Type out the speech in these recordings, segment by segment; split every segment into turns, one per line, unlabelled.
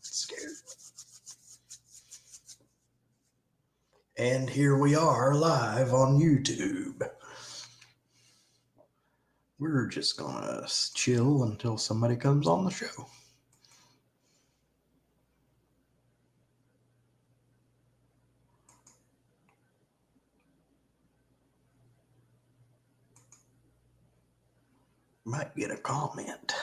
Scared. And here we are live on YouTube. We're just gonna chill until somebody comes on the show. Might get a comment.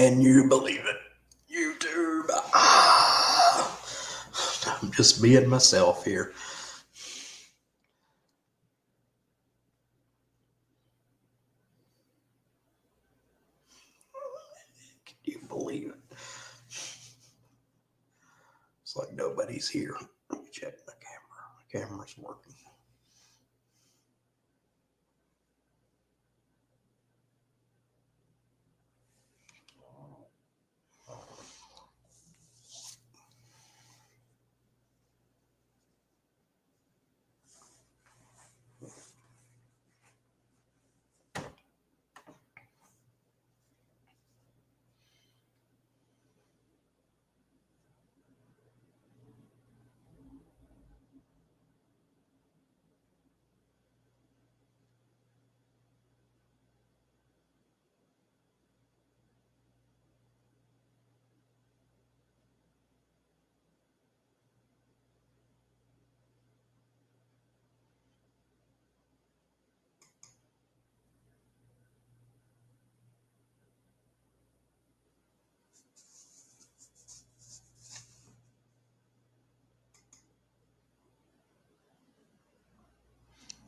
Can you believe it? YouTube. I'm just being myself here. Can you believe it? It's like nobody's here. Let me check the camera. The camera's working.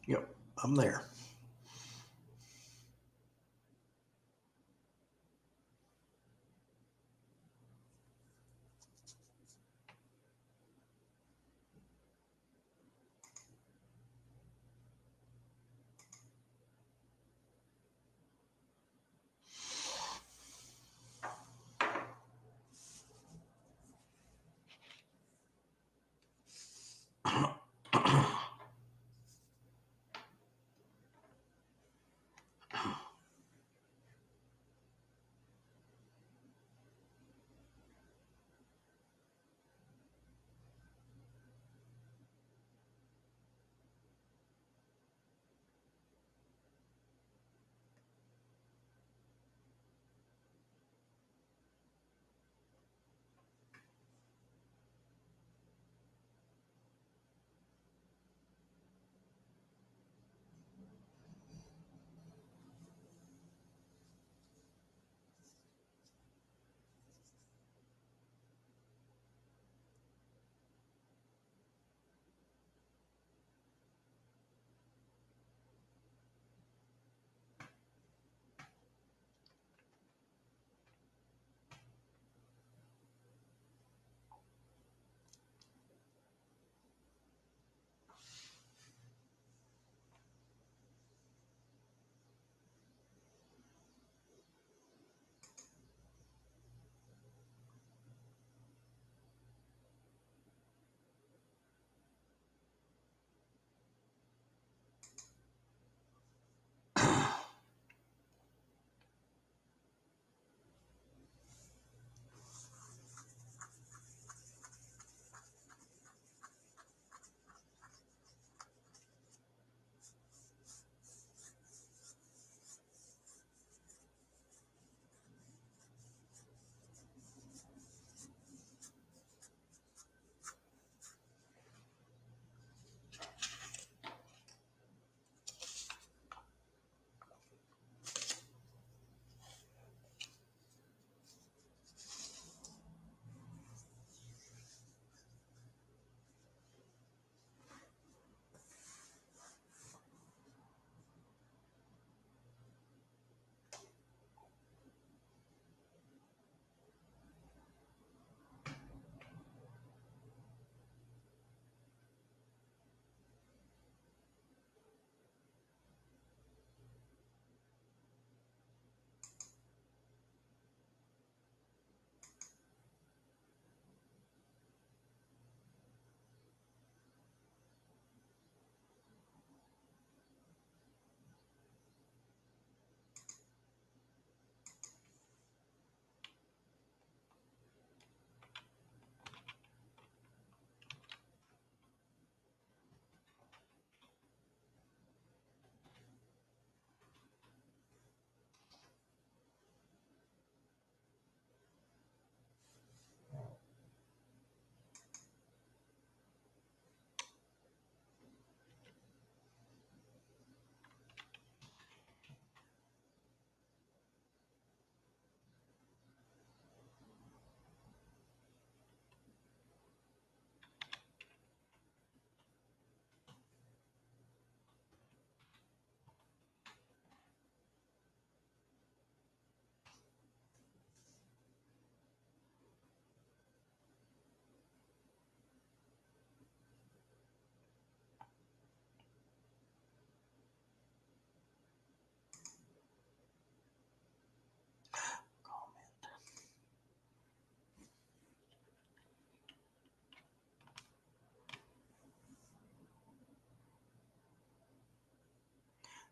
Yep, I'm there.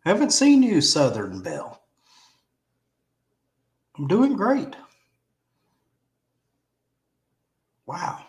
Haven't seen you, Southern Belle. I'm doing great. Wow.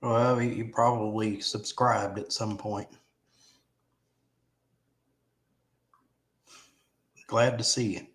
Well, you probably subscribed at some point. Glad to see you.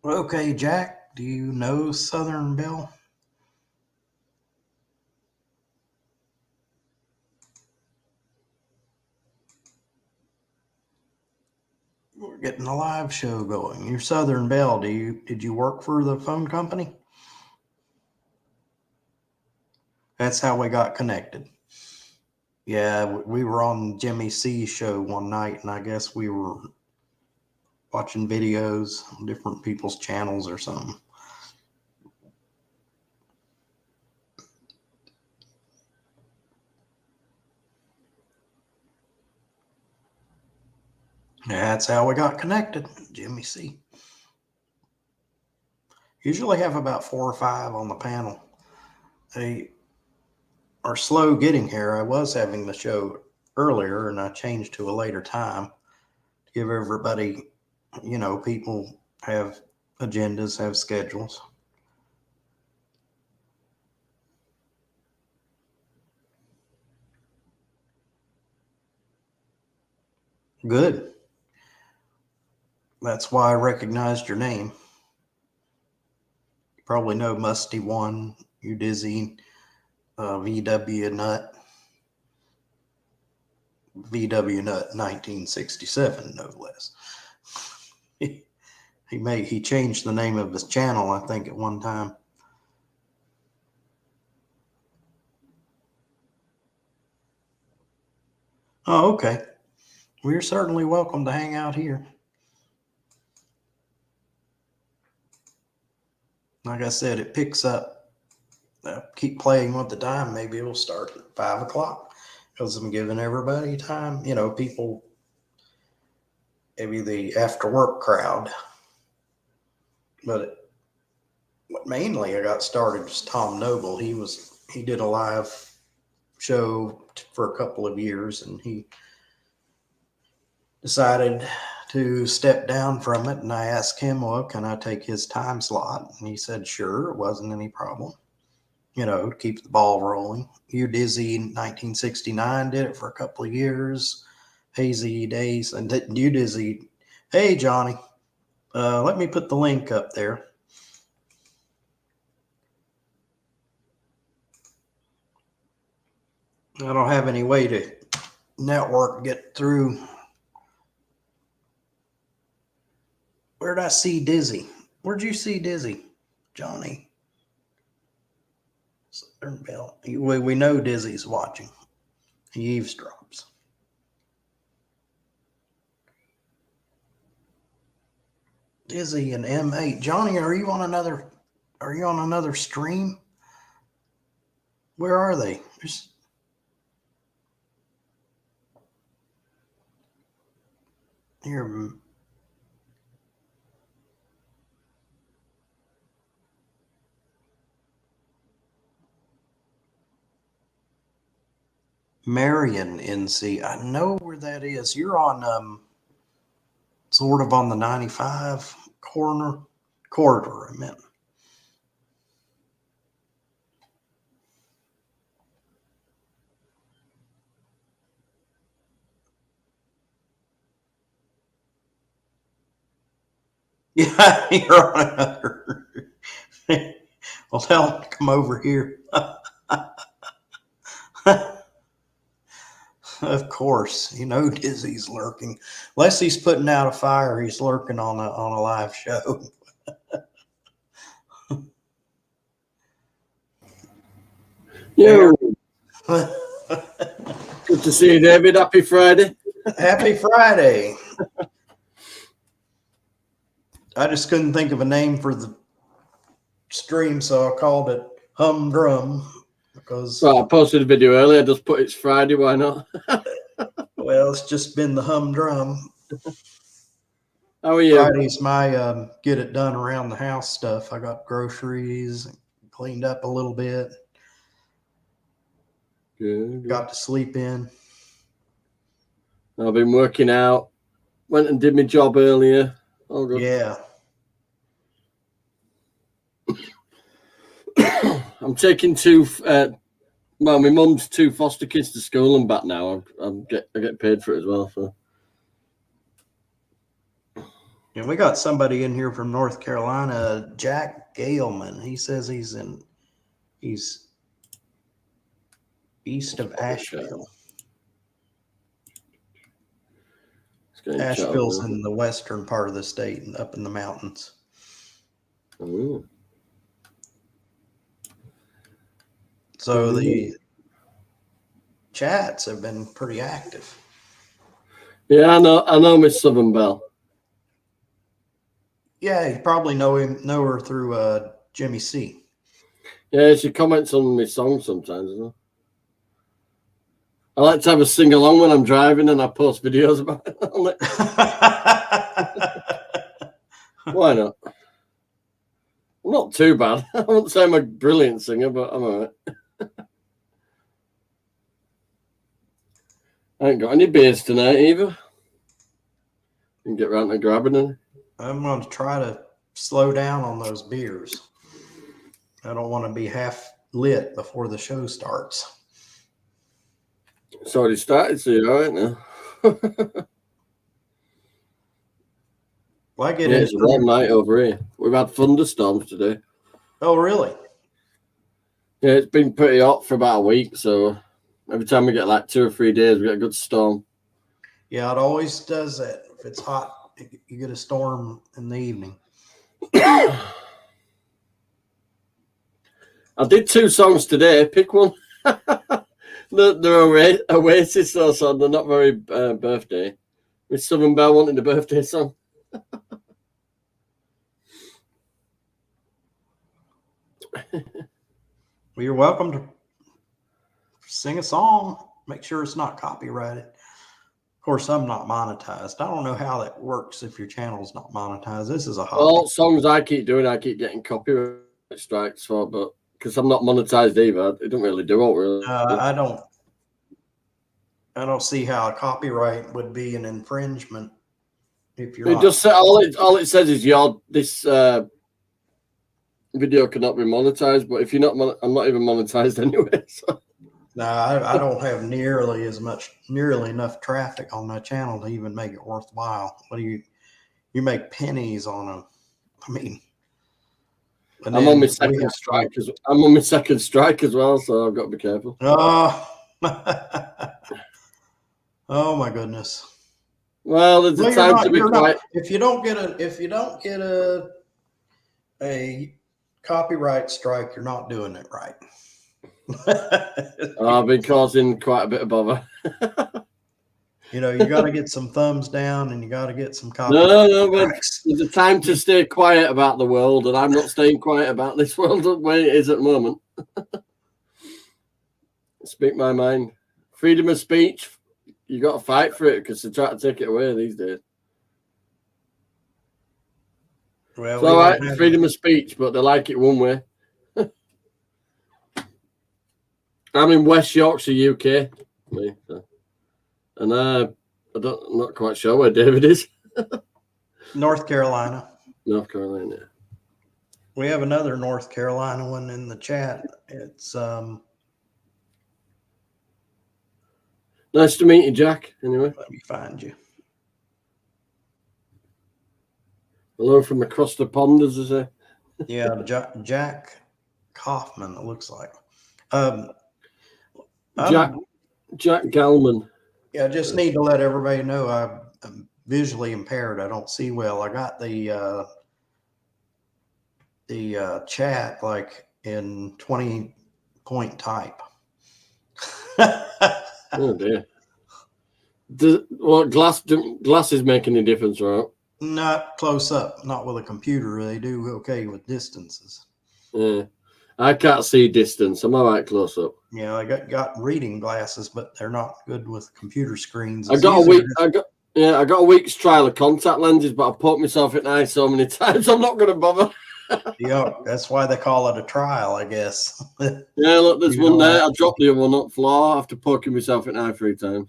Okay, Jack, do you know Southern Belle? We're getting a live show going. You're Southern Belle. Did you work for the phone company? That's how we got connected. Yeah, we were on Jimmy C's show one night, and I guess we were watching videos on different people's channels or something. That's how we got connected, Jimmy C. Usually have about 4 or 5 on the panel. They are slow getting here. I was having the show earlier and I changed to a later time to give everybody, people have agendas, have schedules. Good. That's why I recognized your name. You probably know Musty One, You Dizzy, VW Nut. VW Nut 1967, no less. He changed the name of his channel, I think, at one time. Oh, okay. Well, you're certainly welcome to hang out here. Like I said, it picks up. Keep playing with the time. Maybe it'll start at 5 o'clock because I'm giving everybody time. People, maybe the after work crowd. But mainly I got started was Tom Noble. He did a live show for a couple of years and he decided to step down from it, and I asked him, well, can I take his time slot? And he said, sure, it wasn't any problem. To keep the ball rolling. You Dizzy 1969 did it for a couple of years. Hazy Days and You Dizzy. Hey, Johnny, let me put the link up there. I don't have any way to network get through. Where'd I see Dizzy? Where'd you see Dizzy, Johnny? Southern Belle. We know Dizzy's watching. He eavesdrops. Dizzy and M8. Johnny, are you on another stream? Where are they? Here. Marion, NC. I know where that is. You're on sort of on the 95 corridor, I meant. Yeah, you're on another. Well, tell him to come over here. Of course, Dizzy's lurking. Unless he's putting out a fire, he's lurking on a live show.
Yo. Good to see you, David. Happy Friday.
Happy Friday. I just couldn't think of a name for the stream, so I called it Humdrum. Because
I posted a video earlier. I just put it's Friday. Why not?
Well, it's just been the humdrum.
How are you?
Friday's my get it done around the house stuff. I got groceries, cleaned up a little bit.
Good.
Got to sleep in.
I've been working out. Went and did my job earlier. All good.
Yeah.
I'm taking my mum's 2 foster kids to school and back now. I get paid for it as well. So.
And we got somebody in here from North Carolina, Jack Galeman. He says he's east of Asheville. Asheville's in the western part of the state and up in the mountains.
Ooh.
So the chats have been pretty active.
Yeah, I know Miss Southern Belle.
Yeah, you probably know her through Jimmy C.
Yeah, she comments on my songs sometimes, isn't I like to have a sing along when I'm driving, and I post videos about it on it. Why not? I'm not too bad. I won't say I'm a brilliant singer, but I'm all right. I ain't got any beers tonight either. Can get round to grabbing it.
I'm going to try to slow down on those beers. I don't want to be half lit before the show starts.
It's already started, so you're all right now.
Well, I get
It's a warm night over here. We've had thunderstorms today.
Oh, really?
Yeah, it's been pretty hot for about a week, so every time we get like 2 or 3 days, we get a good storm.
Yeah, it always does that. If it's hot, you get a storm in the evening.
I did 2 songs today. Pick one. They're Oasis song. They're not very birthday. Miss Southern Belle wanted a birthday song.
Well, you're welcome to sing a song. Make sure it's not copyrighted. Of course, I'm not monetized. I don't know how that works if your channel's not monetized. This is a hobby.
All songs I keep doing, I keep getting copyright strikes for, but because I'm not monetized either, it don't really do what really.
I don't see how a copyright would be an infringement if you're
It
not.
just say, all it says is this video cannot be monetized, but if you're not, I'm not even monetized anyway. So.
No, I don't have nearly enough traffic on my channel to even make it worthwhile. What do you make pennies on them? I mean,
I'm on my second strike. I'm on my second strike as well, so I've got to be careful.
Oh, oh my goodness.
Well, there's a time to be quiet.
If you don't get a copyright strike, you're not doing it right.
I've been causing quite a bit of bother.
You got to get some thumbs down and you got to get some
No, but there's a time to stay quiet about the world, and I'm not staying quiet about this world the way it is at the moment. Speak my mind. Freedom of speech, you got to fight for it because they try to take it away these days.
Well,
it's all right, freedom of speech, but they like it one way. I'm in West Yorkshire, UK, and I'm not quite sure where David is.
North Carolina.
North Carolina.
We have another North Carolina one in the chat. It's
nice to meet you, Jack. Anyway,
let me find you.
Hello from across the pond, as I say.
Yeah, Jack Kaufman. It looks like.
Jack Gallman.
Yeah, I just need to let everybody know I'm visually impaired. I don't see well. I got the chat like in 20-point type.
Oh dear. Glasses make any difference, right?
Not close up, not with a computer. They do okay with distances.
Yeah. I can't see distance. I'm all right close up.
Yeah, I got reading glasses, but they're not good with computer screens.
I got a week's trial of contact lenses, but I've poked myself in the eye so many times I'm not going to bother.
Yeah, that's why they call it a trial, I guess.
Yeah, look, there's one there. I dropped the other one up floor after poking myself in the eye 3 times.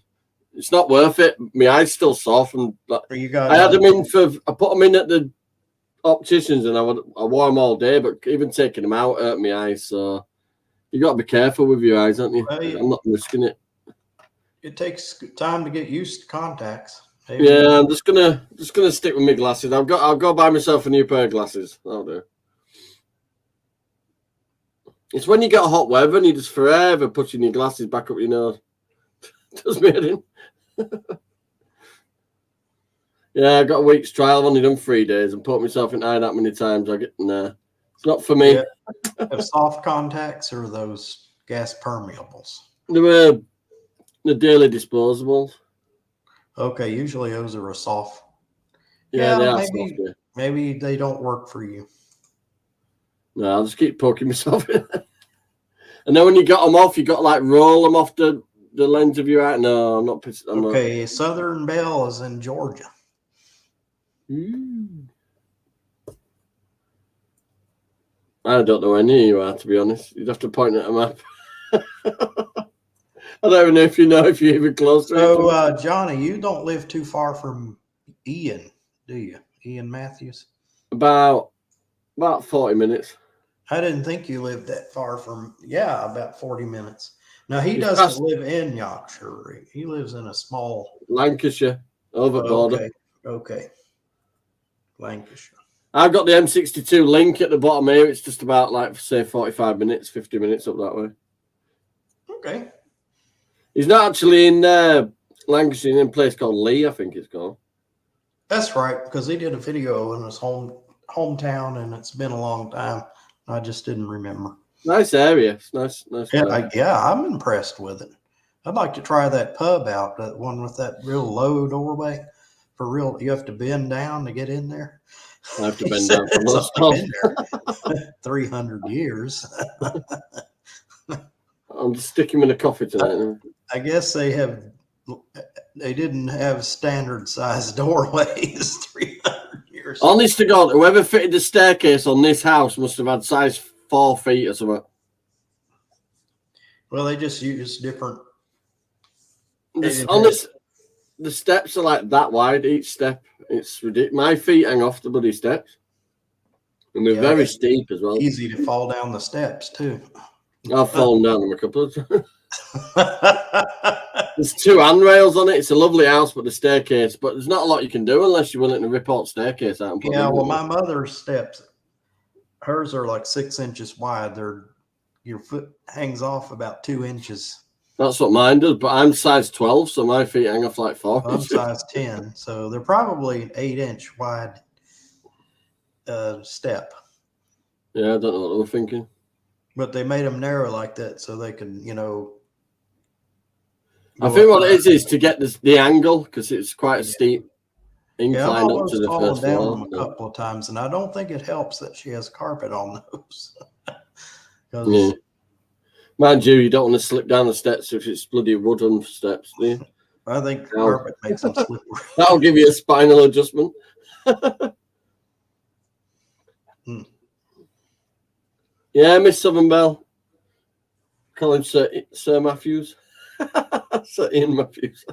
It's not worth it. My eye's still sore from. I had them in I put them in at the opticians, and I wore them all day. But even taking them out hurt my eyes. So you got to be careful with your eyes, haven't you? I'm not risking it.
It takes time to get used to contacts. Maybe.
Yeah, I'm just gonna stick with my glasses. I'll go buy myself a new pair of glasses. That'll do. It's when you get hot weather and you just forever putting your glasses back up your nose. Does me in. Yeah, I got a week's trial. I've only done 3 days and put myself in eye that many times. It's not for me.
Yeah. Have soft contacts or those gas permeables?
They were the daily disposables.
Okay, usually those are a soft.
Yeah, they are
maybe,
soft. Yeah.
Maybe they don't work for you.
No, I'll just keep poking myself in. And then when you got them off, you got to like roll them off the the lens of your eye? No, I'm not pissed.
Okay, Southern Belle is in Georgia.
I don't know where near you are, to be honest. You'd have to point at a map. I don't even know if you know if you're even close to it.
So, Johnny, you don't live too far from Ian, do you? Ian Matthews?
About 40 minutes.
I didn't think you lived that far from, about 40 minutes. Now, he doesn't live in Yorkshire. He lives in a small...
Lancashire, over border.
Okay. Lancashire.
I've got the M62 link at the bottom here. It's just about, like, say, 45 minutes, 50 minutes up that way.
Okay.
He's not actually in Lancashire, in a place called Lee, I think it's called.
That's right, because he did a video in his hometown, and it's been a long time. I just didn't remember.
Nice area. It's nice.
I'm impressed with it. I'd like to try that pub out, that one with that real low doorway. For real, you have to bend down to get in there.
I have to bend down for most
of 300 years.
I'm just sticking with the coffee tonight.
I guess they didn't have standard sized doorways 300 years.
Honest to God, whoever fitted the staircase on this house must have had size 4 feet or something.
Well, they just use different.
The steps are like that wide each step. It's ridiculous. My feet hang off the bloody steps. And they're very steep as well.
Easy to fall down the steps, too.
I've fallen down them a couple of times. There's 2 handrails on it. It's a lovely house, but the staircase. But there's not a lot you can do unless you're willing to rip out staircase out. And
my mother's steps, hers are like 6 inches wide. Your foot hangs off about 2 inches.
That's what mine does, but I'm size 12, so my feet hang off like 4.
I'm size 10, so they're probably an 8-inch wide step.
Yeah, I don't know what they were thinking.
But they made them narrow like that so they could,
I think what it is to get the angle, because it's quite a steep incline up to the first floor.
A couple of times, and I don't think it helps that she has carpet on those.
Yeah. Mind you don't want to slip down the steps if it's bloody wooden steps, do you?
I think carpet makes them slippery.
That'll give you a spinal adjustment. Yeah, Miss Southern Belle. Call him Sir Matthews. Sir Ian Matthews.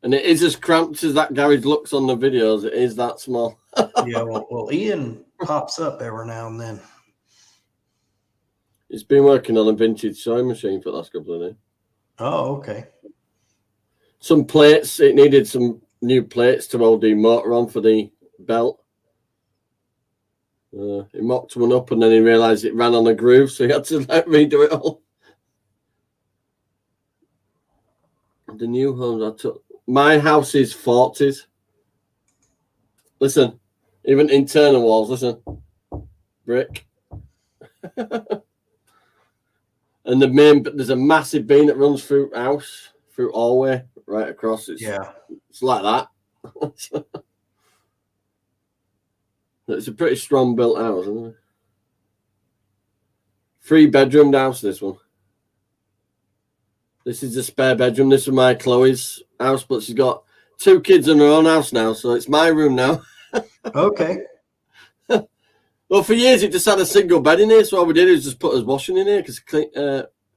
And it is as cramped as that garage looks on the videos. It is that small.
Yeah, well, Ian pops up every now and then.
He's been working on a vintage sewing machine for the last couple of days.
Oh, okay.
Some plates. It needed some new plates to hold the motor on for the belt. He mocked one up and then he realised it ran on a groove, so he had to redo it all. The new homes I took. My house is 40s. Listen, even internal walls, listen. Brick. And there's a massive beam that runs through house, through hallway, right across. It's like that. It's a pretty strong built house, isn't it? 3-bedroom house, this one. This is a spare bedroom. This is my Chloe's house, but she's got 2 kids in her own house now, so it's my room now.
Okay.
Well, for years it just had a single bed in here, so all we did is just put his washing in here because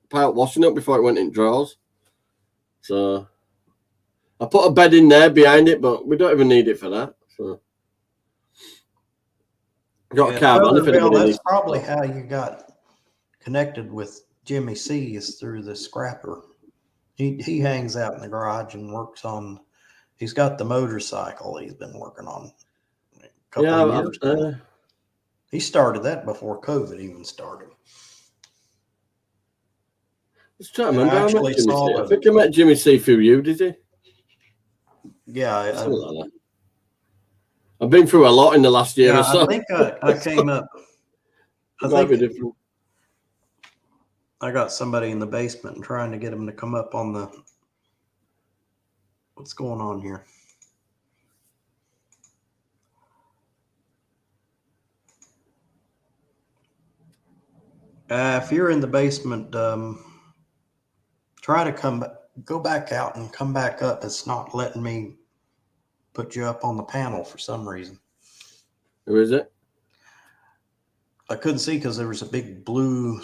piled washing up before it went in drawers. So I put a bed in there behind it, but we don't even need it for that. So got a cab on if anybody needs.
That's probably how you got connected with Jimmy C, is through the scrapper. He hangs out in the garage and works on. He's got the motorcycle he's been working on a couple of years. He started that before COVID even started.
Let's try to remember. I think I met Jimmy C through you, did he?
Yeah.
Something like that. I've been through a lot in the last year or so.
I think I came up.
It might be different.
I got somebody in the basement and trying to get him to come up on the. What's going on here? If you're in the basement, try to go back out and come back up. It's not letting me put you up on the panel for some reason.
Who is it?
I couldn't see because there was a big blue.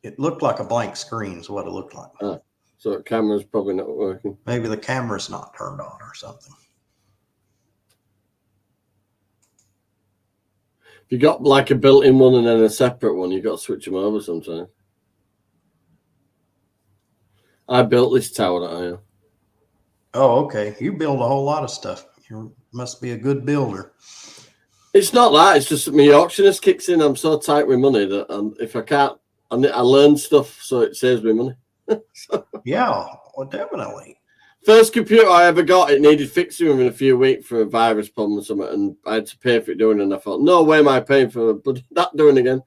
It looked like a blank screen is what it looked like.
Oh, so the camera's probably not working.
Maybe the camera's not turned on or something.
If you got like a built-in one and then a separate one, you've got to switch them over sometimes. I built this tower that I am.
Oh, okay. You build a whole lot of stuff. You must be a good builder.
It's not that. It's just my auctionist kicks in. I'm so tight with money that if I can't, I learn stuff so it saves me money.
Yeah, well, definitely.
First computer I ever got, it needed fixing within a few weeks for a virus problem or something, and I had to pay for it doing it, and I thought, no way am I paying for that doing again.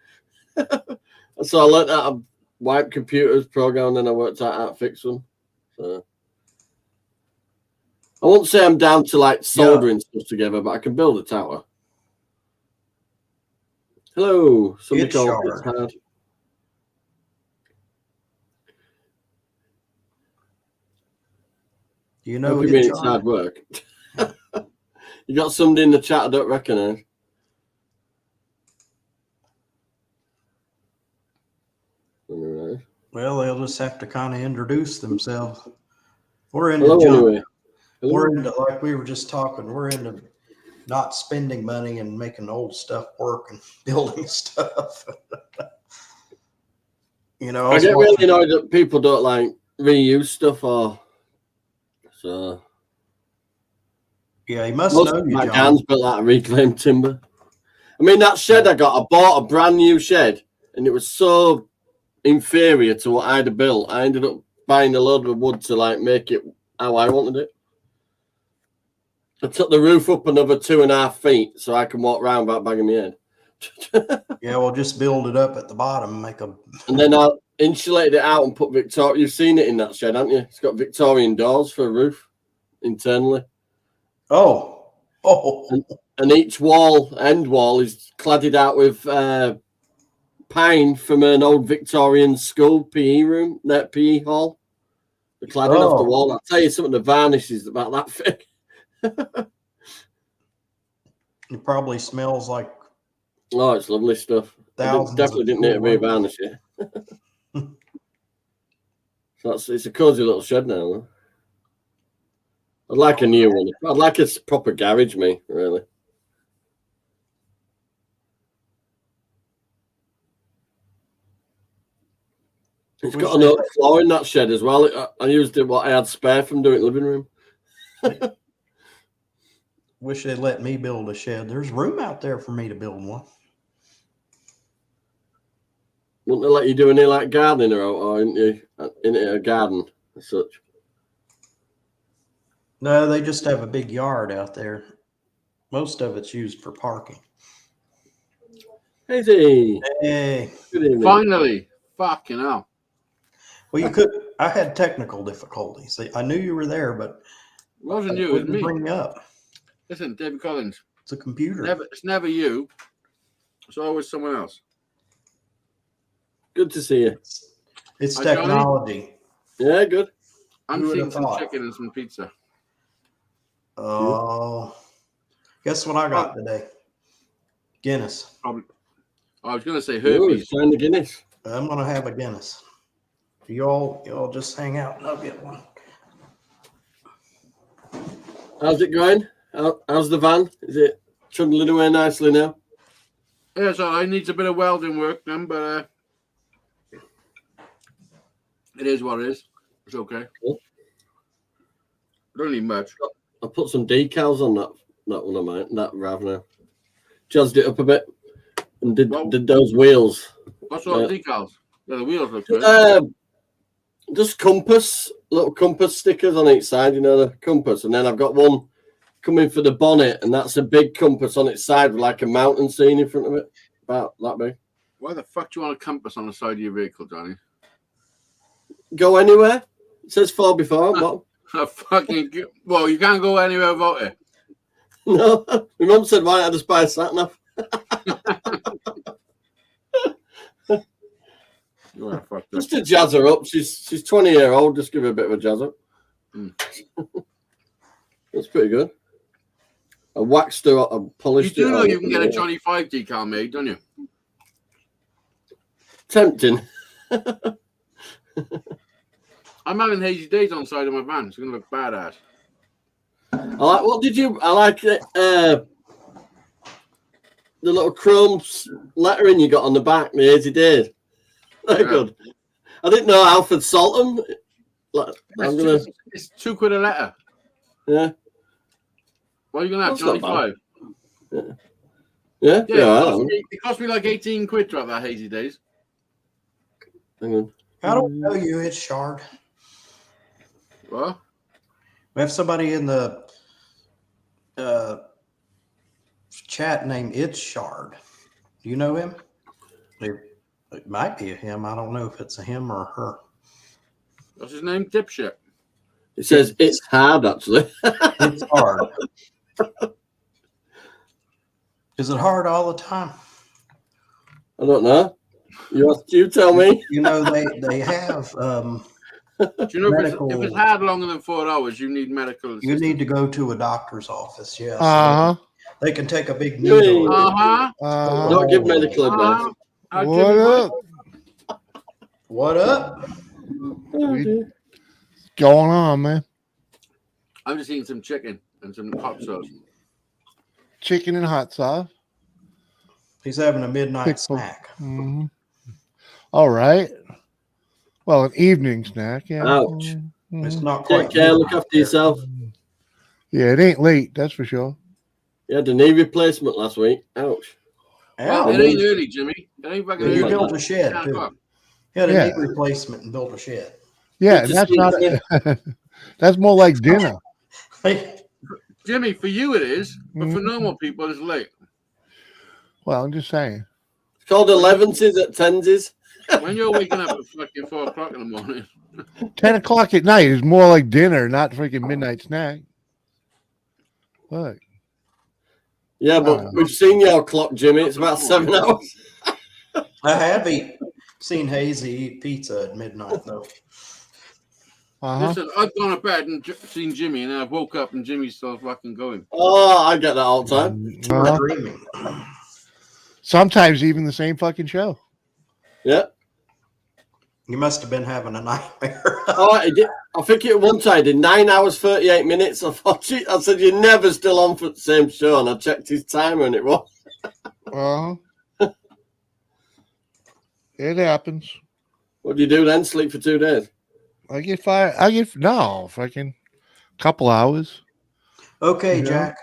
So I learned how to wipe computers, program, and then I worked out how to fix them. So I won't say I'm down to like soldering stuff together, but I can build a tower. Hello, somebody called It's Hard.
You know,
you mean it's hard work. You got somebody in the chat I don't recognize.
Well, they'll just have to kind of introduce themselves. We're into
anyway.
We're into, like we were just talking, we're into not spending money and making old stuff work and building stuff. You know,
I get really annoyed that people don't like reuse stuff or so.
Yeah, he must know you,
my
John.
Dan's built out of reclaimed timber. I mean, that shed I bought a brand new shed, and it was so inferior to what I'd have built. I ended up buying a load of wood to like make it how I wanted it. I took the roof up another 2.5 feet so I can walk around without banging my head.
Yeah, well, just build it up at the bottom,
and then I insulated it out and put Victoria. You've seen it in that shed, haven't you? It's got Victorian doors for a roof internally.
Oh.
And each end wall is cladded out with pine from an old Victorian school PE room, that PE hall. The cladding off the wall. I'll tell you something, the varnish is about that thick.
It probably smells like.
Oh, it's lovely stuff. Definitely didn't need to re-varnish it. So it's a cozy little shed now. Huh? I'd like a new one. I'd like a proper garage, really. It's got an oak floor in that shed as well. I used what I had spare from doing the living room.
Wish they'd let me build a shed. There's room out there for me to build one.
Wouldn't they let you do any like gardening or in a garden as such?
No, they just have a big yard out there. Most of it's used for parking.
Hey.
Finally. Fucking hell.
Well, I had technical difficulties. I knew you were there, but
it wasn't you, it was me.
Bring you up.
Listen, David Collins.
It's a computer.
It's never you. It's always someone else.
Good to see you.
It's technology.
Yeah, good.
I'm seeing some chicken and some pizza.
Oh, guess what I got today? Guinness.
I was going to say herpes.
Find the Guinness.
I'm going to have a Guinness. You all just hang out and I'll get one.
How's it going? How's the van? Is it trundling away nicely now?
Yeah, so I need a bit of welding work then, but it is what it is. It's okay.
Cool.
I don't need much.
I put some decals on that one of mine, that RAV now. Jazzed it up a bit and did those wheels.
What sort of decals? Yeah, the wheels look good.
Just little compass stickers on each side, the compass. And then I've got one coming for the bonnet, and that's a big compass on its side with like a mountain scene in front of it. About that big.
Why the fuck do you want a compass on the side of your vehicle, Johnny?
Go anywhere. It says 4x4. What?
Well, you can't go anywhere without it.
No, my mum said, why don't I just buy a sat nav?
You are fucked up.
Just to jazz her up. She's 20-year-old. Just give her a bit of a jazz up. That's pretty good. I waxed her up, I polished it.
You do know you can get a Johnny 5 decal made, don't you?
Tempting.
I'm having Hazy Days on the side of my van. It's going to look badass.
I like it. The little chrome lettering you got on the back, the Hazy Days. Very good. I didn't know Alfred sold them.
It's £2 a letter.
Yeah.
What are you going to have, Johnny 5?
Yeah.
It cost me like 18 quid to have that Hazy Days.
Hang on.
I don't know you. It's Shard.
What?
We have somebody in the chat named It's Shard. Do you know him? It might be a him. I don't know if it's a him or a her.
What's his name? Dipshit.
It says it's hard, actually.
It's hard. Is it hard all the time?
I don't know. You tell me.
You know, they have
Do you know if it's hard longer than 4 hours, you need medical assistance.
You need to go to a doctor's office, yes. They can take a big
needle.
Don't
give medical advice.
What up?
What's going on, man?
I'm just eating some chicken and some hot sauce.
Chicken and hot sauce.
He's having a midnight snack.
Mm-hmm. All right. Well, an evening snack. Yeah.
Ouch.
Mm-hmm.
It's not quite.
Take care. Look after yourself.
Yeah, it ain't late. That's for sure.
You had a knee replacement last week. Ouch.
Well, it ain't early, Jimmy. It ain't fucking early.
You built a shed, too. You had a knee replacement and built a shed.
Yeah, and that's not. That's more like dinner.
Hey.
Jimmy, for you it is, but for normal people it's late.
Well, I'm just saying.
It's called 11s at 10s.
When you're waking up at fucking 4 o'clock in the morning.
10 o'clock at night is more like dinner, not freaking midnight snack. What?
Yeah, but we've seen your clock, Jimmy. It's about 7 hours.
I have seen Hazy eat pizza at midnight, though.
Listen, I've gone to bed and seen Jimmy, and then I've woke up and Jimmy's still fucking going.
Oh, I get that all the time.
Dreaming.
Sometimes even the same fucking show.
Yeah.
You must have been having a nightmare.
I think it one time I did 9 hours 38 minutes. I said you're never still on for the same show, and I checked his timer and it was.
It happens.
What do you do then? Sleep for 2 days?
I get fucking couple hours.
Okay, Jack.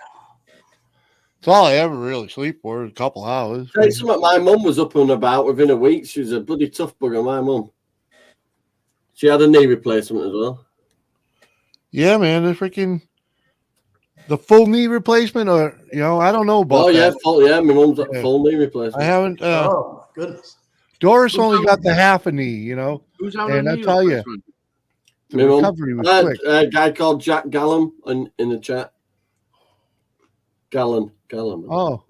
That's all I ever really sleep for, a couple hours.
Hey, my mum was up and about within a week. She was a bloody tough bugger, my mum. She had a knee replacement as well.
Yeah, man, the full knee replacement, or I don't know about that.
My mum's got full knee replacement.
I haven't.
Oh goodness.
Doris only got the half a knee,
Who's on
and
a
I
knee
tell you,
replacement?
the recovery was quick.
A guy called Jack Gallum in the chat. Gallon.
Oh,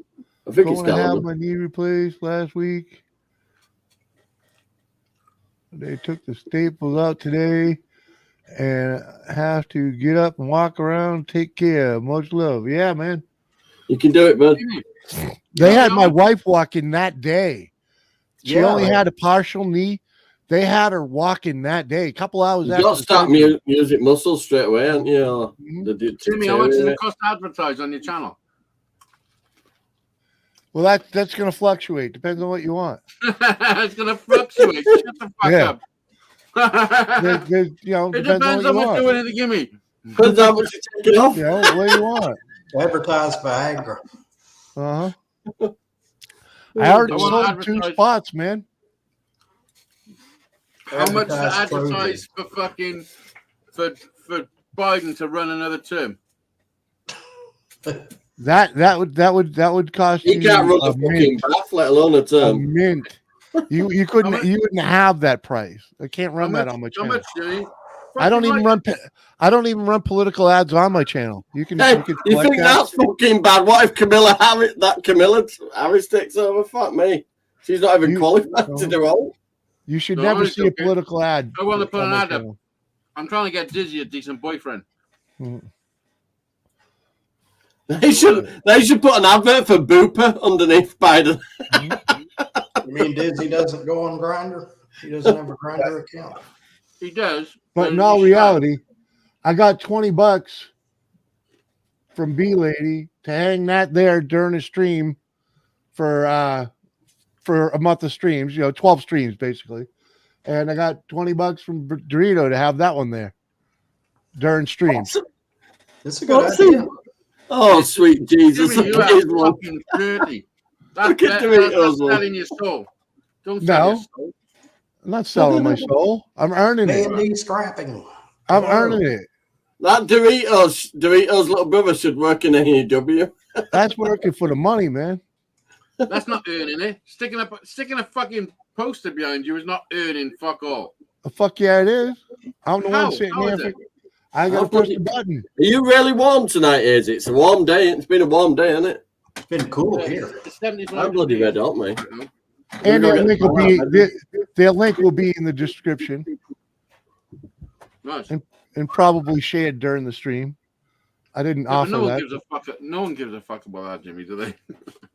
I think it's
going to have
Gallon.
my knee replaced last week. They took the staples out today, and have to get up and walk around. Take care. Much love. Yeah, man.
You can do it, bud.
They had my wife walking that day. She only had a partial knee. They had her walking that day. A couple hours
You
after.
got to start music muscles straight away, haven't you?
Jimmy, how much does it cost to advertise on your channel?
Well, that's going to fluctuate. Depends on what you want.
It's going to fluctuate. Shut the fuck up.
It
depends how much you want to give me.
Depends how much you take it off.
What do you want?
Advertise Viagra.
I already sold 2 spots, man.
How much to advertise for fucking for Biden to run another term?
That would cost you.
He can't run a fucking bath, let alone a term.
A mint. You wouldn't have that price. I can't run that on my channel.
How much, Jimmy?
I don't even run political ads on my channel. You can.
Hey, you think that's fucking bad? What if Camilla Harris takes over? Fuck me. She's not even qualified to do all.
You should
No,
never
it's
see a
okay.
political ad.
I want to put
on
an
my
ad up.
channel.
I'm trying to get Dizzy a decent boyfriend.
They should put an advert for Booper underneath Biden.
You mean Dizzy doesn't go on Grindr? He doesn't have a Grindr account.
He does.
But in all reality, I got $20 from B Lady to hang that there during a stream for a month of streams, 12 streams basically. And I got $20 from Dorito to have that one there during streams.
It's a good idea.
Oh, sweet Jesus.
Jimmy, you are fucking dirty. That's selling your soul. Don't sell your soul.
I'm not selling my soul. I'm earning it.
A&D scrapping.
I'm earning it.
That Doritos little brother should work in AEW.
That's working for the money, man.
That's not earning it. Sticking a fucking poster behind you is not earning fuck all.
Fuck yeah, it is. I'm the one sitting there. I got to push the button.
Are you really warm tonight, is it? It's a warm day. It's been a warm day, hasn't it?
It's been cool here.
I'm bloody red, aren't we?
And their link will be in the description.
Nice.
And probably shared during the stream. I didn't offer that.
No one gives a fuck about that, Jimmy, do they?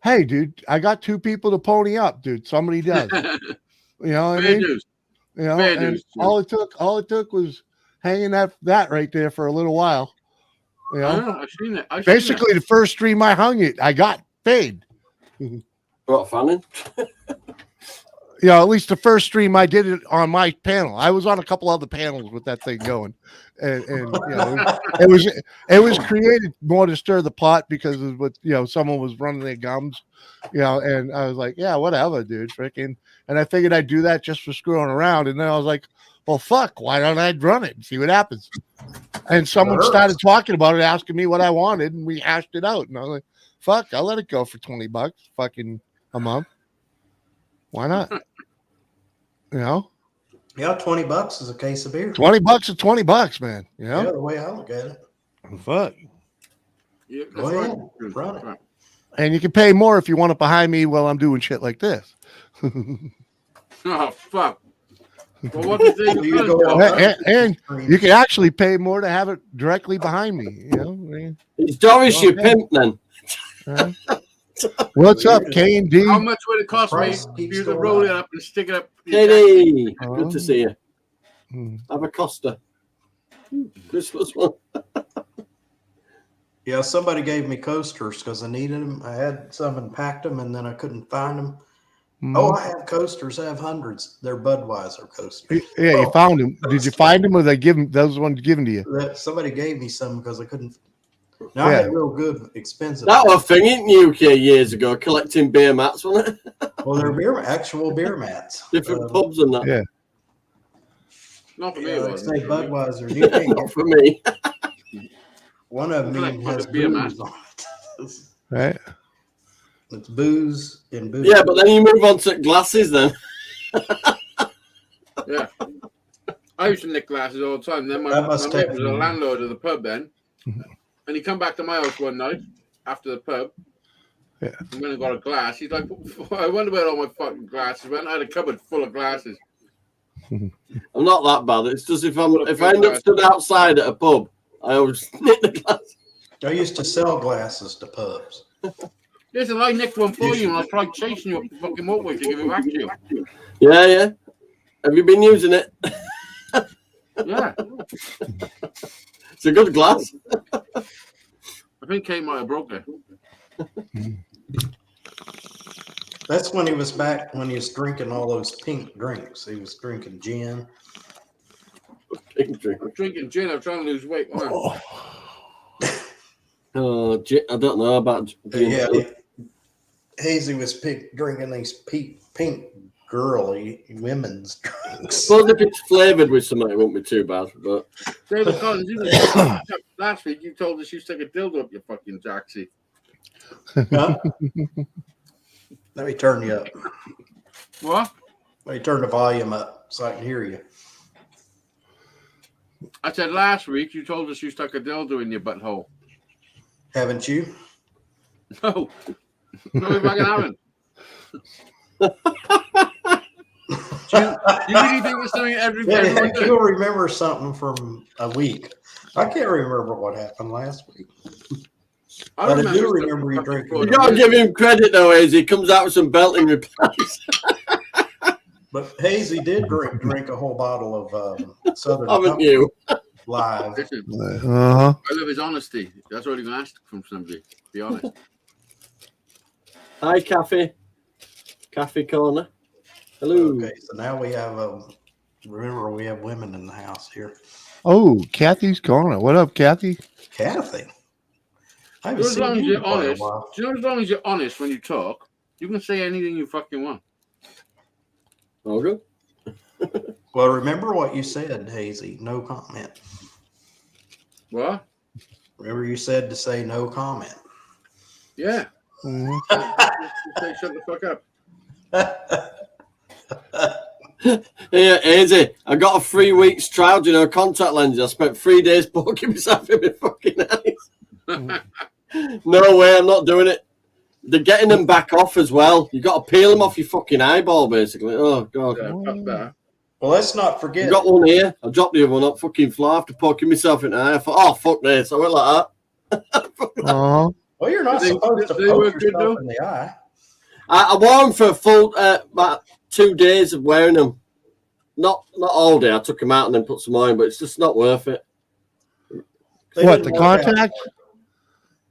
Hey, dude, I got 2 people to pony up, dude. Somebody does. You know what I mean?
News.
And all it took was hanging that right there for a little while. You know,
I've seen it.
Basically, the first stream I hung it, I got paid.
What, Fanning?
At least the first stream I did it on my panel. I was on a couple other panels with that thing going, and it was created more to stir the pot because of what someone was running their gums, and I was like, yeah, whatever, dude, freaking. And I figured I'd do that just for screwing around, and then I was like, well, fuck, why don't I run it and see what happens? And someone started talking about it, asking me what I wanted, and we hashed it out, and I was like, fuck, I'll let it go for $20, fucking a month. Why not?
Yeah, $20 is a case of beer.
$20 is $20, man.
Yeah, the way I look at it.
Fuck.
Yeah,
Go ahead, run it.
And you can pay more if you want it behind me while I'm doing shit like this.
Oh fuck. Well, what do
and you can actually pay more to have it directly behind me.
It's Doris, you pimp, then.
What's up, K&D?
How much would it cost me for you to roll it up and stick it up?
Katie, good to see you. Have a Costa. Christmas one.
Yeah, somebody gave me coasters because I needed them. I had some and packed them, and then I couldn't find them. Oh, I have coasters. I have hundreds. They're Budweiser coasters.
Yeah, you found them. Did you find them, or they give them? Those ones given to you?
Somebody gave me some because I couldn't. Now I had real good, expensive.
That was a thing in UK years ago, collecting beer mats, wasn't it?
Well, they're actual beer mats.
Different pubs and that.
Yeah.
Not for me.
They say Budweiser.
Not for me.
One of them has beer mats on it.
Right.
It's booze and booze.
Yeah, but then you move on to glasses then.
Yeah. I used to nick glasses all the time. Then my mate was a landlord of the pub then. And he come back to my house one night after the pub.
Yeah.
And when I got a glass, he's like, I wonder where all my fucking glasses went. I had a cupboard full of glasses.
I'm not that bad. It's just if I end up stood outside at a pub, I always nick the glass.
I used to sell glasses to pubs.
Listen, I nicked one for you and I tried chasing you up the fucking walkway to give it back to you.
Yeah. Have you been using it?
Yeah.
It's a good glass.
I think Kate might have broke it.
That's when he was back when he was drinking all those pink drinks. He was drinking gin.
Pink drink.
I'm drinking gin. I'm trying to lose weight.
Oh, I don't know about gin.
Yeah, Hazy was drinking these pink girly women's drinks.
Suppose if it's flavoured with something, it won't be too bad. But
David Collins, last week you told us you stuck a dildo up your fucking jacksie.
Huh? Let me turn you up.
What?
Let me turn the volume up so I can hear you.
I said last week you told us you stuck a dildo in your butthole.
Haven't you?
No. No, if I can haven't. Do you really think it's something everyone does?
You'll remember something from a week. I can't remember what happened last week.
I
But I do remember you
fucking
drinking.
You gotta give him credit though, Hazy. He comes out with some belting replies.
But Hazy did drink a whole bottle of Southern
Haven't
Comfort
you?
live.
Listen,
Uh-huh.
I love his honesty. That's all you can ask from somebody. Be honest.
Hi, Cafe. Cafe Corner. Hello.
Okay, so now we have remember we have women in the house here.
Oh, Kathy's corner. What up, Kathy?
Kathy. I haven't
As
seen
long as
you
you're
in quite a
honest,
while.
do you know, as long as you're honest when you talk, you can say anything you fucking want.
All good.
Well, remember what you said, Hazy. No comment.
What?
Remember you said to say no comment.
Yeah.
Mhm.
Say shut the fuck up.
Here, Hazy. I got a 3 weeks trial, do you know, contact lenses. I spent 3 days poking myself in my fucking eyes. No way, I'm not doing it. They're getting them back off as well. You got to peel them off your fucking eyeball, basically. Oh, God.
Yeah, fuck that.
Well, let's not forget.
I got one here. I dropped the other one up fucking floor after poking myself in the eye. I thought, oh, fuck this. I went like that.
Uh-huh.
Well, you're not
They-
supposed to
they
poke
were good,
yourself
though.
in the eye.
I wore them for a full about 2 days of wearing them. Not all day. I took them out and then put some more in, but it's just not worth it.
They
What, the
didn't work out.
contact?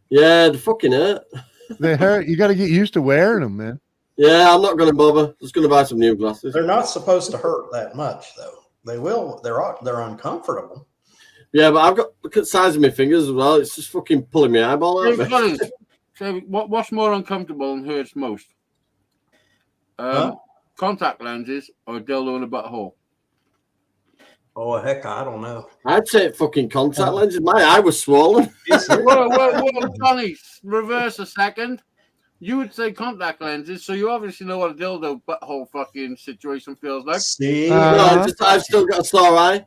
Yeah, they fucking hurt.
They hurt. You got to get used to wearing them, man.
Yeah, I'm not going to bother. Just going to buy some new glasses.
They're not supposed to hurt that much, though. They will. They're uncomfortable.
Yeah, but I've got look at the size of my fingers as well. It's just fucking pulling my eyeball out.
Hey,
Of
fellas, so what's more uncomfortable and hurts most?
Huh?
Contact lenses or a dildo in a butthole?
Oh heck, I don't know.
I'd say fucking contact lenses. My eye was swollen.
Whoa, Johnny, reverse a second. You would say contact lenses, so you obviously know what a dildo butthole fucking situation feels like.
See,
No, I've still got a sore eye.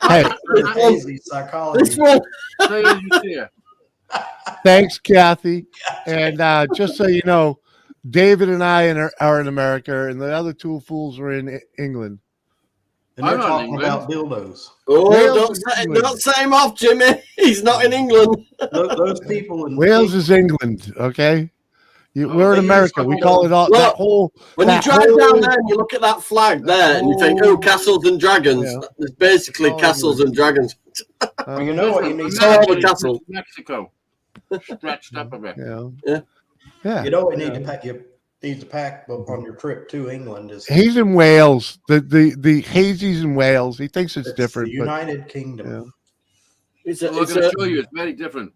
Hey,
Hazy psychology.
This one.
Say as you see it.
thanks, Kathy. And just so you know, David and I are in America, and the other two fools were in England.
And they're
I'm not
talking
in
about dildos.
Oh,
Wales is England.
don't set him off, Jimmy. He's not in England.
Those people in
Wales is England, okay? We're in
they use
America. We call it all
Look,
that whole.
When you
that
drive
whole-
down there and you look at that flag there and you think, oh, castles and dragons.
Yeah.
It's basically
Oh,
castles and dragons.
Well, you know what you need.
It's all the
Imagine
castle.
Mexico. Stretched up a bit.
Yeah.
You know what you need to pack. You need to pack on your trip to England is
He's in Wales. The Hazy's in Wales. He thinks it's different.
the
But
United Kingdom.
It's
So we're
it's
going
a,
to show you it's very different.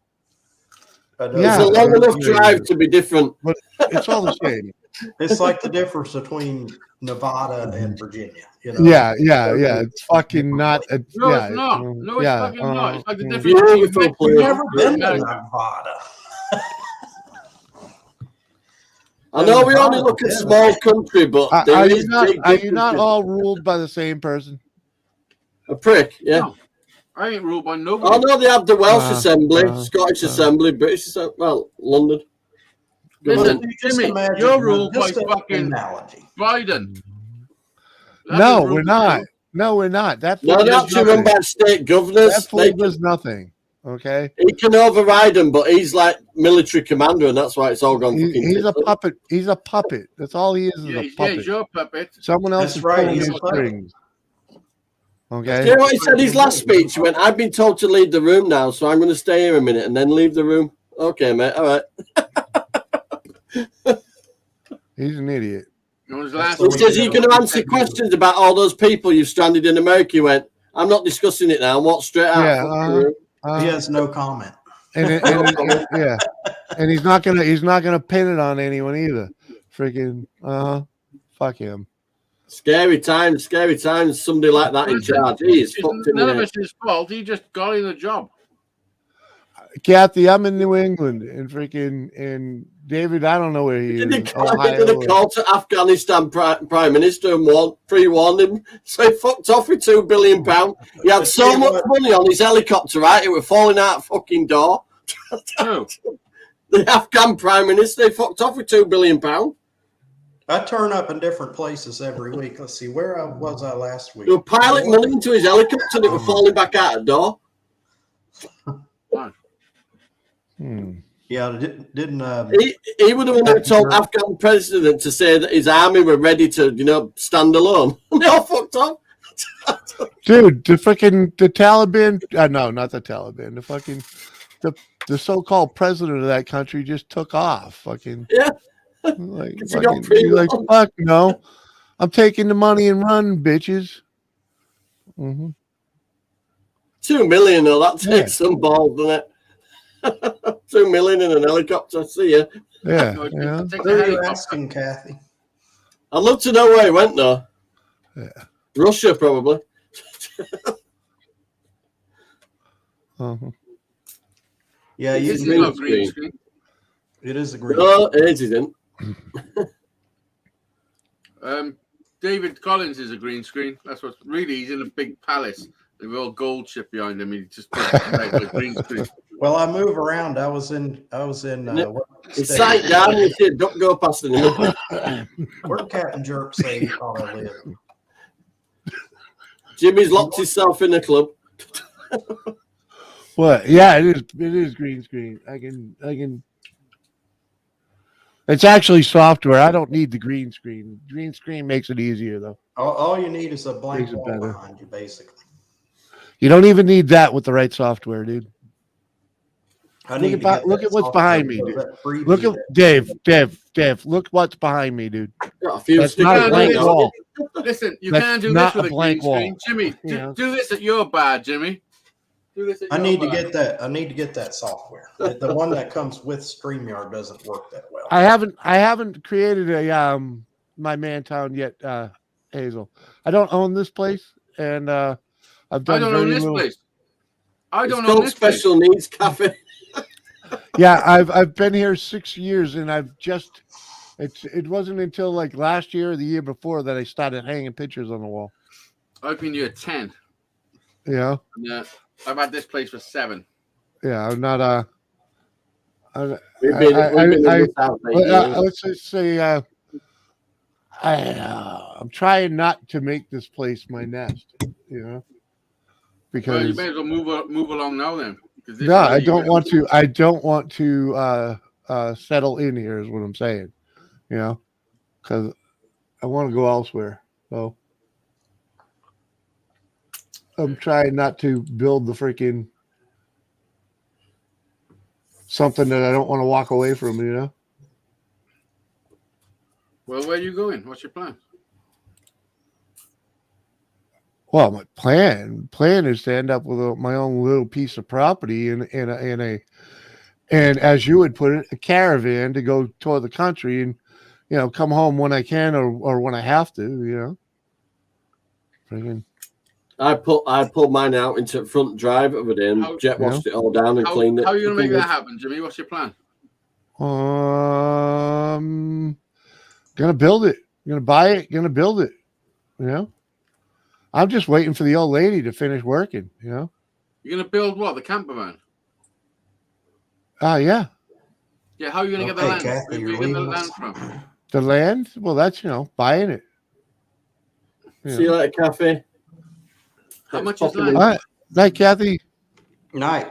Yeah.
it's a long enough drive to be different.
it's all the same.
It's like the difference between Nevada and Virginia. You know?
Yeah. It's fucking not.
No,
yeah,
it's not. No, it's fucking not. It's like the difference
Beautiful
between
place.
You've never been to
America.
Nevada.
I know we only look at small country, but there
Are
is
you not?
big
Are you not
differences.
all ruled by the same person?
A prick, yeah.
No. I ain't ruled by
I
nobody.
know they have the Welsh Assembly,
uh,
Scottish Assembly, British Assembly, well, London.
Listen,
Just
Jimmy,
imagine-
you're ruled by
just an
fucking
analogy.
Biden. That's
No,
a
we're
rule.
not. No, we're not. That
No,
fool
they're
does
actually run
nothing.
by state governors.
That fool
They,
does nothing. Okay.
he can override them, but he's like military commander, and that's why it's all gone fucking
He's a
tits up.
puppet. He's a puppet. That's all he is
Yeah,
a
he's
puppet.
your puppet.
Someone else
That's
is
right,
pulling
he's
his
a puppet.
strings. Okay.
You know what he said his last speech? He went, I've been told to leave the room now, so I'm going to stay here a minute and then leave the room. Okay, mate, all right.
He's an idiot.
It was last
He
That's
says you're going to answer questions about all those people you've stranded in America. He went, I'm not discussing it now. And walked straight out.
Yeah,
Fuck the room.
He has no comment.
Yeah, and he's not gonna pin it on anyone either. Freaking fuck him.
Scary times. Somebody like that in charge. He is fucked in
None
the
of
head.
it's his fault. He just got in the job.
Kathy, I'm in New England, and David, I don't know where he is.
Did he
in
did
Ohio
a call to Afghanistan Prime Minister and pre-warned him? So he fucked off with £2 billion. He had so much money on his helicopter, right? It was falling out of fucking door.
Who?
The Afghan Prime Minister, he fucked off with £2 billion.
I turn up in different places every week. Let's see, where was I last week?
You were piloting money into his helicopter and it was falling back out the door.
Yeah, didn't
he would have been told Afghan president to say that his army were ready to, stand alone. They all fucked up.
Dude, the Taliban, no, not the Taliban, the so-called president of that country just took off. Fucking
yeah.
Like fuck no. I'm taking the money and run, bitches. Mm-hmm.
2 million though, that takes some balls, doesn't it? 2 million in an helicopter. See ya.
Yeah.
Where are you asking, Kathy?
I'd love to know where he went though.
Yeah.
Russia, probably.
Uh-huh.
Yeah,
this is not green screen.
It is a green.
No, it isn't.
David Collins is a green screen. That's what's really. He's in a big palace. They've all gold ship behind him. He just a green screen.
Well, I move around. I was in.
It's sight down. You see, don't go past the limit.
Where did Captain Jerk say he thought I live?
Jimmy's locked himself in the club.
What? Yeah, it is green screen. I can. It's actually software. I don't need the green screen. Green screen makes it easier though.
All you need is a blank wall behind you, basically.
You don't even need that with the right software, dude. Look at what's behind me, dude. Look at Dave. Look what's behind me, dude. That's not a blank wall.
Listen, you can't do this with a blank screen. Jimmy, do this at your bar, Jimmy. Do this at your
I need to get that software. The one that comes with StreamYard doesn't work that well.
I haven't created a my Mantown yet, Hazel. I don't own this place, and I've done.
I don't own this place. I don't own this
special needs cafe.
Yeah, I've been here 6 years, and it wasn't until like last year or the year before that I started hanging pictures on the wall.
I've been here 10.
Yeah.
Yeah, I've had this place for 7.
Yeah, I'm not let's just say I'm trying not to make this place my nest, because
you may as well move along now then.
No, I don't want to. I don't want to settle in here. Is what I'm saying. Because I want to go elsewhere. So I'm trying not to build the freaking something that I don't want to walk away from.
Well, where are you going? What's your plan?
Well, my plan is to end up with my own little piece of property and as you would put it, a caravan to go tour the country and come home when I can or when I have to.
I pulled mine out into the front drive of it and Jet washed it all down and cleaned it.
How are you gonna make that happen, Jimmy? What's your plan?
Gonna build it. Gonna buy it. Gonna build it. I'm just waiting for the old lady to finish working, You're
going to build what? The camper van?
Yeah.
Yeah, how are you going to get the land? Where are you going to get the land from?
The land? Well, that's, buying it.
See you later, Cafe.
How much is land?
All right. Night, Kathy.
Night.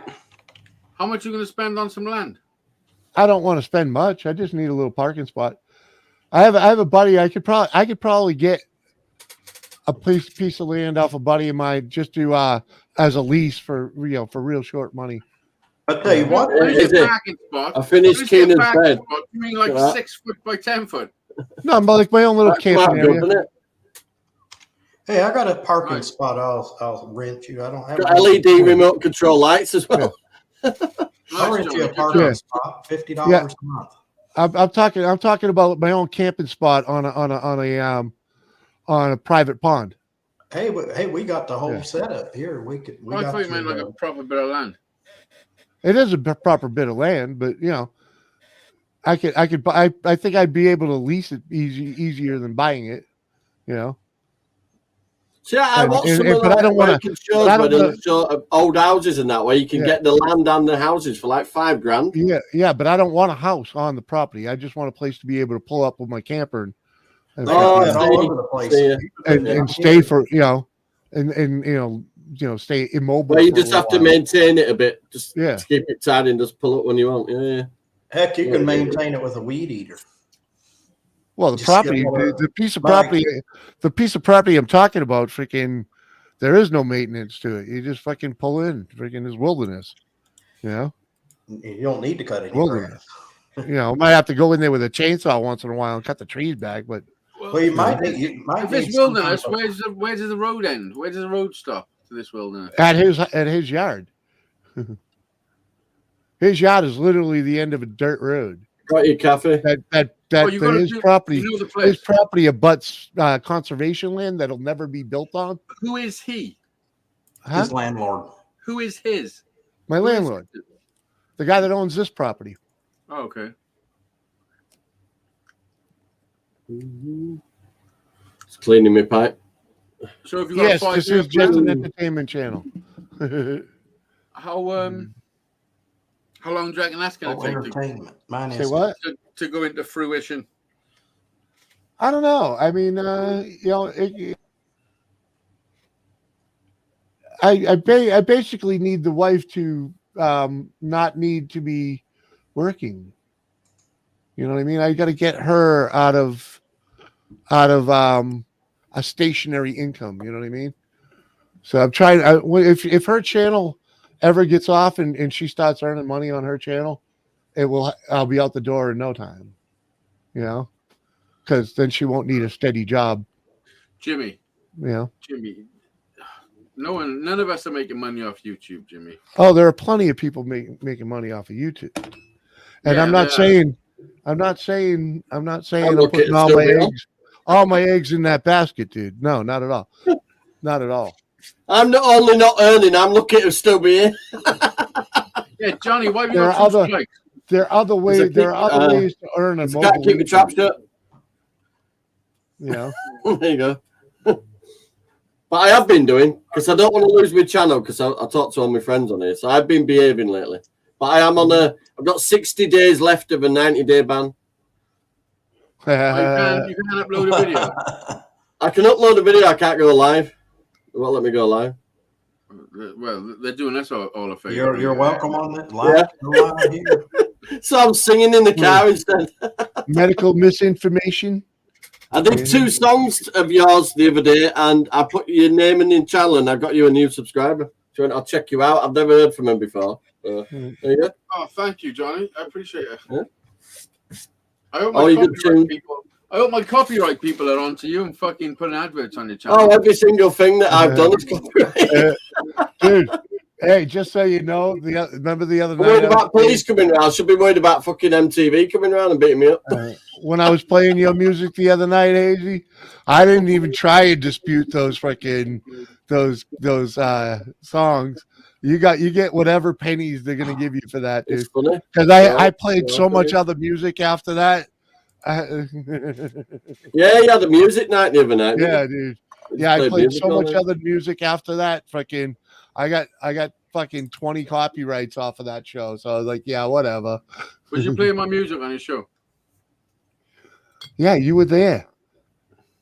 How much are you going to spend on some land?
I don't want to spend much. I just need a little parking spot. I have a buddy. I could probably get a piece of land off a buddy of mine just to as a lease for real short money.
I'll tell you what,
I finished Keenan's bed.
You mean like 6 foot by 10 foot?
No, I'm like my own little camping area.
Hey, I got a parking spot. I'll rent you. I don't have
LED remote control lights as well.
I'll rent you a parking spot, $50 a month.
I'm talking about my own camping spot on a private pond.
Hey, we got the whole setup here. I
thought you meant like a proper bit of land.
It is a proper bit of land, but I think I'd be able to lease it easier than buying it.
See, I want some of old houses and that way you can get the land and the houses for like $5,000.
Yeah, but I don't want a house on the property. I just want a place to be able to pull up with my camper and,
All over the place.
and stay for and stay immobile.
Well, you just have to maintain it a bit, just
to
keep it tidy and just pull it when you want. Yeah.
Heck, you can maintain it with a weed eater.
Well, the property, the piece of property I'm talking about, freaking, there is no maintenance to it. You just fucking pull in, freaking, this wilderness. You
don't need to cut any grass.
Might have to go in there with a chainsaw once in a while and cut the trees back, but.
Well, you might.
If it's wilderness, where does the road end? Where does the road stop to this wilderness?
At his yard. His yard is literally the end of a dirt road.
Got your cafe.
His property abuts conservation land that'll never be built on.
Who is he?
His landlord.
Who is his?
My landlord. The guy that owns this property.
Oh, okay.
It's cleaning my pipe.
So if you got
this is just an entertainment channel.
How long do you reckon that's going to take?
Entertainment.
Say what?
To go into fruition.
I don't know. I mean, I basically need the wife to not need to be working. You know what I mean? I got to get her out of a stationary income. You know what I mean? So I'm trying. If her channel ever gets off and she starts earning money on her channel, I'll be out the door in no time. Because then she won't need a steady job.
Jimmy. Jimmy. None of us are making money off YouTube, Jimmy.
Oh, there are plenty of people making money off of YouTube. And I'm not saying I'm putting all my eggs in that basket, dude. No, not at all. Not at all.
I'm not only not earning, I'm lucky to still be here.
Yeah, Johnny, why have you got two strikes?
There are other ways. There are other ways to earn a mobile.
Can't keep the trap shut.
There
you go. But I have been doing, because I don't want to lose my channel, because I talk to all my friends on here. So I've been behaving lately. But I am I've got 60 days left of a 90-day ban.
You can upload a video.
I can upload a video. I can't go live. They won't let me go live.
Well, they're doing us all a favor.
You're welcome on that live here.
So I'm singing in the car instead.
Medical misinformation.
I did 2 songs of yours the other day, and I put your name in the channel, and I got you a new subscriber. So I'll check you out. I've never heard from him before. There you go.
Oh, thank you, Johnny. I appreciate it.
Yeah.
I hope my copyright people are onto you and fucking putting adverts on your channel.
Oh, every single thing that I've done is copyright.
Dude, hey, just so you know, remember the other night?
Worried about police coming around. I should be worried about fucking MTV coming around and beating me up.
When I was playing your music the other night, Hazy, I didn't even try and dispute those fucking those songs. You get whatever pennies they're gonna give you for that, dude. Because I played so much other music after that.
Yeah, you had a music night the other night.
Yeah, dude. Yeah, I played so much other music after that. Fucking, I got fucking 20 copyrights off of that show. So I was like, yeah, whatever.
Was you playing my music on your show?
Yeah, you were there.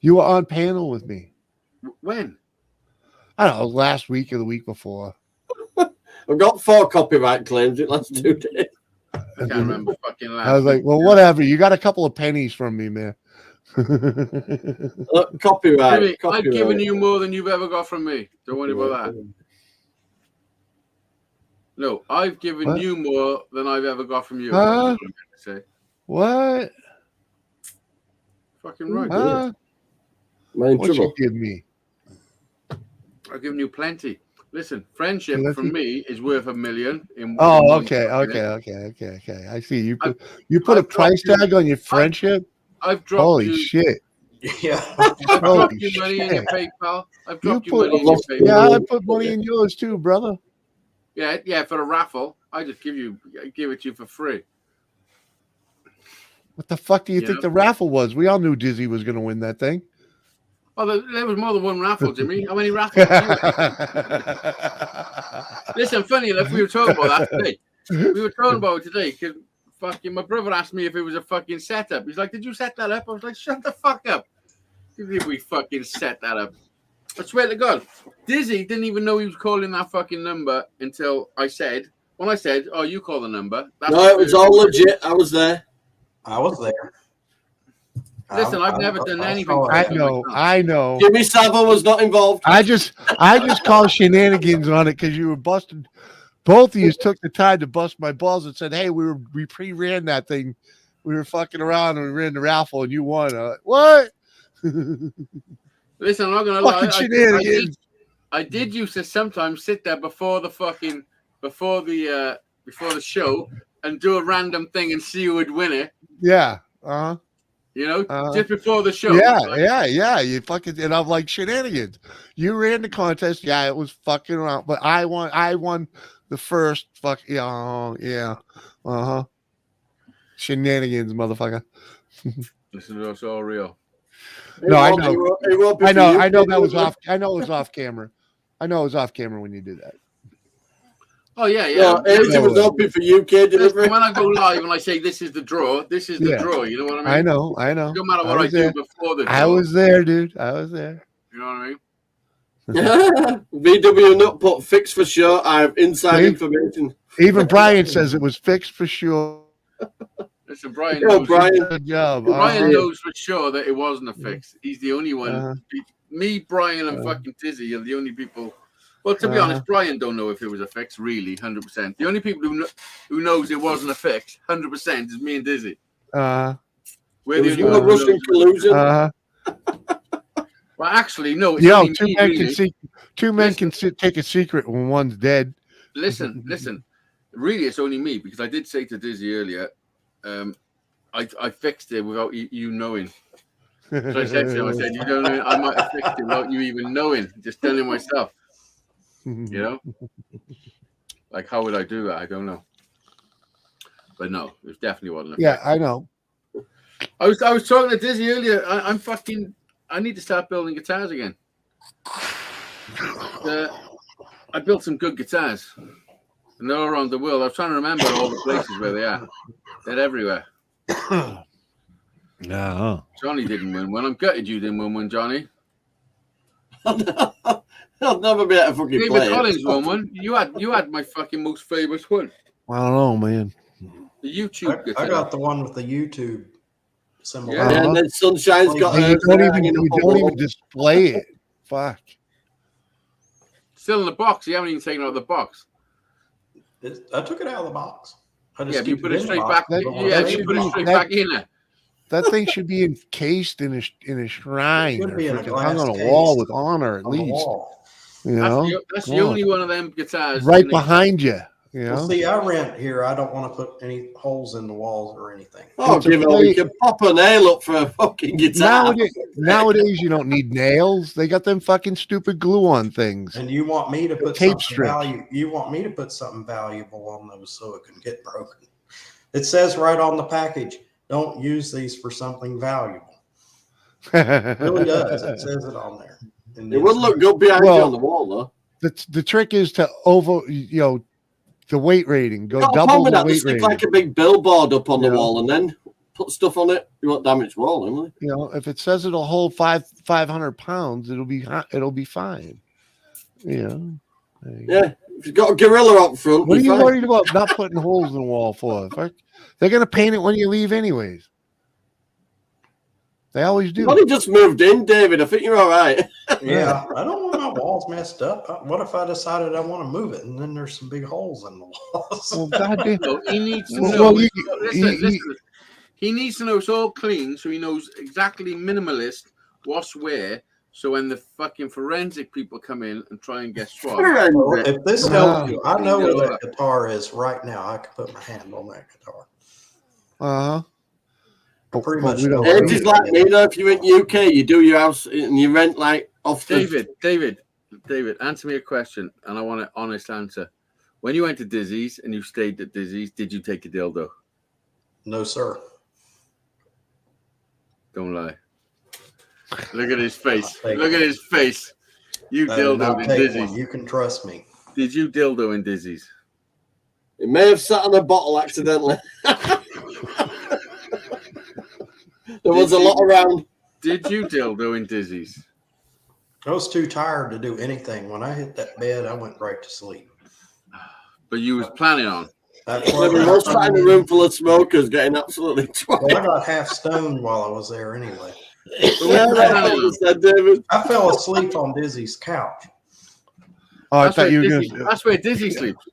You were on panel with me.
When?
I don't know, last week or the week before.
I've got 4 copyright claims in the last 2 days.
I can't remember fucking last.
I was like, well, whatever. You got a couple of pennies from me, man.
Copyright.
Jimmy, I've given you more than you've ever got from me. Don't worry about that. No, I've given you more than I've ever got from you.
What?
Fucking right.
What you give me?
I've given you plenty. Listen, friendship for me is worth $1 million.
Okay. I see. You put a price tag on your friendship?
I've dropped
Holy shit.
Yeah. I've dropped you money in your PayPal. I've dropped you money in your PayPal.
Yeah, I put money in yours too, brother.
Yeah, for a raffle. I just give it to you for free.
What the fuck do you think the raffle was? We all knew Dizzy was going to win that thing.
Oh, there was more than one raffle, Jimmy. How many raffles? Listen, funny enough, we were talking about that today. We were talking about it today because fucking my brother asked me if it was a fucking setup. He's like, "Did you set that up?" I was like, "Shut the fuck up! If we fucking set that up. I swear to God, Dizzy didn't even know he was calling that fucking number until I said, when I said, "Oh, you call the number." That's
no, it was all legit. I was there.
I was there.
Listen, I've never done anything.
I know.
Jimmy Savile was not involved.
I just call shenanigans on it because you were busted. Both of you took the time to bust my balls and said, "Hey, we pre-ran that thing. We were fucking around and we ran the raffle and you won." What?
Listen, I'm not gonna lie. I did used to sometimes sit there before the show and do a random thing and see who would win it.
Yeah.
You know, just before the show.
Yeah. You fucking, and I'm like, shenanigans. You ran the contest. Yeah, it was fucking around, but I won the first shenanigans, motherfucker.
Listen, it's all real.
No, I know. I know that was off. I know it was off camera. I know it was off camera when you did that.
Oh yeah.
It was open for UK delivery.
When I go live and I say this is the draw, this is the draw. You know what I mean?
I know.
No matter what I do before the draw.
I was there, dude. I was there.
You know what I mean?
VW not put fixed for sure. I have inside information.
Even Brian says it was fixed for sure.
Listen, Brian knows.
Good job.
Brian knows for sure that it wasn't a fix. He's the only one. Me, Brian, and fucking Tizzy are the only people. Well, to be honest, Brian don't know if it was a fix, really, 100%. The only people who knows it wasn't a fix, 100%, is me and Dizzy.
We're the only one. Russian collusion.
Well, actually, no.
Two men can take a secret when one's dead.
Listen. Really, it's only me because I did say to Dizzy earlier, I fixed it without you knowing. So I said to him, you don't know, I might have fixed it without you even knowing, just telling myself. You know, like how would I do that? I don't know, but no, it definitely wasn't.
Yeah, I know.
I was talking to Dizzy earlier. I need to start building guitars again. I built some good guitars, and they're all around the world. I was trying to remember all the places where they are. They're everywhere.
No,
Johnny didn't win one. I'm gutted you didn't win one, Johnny.
I'll never be able to fucking play.
David Collins won one. You had my fucking most famous one.
I don't know, man.
The YouTube guitar.
I got the one with the YouTube symbol.
Yeah, and then Sunshine's got.
You don't even display it. Fuck.
Still in the box. You haven't even taken it out of the box.
I took it out of the box.
You put it straight back. You put it straight back in there.
That thing should be encased in a shrine.
It should be in a glass
hung on a
case
wall with honor, at
on the
least.
wall.
You know,
that's the only one of them guitars
right behind you. You know,
Well, see, I rent here. I don't want to put any holes in the walls or anything.
Oh, we can pop a nail up for a fucking guitar.
Nowadays, you don't need nails. They got them fucking stupid glue-on things.
And you want me to put
tape
something You want me to put something valuable on those so it can get broken. It says right on the package, don't use these for something valuable. It really does. It says it on there.
It wouldn't look good behind you on the wall, though.
The trick is to the weight rating. Go double the weight rating.
Like a big billboard up on the wall, and then put stuff on it. You won't damage the wall, Emily.
You know, if it says it'll hold 500 pounds, it'll be fine. You know.
Yeah, if you've got a gorilla up front.
What are you worried about not putting holes in the wall for? They're gonna paint it when you leave, anyways. They always do.
Well, he just moved in, David. I think you're all right.
Yeah, I don't want my walls messed up. What if I decided I want to move it and then there's some big holes in the walls?
Well, goddamn.
He needs to know. Listen. He needs to know it's all clean, so he knows exactly minimalist what's where. So when the fucking forensic people come in and try and get swabbed.
Well, if this helps you, I know where that guitar is right now. I can put my hand on that guitar. Pretty much.
It's just like me, though. If you're in UK, you do your house and you rent like off the...
David, answer me a question, and I want an honest answer. When you went to Dizzy's and you stayed at Dizzy's, did you take a dildo?
No, sir.
Don't lie. Look at his face. Look at his face. You dildo in Dizzy's.
You can trust me.
Did you dildo in Dizzy's?
It may have sat on a bottle accidentally. There was a lot around.
Did you dildo in Dizzy's?
I was too tired to do anything. When I hit that bed, I went right to sleep.
But you was planning on.
That's
Maybe we was sat in a room full of smokers getting absolutely
Well,
twatted.
I got half stoned while I was there anyway.
Yeah, that's what you said, David.
I fell asleep on Dizzy's couch.
Oh, I
That's
thought
where
you were
Dizzy,
going
that's where Dizzy sleeps.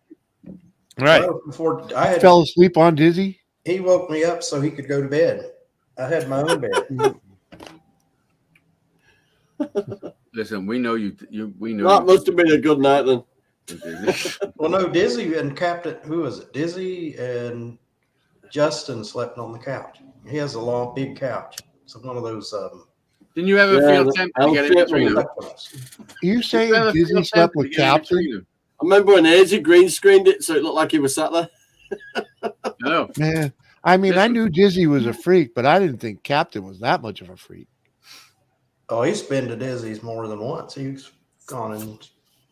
right.
Before I had,
Fell asleep on Dizzy.
he woke me up so he could go to bed. I had my own bed.
Listen, we know you. We know.
That must have been a good night then.
Well, no, Dizzy and Captain, who was it? Dizzy and Justin slept on the couch. He has a long, big couch. It's one of those.
Didn't you ever
Yeah,
feel tempted to get in between them?
You saying Dizzy slept with Captain?
I remember when AJ green screened it so it looked like he was sat there.
No.
Man, I mean, I knew Dizzy was a freak, but I didn't think Captain was that much of a freak.
Oh, he's been to Dizzy's more than once. He's gone and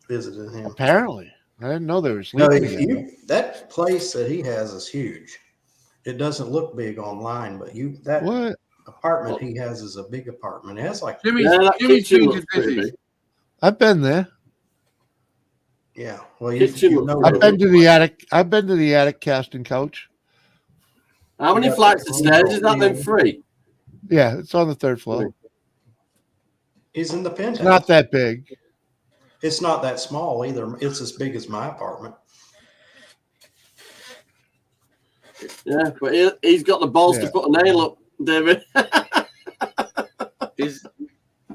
visited him.
Apparently, I didn't know they were
No,
sleeping together.
that place that he has is huge. It doesn't look big online, but that
What?
apartment he has is a big apartment. It has like
Jimmy's,
Yeah, that
Jimmy's
kitchen
been to
looks pretty
Dizzy's.
big.
I've been there.
yeah. Well,
Kitchen
you
looks
know,
pretty
I've been to the attic. I've been to the attic casting couch.
How many
Yeah.
flights of stairs is that then? 3?
Yeah, it's on the 3rd floor.
he's in the penthouse.
It's not that big.
It's not that small either. It's as big as my apartment.
Yeah, but he's got the balls to
Yeah.
put a nail up, David.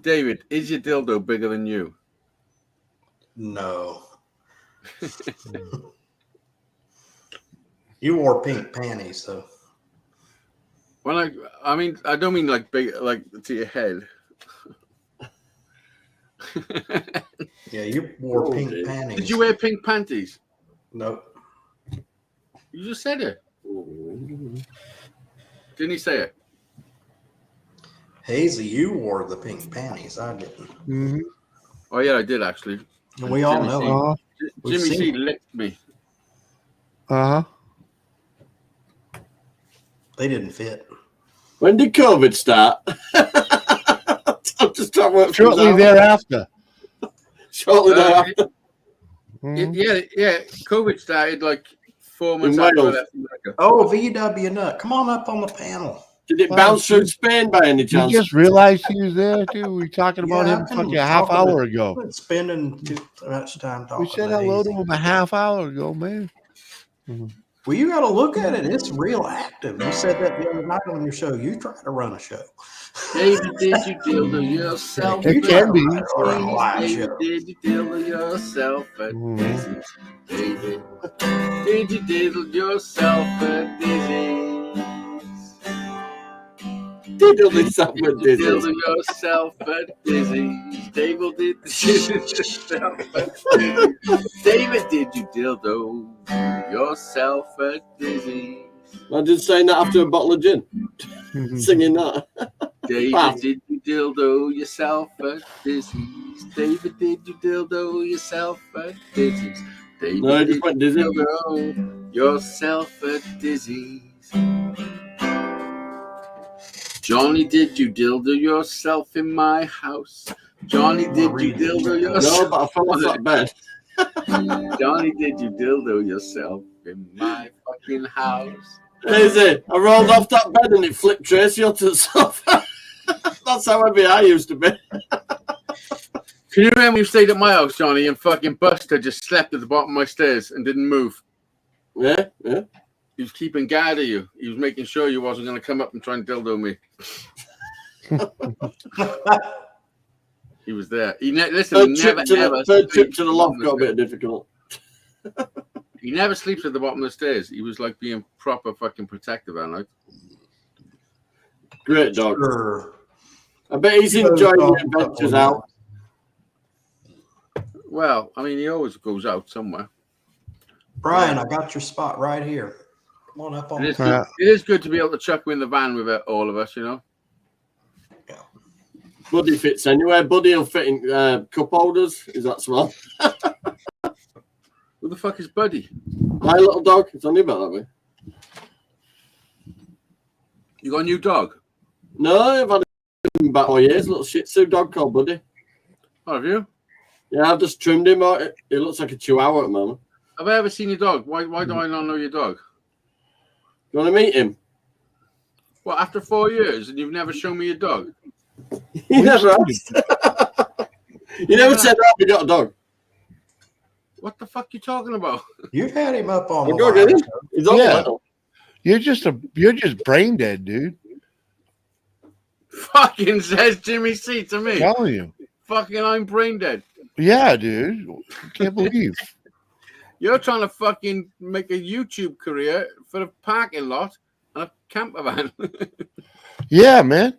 David, is your dildo bigger than you?
No. You wore pink panties, though.
Well, I mean, I don't mean like big, like to your head.
Yeah, you wore pink
dude.
panties.
Did you wear pink panties?
Nope.
You just said it. Didn't he say it?
Hazy, you wore the pink panties. I didn't.
Mm-hmm.
Oh yeah, I did actually.
And we all
Jimmy
know
C.
it.
Uh
We've
Jimmy C
seen it.
licked me.
huh.
They didn't fit.
When did COVID start? I'm just trying to work
Shortly
things out.
thereafter.
Shortly thereafter.
Mhm.
Yeah. COVID started like 4 months
In
after I
Wales.
left America.
Oh, VW Nut. Come on up on the panel.
Did it
Wow,
bounce through
dude.
Spain by any
You
chance?
just realized he was there too. We were talking about
Yeah,
him
I've been
fucking a half
talking to-
hour ago.
I've been spending too much time talking
We said
to
hello to
Hazy.
him a half hour ago, man.
Well, you got to look at it. It's real active. You said that the other night on your show. You try to run a show.
David, did you dildo yourself?
It can be.
Or a live
David,
show.
did you dildo yourself at
Mhm.
Dizzy's? David, did you diddle yourself at Dizzy's?
Diddle this up
Did
with
you
Dizzy.
dildo yourself at Dizzy's? David, did you dildo yourself at Dizzy's? David, did you dildo yourself at Dizzy's?
Imagine saying that after a bottle of gin.
Mhm.
Singing that.
David,
Wow.
did you dildo yourself at Dizzy's? David, did you dildo yourself at Dizzy's? David,
No, he
did
just went
you
dizzy.
dildo yourself at Dizzy's? Johnny, did you dildo yourself in my house? Johnny, did you dildo
No,
yourself?
but I fell off that bed.
Johnny, did you dildo yourself in my fucking house?
Easy. I rolled off that bed and it flipped Tracy onto the sofa. That's how heavy I used to be.
Can you remember when you stayed at my house, Johnny, and fucking Buster just slept at the bottom of my stairs and didn't move?
Yeah, yeah.
He was keeping guard of you. He was making sure you wasn't going to come up and try and dildo me. He was there. Listen, he never, ever
Third trip
sleeps
to the
at
loft
bottom
got a
of
bit
the
difficult.
stairs. He never sleeps at the bottom of the stairs. He was like being proper fucking protective at night.
Great dog.
Sure.
I bet he's enjoying the adventures out.
Well, I mean, he always goes out somewhere.
Brian, I got your spot right here. Come on up on
It is,
the
good, it is good to be able to chuck him in the van with all of us, you know.
Buddy fits anywhere. Buddy will fit in cup holders. Is that small?
Who the fuck is Buddy?
My little dog. It's only about that way.
You got a new dog?
No, I've had him back for years. Little Shih Tzu dog called Buddy.
Oh, have you?
Yeah, I've just trimmed him. He looks like a Chihuahua at the moment.
Have I ever seen your dog? Why do I not know your dog?
You want to meet him?
Well, after 4 years and you've never shown me your dog?
You never asked. You never said, "Oh, we got a dog."
What the fuck you talking about?
You've had him up on
We'll
the
go
live
get him.
show.
He's on
Yeah.
the
You're just brain dead, dude.
Fucking says Jimmy C to me.
I'm telling you.
Fucking, I'm brain dead.
Yeah, dude. I can't believe.
You're trying to fucking make a YouTube career for a parking lot and a camper van.
Yeah, man.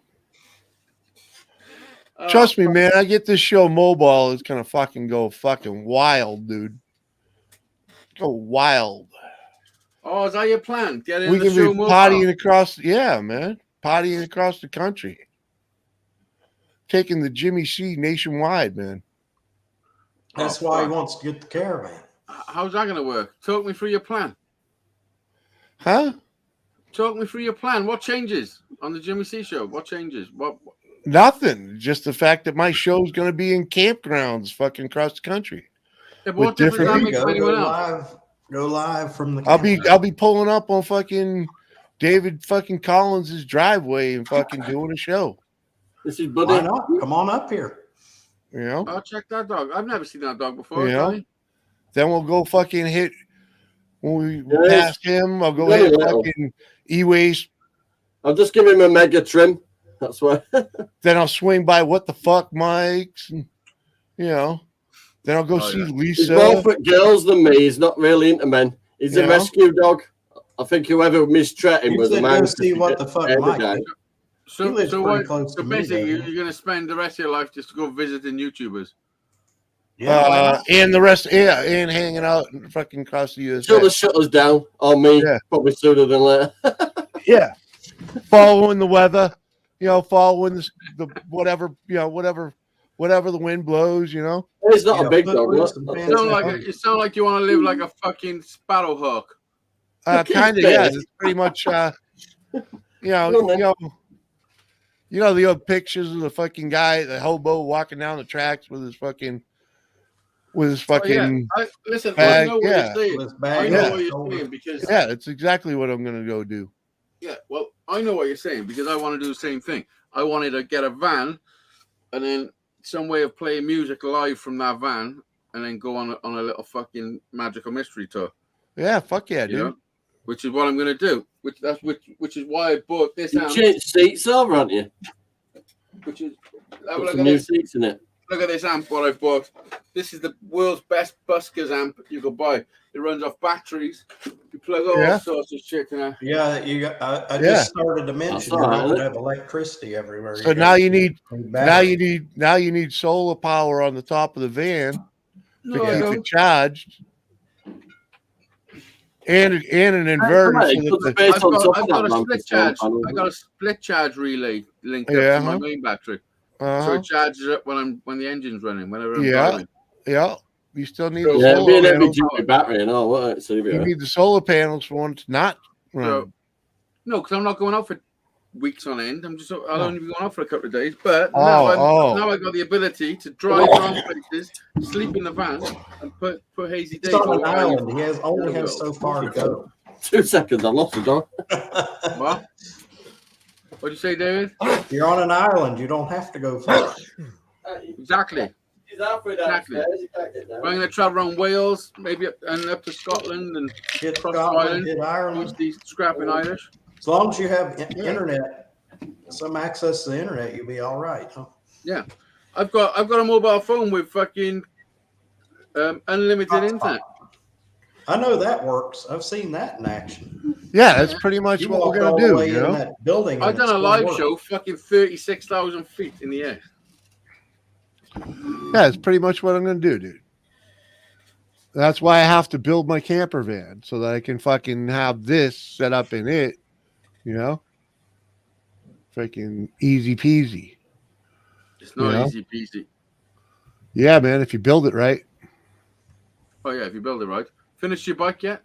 Oh,
Trust me, man. I get this show mobile. It's gonna fucking go fucking wild, dude. Go wild.
Oh, is that your plan? Get in
We
the
can
show
be
mobile.
pottying across. Yeah, man. Pottying across the country. Taking the Jimmy C nationwide, man.
That's
Oh,
why he
fuck.
wants to get the caravan.
How's that going to work? Talk me through your plan.
Huh?
Talk me through your plan. What changes on the Jimmy C show? What changes? What?
Nothing. Just the fact that my show's gonna be in campgrounds fucking across the country.
Yeah, but what
With
difference does
There
that
you
make
go.
to anyone
Go
else?
live from the
I'll be pulling up on fucking David fucking Collins's driveway and fucking doing a show.
This is
Why
Buddy.
not? Come on up here.
You know?
I'll check that dog. I've never seen that dog before.
Yeah.
Johnny.
Then we'll go fucking hit when we
Yes.
pass him. I'll go
Yeah,
hit
yeah.
fucking e-waste.
I'll just give him a mega trim. That's why.
Then I'll swing by What the Fuck Mike's. And, you know. Then I'll go
Oh,
see
yeah.
He's
Lisa.
more for girls than me. He's not really into men. He's
Yeah.
a rescue dog. I think whoever mistreated him
You
was a
said
man.
go see What the Fuck
Every
Mike.
guy.
He
So,
lives
so,
pretty
what,
close
so
to me,
basically,
doesn't he?
you're going to spend the rest of your life just to go visiting YouTubers.
Yeah, why not?
And the rest, yeah, and hanging out and fucking across the USA.
Shut the shutters down on me.
Yeah.
Probably sooner than later.
Yeah. Following the weather, you know, following the whatever, you know, whatever the wind blows, you know.
He's not
Yeah,
a big
put
dog.
loose
look.
and
You
fence
sound
it
like
up.
you sound like you want to live like a fucking sparrowhawk.
Kind of, yeah. It's pretty much, you know the old pictures of the fucking guy, the hobo walking down the tracks with his fucking,
Oh, yeah. Listen, I
bag,
know what
yeah.
you're saying.
With his
I
bag
know
on
what
his
you're
shoulder.
saying because
yeah, it's exactly what I'm gonna go do.
yeah, well, I know what you're saying because I want to do the same thing. I wanted to get a van and then some way of playing music live from that van and then go on a little fucking magical mystery tour.
Yeah, fuck yeah,
You
dude.
know? Which is what I'm gonna do. Which is why I bought this
You
amp.
changed seats over, haven't you?
Which is
Put
look
some
at
new
this.
seats in it.
Look at this amp, what I bought. This is the world's best buskers amp you could buy. It runs off batteries. You plug all
Yeah.
sorts of shit in it.
Yeah, you got. I
Yeah.
just started to mention
all
you
right.
don't have electricity everywhere.
So now you need
battery.
now you need solar power on the top of the van
No,
to
I
keep
don't.
it charged. And an inverter so
Put the
that
space
I've
on
got,
top
I've
of
got
that
a
lamp
split
as well,
charge.
panel.
I got a split charge relay linked up
Yeah,
to my
huh?
main battery, so
uh-huh.
it charges up when the engine's running. Whenever I'm
Yeah.
driving.
Yeah, you still need
So-
the
Yeah, it'd be
solar
an heavy
panels.
duty battery and all, wouldn't it? So you'd be
You
right.
need the solar panels for when it's not
So,
running.
no, because I'm not going out for weeks on end. I'll
Oh.
only be going out for a couple of days. But
Oh,
now I got the ability to drive around places, sleep in the van, and put hazy days.
He's on an
on.
island. He only has so far to go.
2 seconds, I lost the dog.
What? What'd you say, David?
You're on an island. You don't have to go far.
Exactly.
He's halfway
Exactly.
downstairs, he can't get
I'm
down.
going to travel around Wales, maybe up to Scotland, and
Hit
Cross
Scotland,
Island.
hit
watch
Ireland.
these scrapping Irish.
As long as you have internet, some access to the internet, you'll be all right. Huh?
I've got a mobile phone with fucking unlimited internet.
I know that works. I've seen that in action.
yeah, that's pretty much
You
what we're
walked
gonna
all the
do.
way
You
in
know,
that building.
I've
and
done
it
a
still
live
worked.
show fucking 36,000 feet in the air.
yeah, it's pretty much what I'm gonna do, dude. That's why I have to build my camper van so that I can fucking have this set up in it. You know, freaking easy peasy.
It's not
Yeah.
easy peasy.
Yeah, man, if you build it right.
Oh yeah, if you build it right. Finished your bike yet?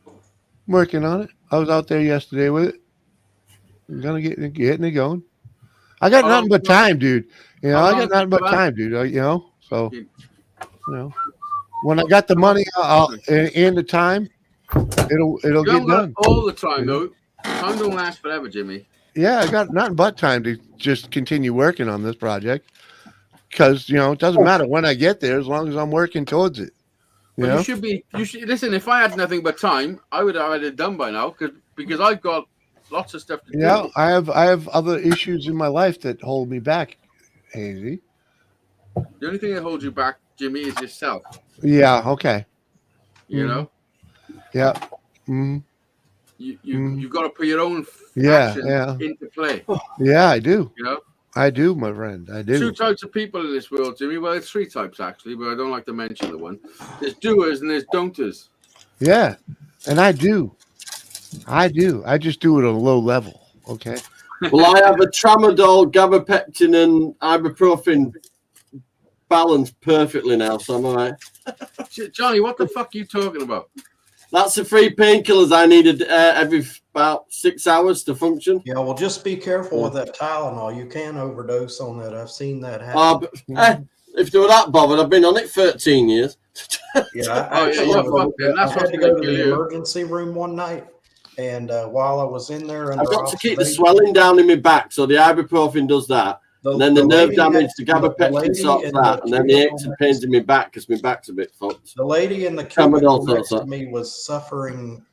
I'm working on it. I was out there yesterday with it. I'm gonna getting it going. I got
How
nothing
long-
but time, dude. You know,
How
I
long
got nothing but
for that?
time, dude. You know, so
You-
you know, when I got the money and the time, it'll
You
get
haven't got
done.
all the time,
You know?
though. Time don't last forever, Jimmy.
Yeah, I got nothing but time to just continue working on this project because you know it doesn't matter when I get there as long as I'm working towards it. You
But
know?
you should be. You should listen. If I had nothing but time, I would have had it done by now. Because I've got lots of stuff to
Yeah,
do.
I have other issues in my life that hold me back, Hazy.
The only thing that holds you back, Jimmy, is yourself.
Yeah, okay.
You
Mhm.
know,
Yeah. Mm,
you've got to put your own
Yeah,
action
yeah.
into play.
yeah, I do.
You know,
I do, my friend. I do.
two types of people in this world, Jimmy. Well, it's three types actually, but I don't like to mention the one. There's doers and there's don'ters.
Yeah. And I do. I do. I just do it at a low level. Okay.
Well, I have a tramadol, gabapentin, and ibuprofen balanced perfectly now, so I'm all right.
Johnny, what the fuck are you talking about?
That's the 3 painkillers I needed every about 6 hours to function.
Yeah, well, just be careful with that Tylenol. You can overdose on that. I've seen that happen.
If they were that bothered, I've been on it 13 years.
Yeah,
Oh, yeah, you're fucked then. That's
I had
what's
to
gonna
go to
kill
the
you.
emergency room one night, and while I was in there,
I've got to keep the
observation,
swelling down in my back, so the ibuprofen does that. And then the nerve
lady
damage, the
the
gabapentin
lady
sorts
in
that, and then the aches and
cubicle
pains in my back because my back's a bit fucked.
The lady in the
Tramadol
cubicle next
sorts
to me was suffering.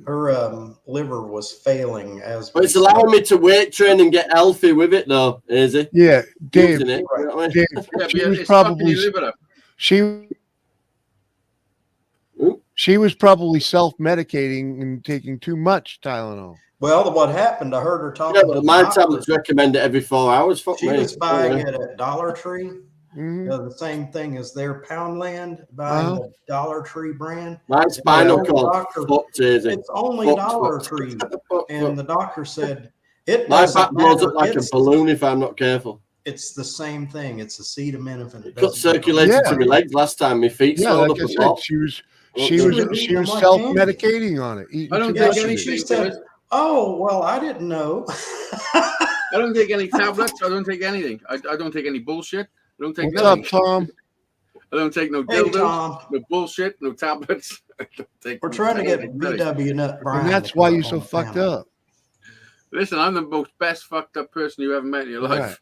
Her liver was failing as.
But it's allowing me to weight train and get healthy with it, though, is it?
Yeah, Dave.
Using it, you know what I mean?
Dave
Yeah,
she
but
was
it's fucking
probably
your liver up.
she was probably self-medicating and taking too much Tylenol.
Well, what happened? I heard her talking
Yeah,
to
but
the
my
doctor.
tablets recommend it every 4 hours. Fuck
She
me.
was buying
Anyway.
it at Dollar Tree.
Mhm.
The same thing as their Poundland, buying
Uh-huh.
the Dollar Tree brand.
My spinal
Yeah,
cord
doctor-
fucked, is it?
It's only
Fuck,
Dollar
fuck.
Tree,
Fuck,
and
fuck.
the doctor said it
My
doesn't
back blows
matter.
up like a balloon if I'm not careful.
It's the same thing. It's acetaminophen. It
Cut
doesn't matter.
circulated
Yeah.
to my legs last time. My feet
Yeah,
swelled
like
up
I
a
said,
lot.
she was
eating them like
self-medicating on it. Eating
I don't
too
get
much
Yeah,
of
any
it.
she
shit.
said, "Oh, well, I didn't know."
I don't take any tablets. I don't take anything. I don't take any bullshit. I don't take
What's
nothing.
up, Tom?
I don't take no
Hey,
dildos,
Tom,
no bullshit, no tablets. I don't take
we're trying to get
anything.
BW Nut Brian.
And that's
to
why
come
you're
on
so
the
fucked
panel.
up.
Listen, I'm the most best fucked up person you ever met in your life.
Right.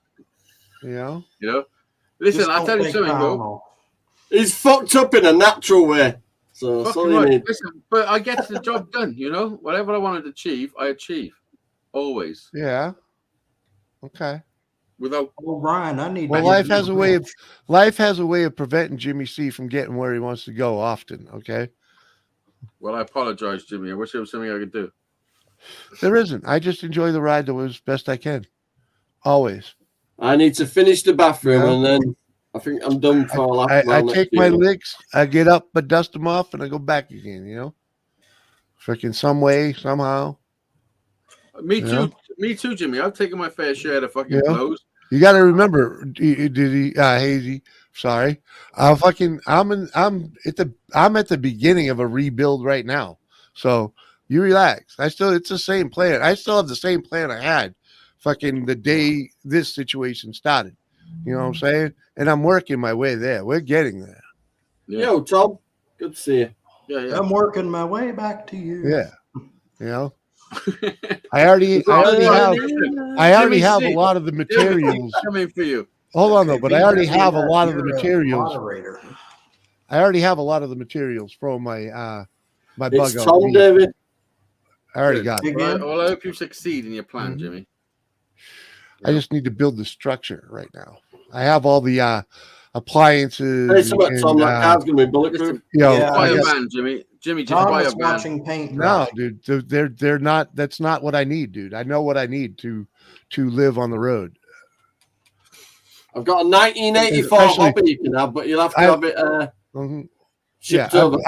You know?
You know. Listen,
Just
I'll
don't
tell you
take
something, though.
Tylenol.
He's fucked up in a natural way. So that's all
Fucking
you
right.
need.
Listen, but I get the job done. You know, whatever I wanted to achieve, I achieve. Always,
Yeah. Okay.
without.
Oh, Brian, I need.
Well,
to
life
give you
has a way of preventing Jimmy C from getting where he wants to go often. Okay.
Well, I apologize, Jimmy. I wish there was something I could do.
There isn't. I just enjoy the ride as best I can. Always.
I need to finish the bathroom
Yeah.
and then I think I'm done for a lap.
I take my licks, I get up, I dust them off, and I go back again, you know? Freaking some way, somehow.
Me
Yeah.
too. Me too, Jimmy. I've taken my fair share of fucking
Yeah.
blows.
You got to remember, Hazy. Sorry, I'm at the beginning of a rebuild right now. So you relax. It's the same plan. I still have the same plan I had, fucking the day this situation started. You know what I'm saying? And I'm working my way there. We're getting there.
Yeah.
Yo, Tom. Good to see you.
Yeah.
I'm working my way back to you.
Yeah. You know, I already have a lot of the materials.
coming for you.
Hold on though, but I already have a
You're
lot of the
a
materials.
moderator.
I already have a lot of the materials from my my
It's
bug out.
Tom,
lead.
David.
I already got it.
Again?
Well, I hope you succeed in your plan,
Mhm.
Jimmy.
I just need to build the structure right now. I have all the appliances.
Hey, so what, Tom? That
and,
car's going to be bulletproof.
you know,
Yeah,
Buy
I
a
got-
van, Jimmy. Jimmy, just
Tom
buy a
was
van.
watching paint
no,
dry.
dude, they're not. That's not what I need, dude. I know what I need to live on the road.
I've got a 1984
Especially-
hobby you can have, but you'll have to
I-
have it
Mhm.
shipped
Yeah,
over.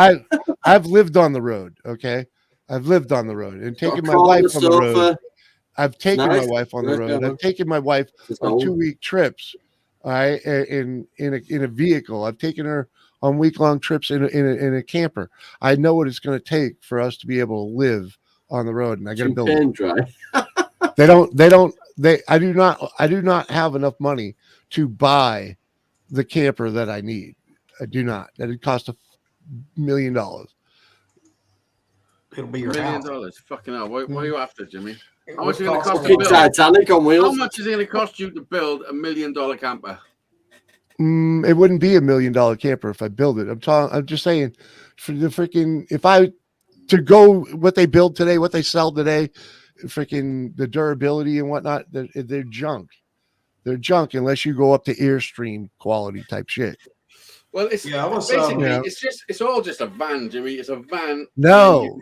I've lived on the road. Okay, I've lived on the road and
Got a
taken my
crawl on
wife
the
on the road.
sofa.
I've taken
Nice.
my wife on the
Nice,
road.
yeah.
I've taken my wife
Just
on
old.
2-week trips. All right, in a vehicle. I've taken her on week-long trips in a camper. I know what it's going to take for us to be able to live on the road, and I got to build it.
Champagne dry.
They I do not have enough money to buy the camper that I need. I do not. That it cost $1 million.
It'll be
$1
your
million.
house.
Fucking hell. What are you after, Jimmy? How
It
much is it going to
costs
cost to
Fucking
build?
Titanic on
How
wheels.
much is it going to cost you to build $1 million camper?
It wouldn't be $1 million camper if I build it. I'm just saying, for the freaking, if I to go what they build today, what they sell today, freaking the durability and whatnot, they're junk. They're junk unless you go up to Airstream quality type shit.
Well, it's basically it's all just a van, Jimmy. It's a van.
No.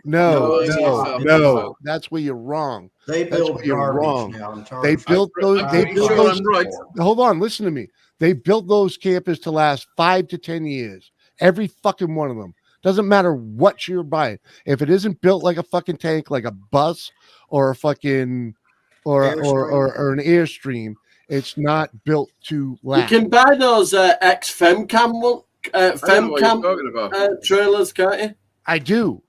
That's where you're wrong.
They build garbage now.
They built those.
I'm right.
Hold on, listen to me. They built those campers to last 5 to 10 years. Every fucking one of them. Doesn't matter what you're buying. If it isn't built like a fucking tank, like a bus or a fucking or an Airstream, it's not built to last.
You can buy those ex-Femcam trailers, can't you?
I do.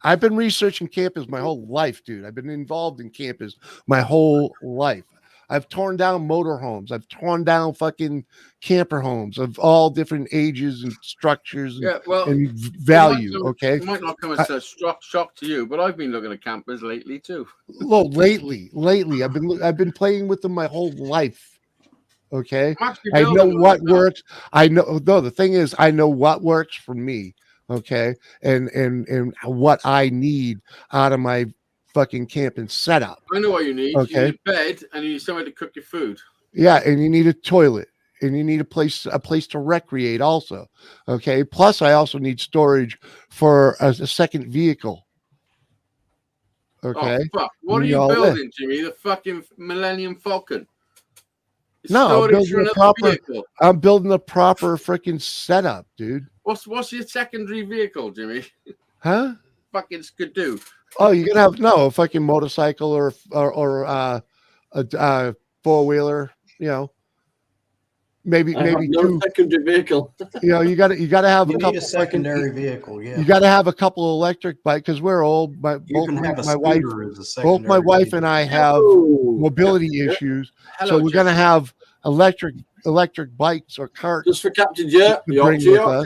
I've been researching campers my whole life, dude. I've been involved in campers my whole life. I've torn down motorhomes. I've torn down fucking camper homes of all different ages and structures and value.
It might not come as a shock to you, but I've been looking at campers lately too.
Well, lately, I've been playing with them my whole life. Okay, I know what works. I know. No, the thing is, I know what works for me. Okay, and what I need out of my fucking camping setup.
I know what you need.
Okay.
You need a bed and you need somewhere to cook your food.
Yeah, and you need a toilet and you need a place to recreate also. Okay. Plus, I also need storage for a second vehicle. Okay.
Oh, fuck. What are you building, Jimmy? The fucking Millennium Falcon.
No, I'm building a proper freaking setup, dude.
What's your secondary vehicle, Jimmy?
Huh?
Fucking Skidoo.
Oh, you're gonna have a fucking motorcycle or a four-wheeler, maybe two
secondary vehicle.
You gotta have
a couple secondary vehicle. Yeah,
you gotta have a couple of electric bikes because we're old. Both my wife and I have mobility issues, so we're gonna have electric bikes or carts.
Just for Captain Jet,
Yorkshire.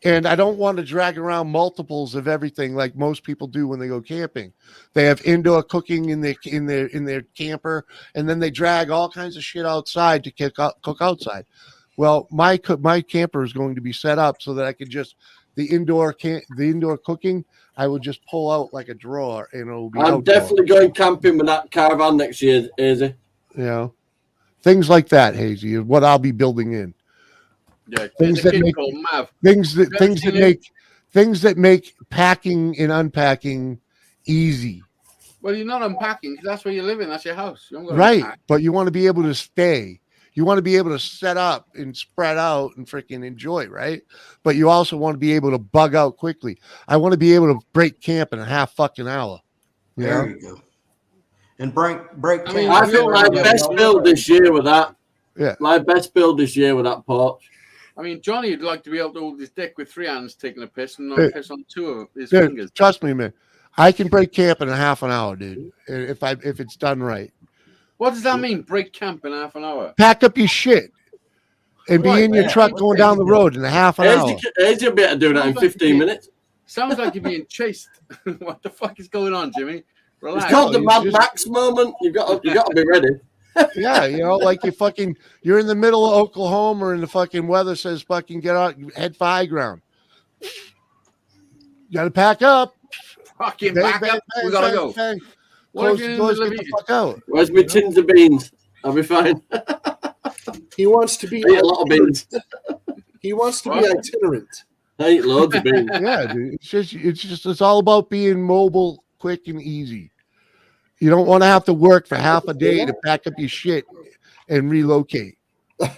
And I don't want to drag around multiples of everything like most people do when they go camping. They have indoor cooking in their camper, and then they drag all kinds of shit outside to cook outside. Well, my camper is going to be set up so that I could just the indoor cooking. I will just pull out like a drawer, and it'll be.
I'm definitely going camping with that caravan next year, Hazy.
Things like that, Hazy, is what I'll be building in.
Yeah,
things that make packing and unpacking easy.
Well, you're not unpacking because that's where you're living. That's your house.
Right, but you want to be able to stay. You want to be able to set up and spread out and freaking enjoy, right? But you also want to be able to bug out quickly. I want to be able to break camp in a half fucking hour.
There you go. And break camp.
I think my best build this year with that.
Yeah.
My best build this year with that porch.
I mean, Johnny would like to be able to hold his dick with 3 hands taking a piss and not piss on 2 of his fingers.
Trust me, man. I can break camp in a half an hour, dude. If it's done right.
What does that mean? Break camp in half an hour?
Pack up your shit and be in your truck going down the road in a half an hour.
You'll be able to do that in 15 minutes.
Sounds like you're being chased. What the fuck is going on, Jimmy? Relax.
It's called the Mad Max moment. You got to be ready.
Yeah, like you're in the middle of Oklahoma and the fucking weather says fucking get out, head for high ground. You gotta pack up.
Fucking back up. We gotta go.
Close the doors, get the fuck out.
Where's my tins of beans? I'll be fine.
He wants to be
a lot of beans.
He wants to be itinerant.
I eat loads of beans.
Yeah, dude. It's all about being mobile, quick, and easy. You don't want to have to work for half a day to pack up your shit and relocate.
How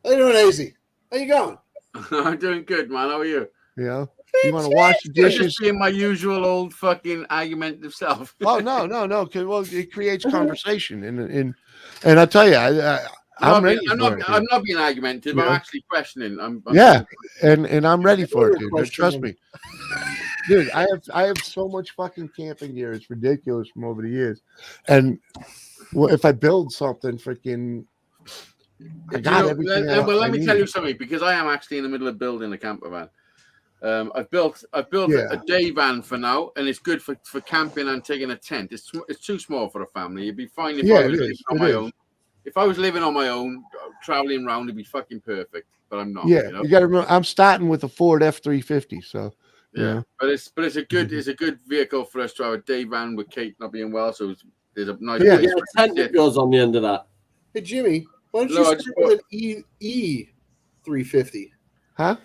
you doing, Hazy? How you going?
I'm doing good, man. How are you?
You want to wash the dishes?
Just being my usual old fucking argumentative self.
Oh no. Well, it creates conversation, and I tell you, I'm ready.
I'm not being argumentative. I'm actually questioning.
And I'm ready for it, dude. Trust me. dude, I have so much fucking camping gear. It's ridiculous from over the years. And if I build something, freaking, I got everything.
Let me tell you something, because I am actually in the middle of building a camper van. I've built a day van for now, and it's good for camping and taking a tent. It's too small for a family. It'd be fine if I was living on my own. If I was living on my own, traveling around, it'd be fucking perfect. But I'm not.
Yeah, you got to remember, I'm starting with a Ford F-350, so
yeah. But it's a good vehicle for us to have a day van with Kate not being well. So there's a nice place
a tent that goes on the end of that.
Hey Jimmy, why don't you start with an E350?
Huh?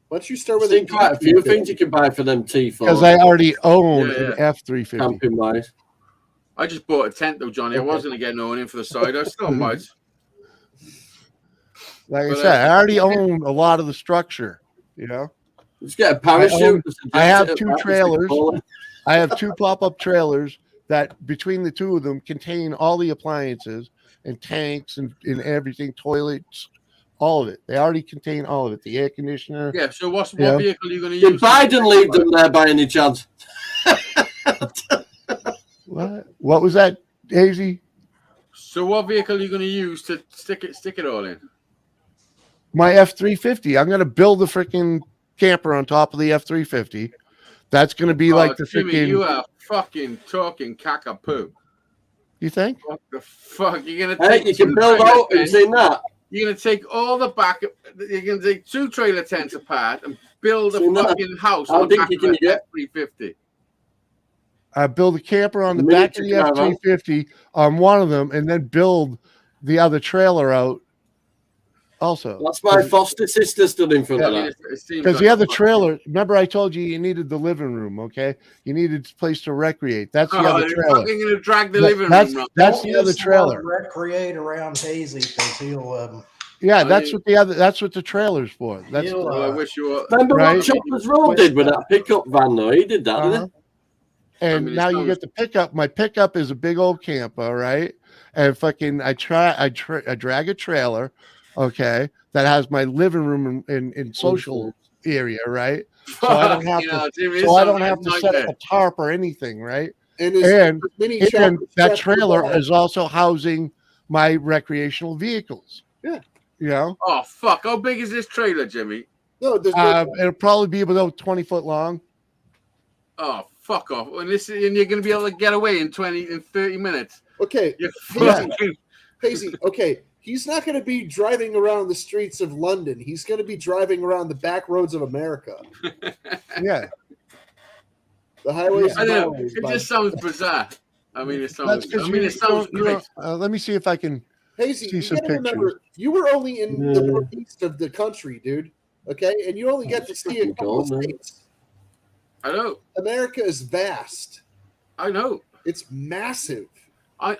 Why don't you start with
quite a few things you can buy for them T4?
Because I already own an F-350.
Camping wise.
I just bought a tent though, Johnny. I was going to get no in for the side. I still might.
Like I said, I already own a lot of the structure. You know,
let's get a parachute.
I have 2 trailers. I have 2 pop-up trailers that between the 2 of them contain all the appliances and tanks and everything, toilets, all of it. They already contain all of it. The air conditioner.
Yeah. So what vehicle are you going to use?
Did Biden leave them there by any chance?
What was that, Hazy?
So what vehicle are you going to use to stick it all in?
My F-350. I'm going to build a freaking camper on top of the F-350. That's going to be like the
Jimmy,
freaking.
You are fucking talking cockapoo.
You think?
What the fuck? You're going to take
you can build out and see that.
You're going to take all the back. You're going to take 2 trailer tents apart and build a fucking house on the back of the F-350.
I build a camper on the back of the F-350 on one of them, and then build the other trailer out. Also,
that's my foster sister stood in front of that.
Because the other trailer, remember I told you needed the living room, okay? You needed a place to recreate. That's the other trailer.
You're going to drag the living room.
That's the other trailer.
Recreate around Hazy because he'll.
Yeah, that's what the trailer's for. That's.
I wish you were.
Remember what Chopper's Road did with that pickup van, though? He did that, didn't he?
And now you get the pickup. My pickup is a big old camper, right? And fucking, I drag a trailer, okay, that has my living room and social area, right? So I don't have to set up a tarp or anything, right? And that trailer is also housing my recreational vehicles.
Yeah.
You know?
Oh fuck! How big is this trailer, Jimmy?
No,
it'll probably be about 20 foot long.
Oh fuck off! And you're going to be able to get away in 30 minutes.
Okay. Hazy. Okay. He's not going to be driving around the streets of London. He's going to be driving around the back roads of America.
Yeah.
The highways.
I know. It just sounds bizarre. I mean, it sounds great.
Let me see if I can.
Hazy,
see some pictures.
Remember, you were only in the northeast of the country, dude. Okay, and you only get to see a couple of states.
I know.
America is vast.
I know.
It's massive.
I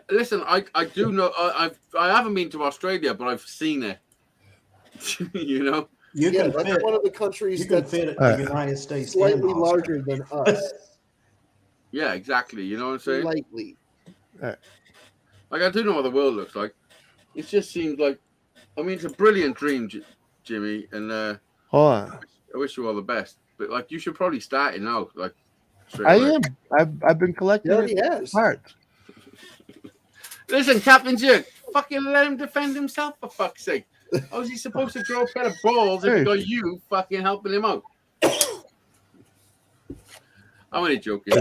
do know. I haven't been to Australia, but I've seen it. You know.
That's one of the countries that's
fit the United States
slightly larger than us.
Yeah, exactly. You know what I'm saying?
Slightly.
Like I do know what the world looks like. It just seems like, I mean, it's a brilliant dream, Jimmy, and I wish you all the best. But like, you should probably start it now. Like,
I am. I've been collecting parts.
Listen, Captain Jerk, fucking let him defend himself for fuck's sake. How is he supposed to grow a pair of balls if he got you fucking helping him out? I'm only joking.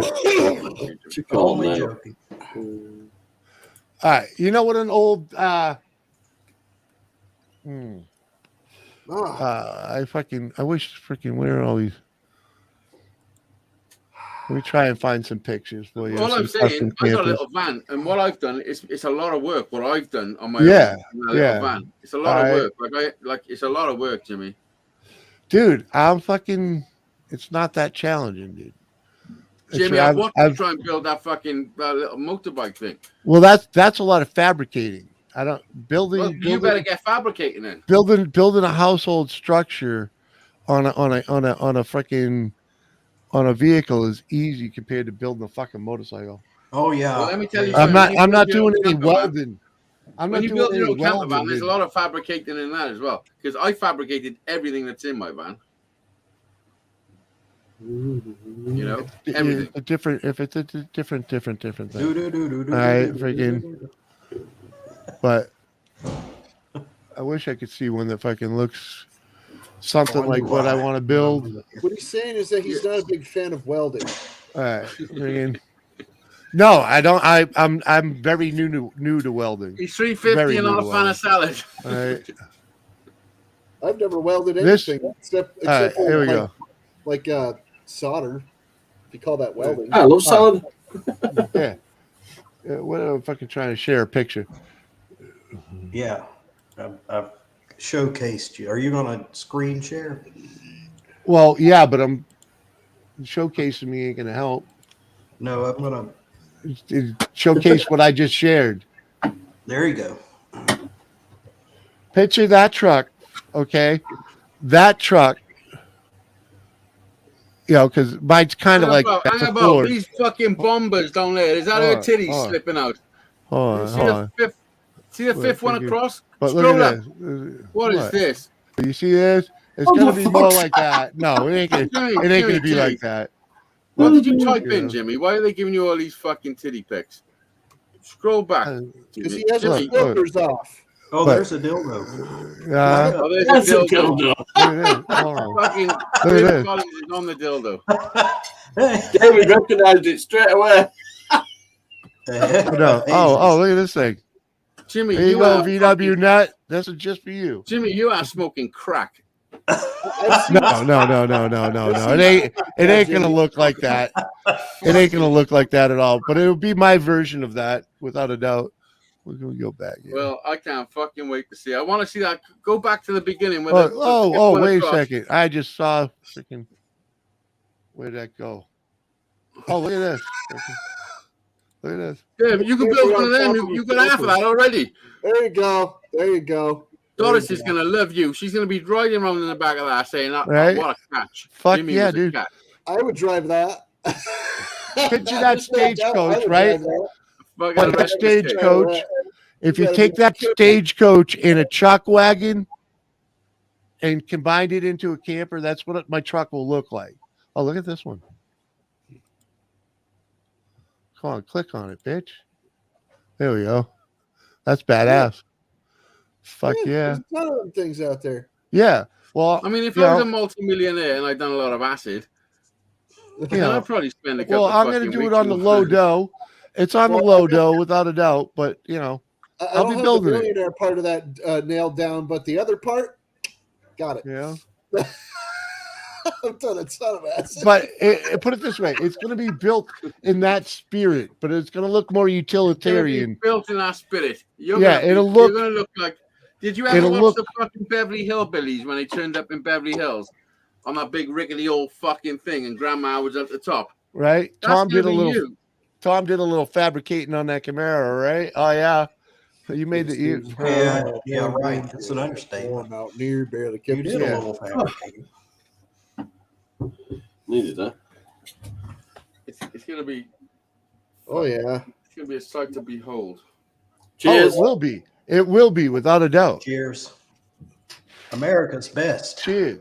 Only joking.
All right, you know what an old I wish freaking where are all these? Let me try and find some pictures for you.
All I'm saying, I got a little van, and what I've done is it's a lot of work. What I've done on my own little van, it's a lot of work. It's a lot of work, Jimmy.
Dude, it's not that challenging, dude.
Jimmy, I want to try and build that fucking little motorbike thing.
Well, that's a lot of fabricating. You
better get fabricating then.
Building a household structure on a vehicle is easy compared to building a fucking motorcycle.
Oh yeah.
Well, let me tell you.
I'm not doing any welding.
When you build your own camper van, there's a lot of fabricating in that as well. Because I fabricated everything that's in my van. You know, everything.
A different, if it's a different thing.
All
right, freaking. But I wish I could see one that fucking looks something like what I want to build.
What he's saying is that he's not a big fan of welding.
All right, freaking. No, I don't. I'm very new to welding.
He's 350 and not a fan of salad.
All right.
I've never welded anything except
here we go.
Like solder. If you call that welding.
I love salad.
Yeah. What am I fucking trying to share a picture?
Yeah, I've showcased you. Are you going to screen share?
Well, yeah, but I'm showcasing me ain't gonna help.
No, I'm going
to showcase what I just shared.
There you go.
Picture that truck, okay? That truck. You know, because mine's kind of like
hang about these fucking bombers down there. Is that her titties slipping out? See the fifth one across? Scroll up. What is this?
You see this? It's gonna be more like that. No, it ain't gonna be like that.
What did you type in, Jimmy? Why are they giving you all these fucking titty pics? Scroll back.
Because he has his filters off.
Oh, there's a dildo.
There's a dildo. Fucking
David
Collins is on the dildo.
David recognized it straight away.
No. Oh, look at this thing.
Jimmy,
here you go, VW Nut. This is just for you.
Jimmy, you are smoking crack.
No. It ain't gonna look like that. It ain't gonna look like that at all. But it'll be my version of that, without a doubt. We're gonna go back. Yeah.
Well, I can't fucking wait to see. I want to see that. Go back to the beginning. Where
wait a second. I just saw freaking. Where'd that go? Oh, look at this. Look at this.
Yeah, you can build one of them. You got half of that already.
There you go.
Doris is going to love you. She's going to be riding around in the back of that saying, "What a catch."
Fuck yeah, dude.
I would drive that.
Picture that stagecoach, right? That stagecoach. If you take that stagecoach in a chuck wagon and combined it into a camper, that's what my truck will look like. Oh, look at this one. Come on, click on it, bitch. There we go. That's badass. Fuck yeah.
There's a ton of them things out there.
Yeah. Well,
I mean, if I was a multi-millionaire and I'd done a lot of acid, I'd probably spend a couple.
Well, I'm going to do it on the low dough. It's on the low dough, without a doubt. But I'll be building
the millionaire part of that nailed down, but the other part, got it.
Yeah.
I've done a ton of acid.
But put it this way: it's going to be built in that spirit, but it's going to look more utilitarian.
Built in that spirit.
You're going to look
like. Did you ever watch the fucking Beverly Hillbillies when they turned up in Beverly Hills on that big rickety old fucking thing, and Grandma was at the top?
Right. Tom did a little fabricating on that Camaro, right? Oh yeah. You made the
yeah, right. That's an understatement.
Out near barely kept.
You did a little fabricating.
Needed that.
It's gonna be.
Oh yeah.
It's gonna be a sight to behold.
Cheers.
Oh, it will be. It will be, without a doubt.
Cheers. America's best.
Cheers.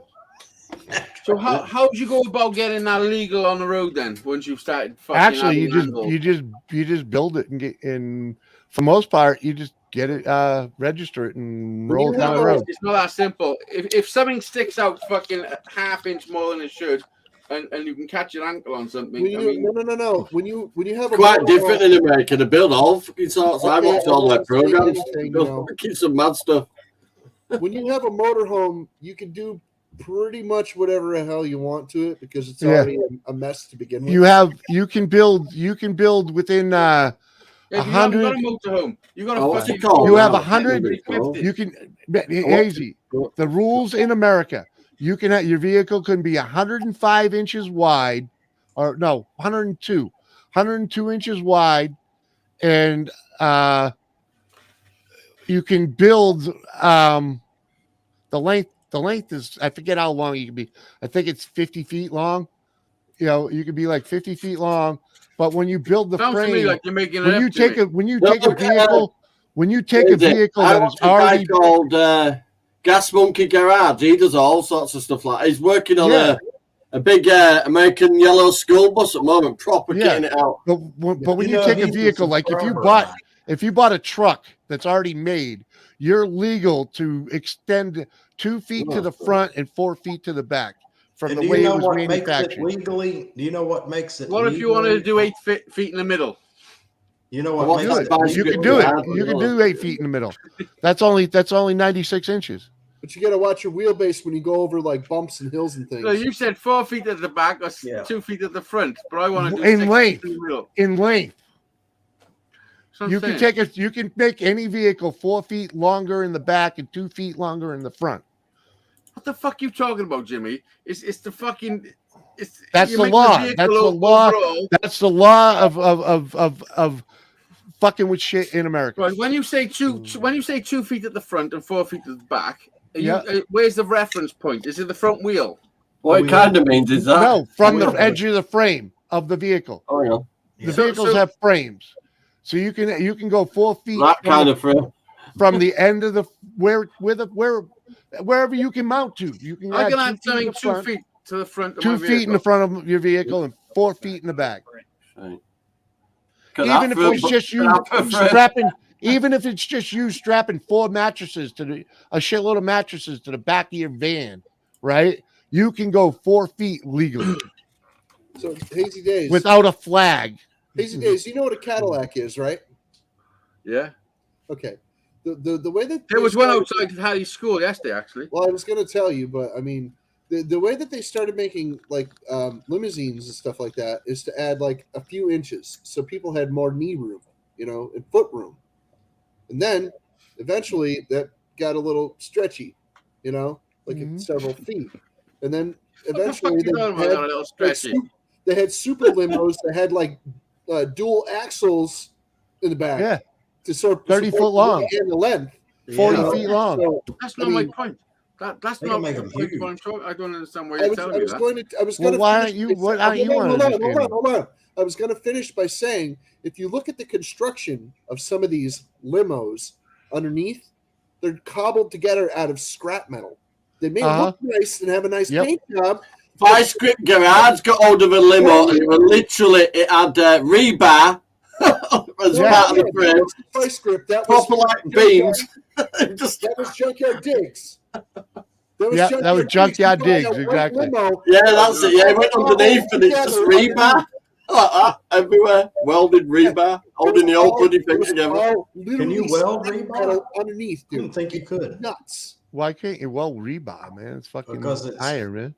So how did you go about getting that legal on the road then? Once you've started fucking
actually, you just build it and get in. For the most part, you just get it, register it, and roll it down the road.
It's not that simple. If something sticks out fucking a half-inch more than it should, and you can catch your ankle on something.
No. When you have
quite different in America to build all fucking sorts. I watched all their programs. Keep some mad stuff.
When you have a motorhome, you can do pretty much whatever the hell you want to it because it's already a mess to begin with.
You can build within 100.
You got a motorhome. You got
what's it called?
You have 100. You can hazy. The rules in America. You can have your vehicle can be 105 inches wide, or no, 102 inches wide, and you can build the length. The length is, I forget how long you can be. I think it's 50 feet long. You could be like 50 feet long. But when you build the frame,
to me like you're making
when you take a vehicle that is already
called Gas Monkey Garage, he does all sorts of stuff like that. He's working on a big American yellow school bus at the moment, proper getting it out.
But when you take a vehicle, like if you bought a truck that's already made, you're legal to extend 2 feet to the front and 4 feet to the back from the way it was manufactured.
Legally, do you know what makes it?
What if you wanted to do 8 feet in the middle?
You know what makes it?
You can do it. You can do 8 feet in the middle. That's only 96 inches.
But you got to watch your wheelbase when you go over like bumps and hills and things.
So you said 4 feet at the back or 2 feet at the front, but I want to do
in
6
length.
feet in the middle.
In length.
So
You can make any vehicle 4 feet longer in the back and 2 feet longer in the front.
What the fuck are you talking about, Jimmy? It's the fucking.
That's the law. That's the law. That's the law of fucking with shit in America.
Right. When you say 2 feet at the front and 4 feet at the back, where's the reference point? Is it the front wheel?
What it kind of means is that
no, from the edge of the frame of the vehicle.
Oh yeah.
The vehicles have frames, so you can go 4 feet.
That kind of frame
from the end of the wherever you can mount to. You can.
I can have something 2 feet to the front.
2 feet in the front of your vehicle and 4 feet in the back.
Right.
Even if it's just you strapping, even if it's just you strapping 4 mattresses a shitload of mattresses to the back of your van, right? You can go 4 feet legally.
So Hazy Days
without a flag.
Hazy Days, you know what a Cadillac is, right?
Yeah.
Okay. The way that
there was one outside Hattie School yesterday, actually.
Well, I was going to tell you, but I mean, the way that they started making like limousines and stuff like that is to add like a few inches, so people had more knee room, and foot room, and then eventually that got a little stretchy, like several feet, and then eventually they had super limos that had like dual axles in the back.
Yeah.
To sort of
30 foot long
and the length,
40 feet long.
So,
that's not my point. That's not my point. I don't understand why you're telling me that.
I was going to.
Why aren't you? What aren't you understanding?
Hold on. I was going to finish by saying, if you look at the construction of some of these limos underneath, they're cobbled together out of scrap metal. They may look nice and have a nice paint job.
Vice Grip Garage got hold of a limo and it had rebar. As part of the frame.
Vice Grip, that
proper
was
like beams.
That was Junkyard Diggs.
That was Junkyard Diggs, exactly.
Yeah, that's it. Yeah, it went underneath and it's just rebar. Like that, everywhere. Welded rebar, holding the old bloody thing together.
Can you weld rebar
underneath, dude?
I didn't think you could.
Nuts.
Why can't you weld rebar, man? It's fucking iron, man.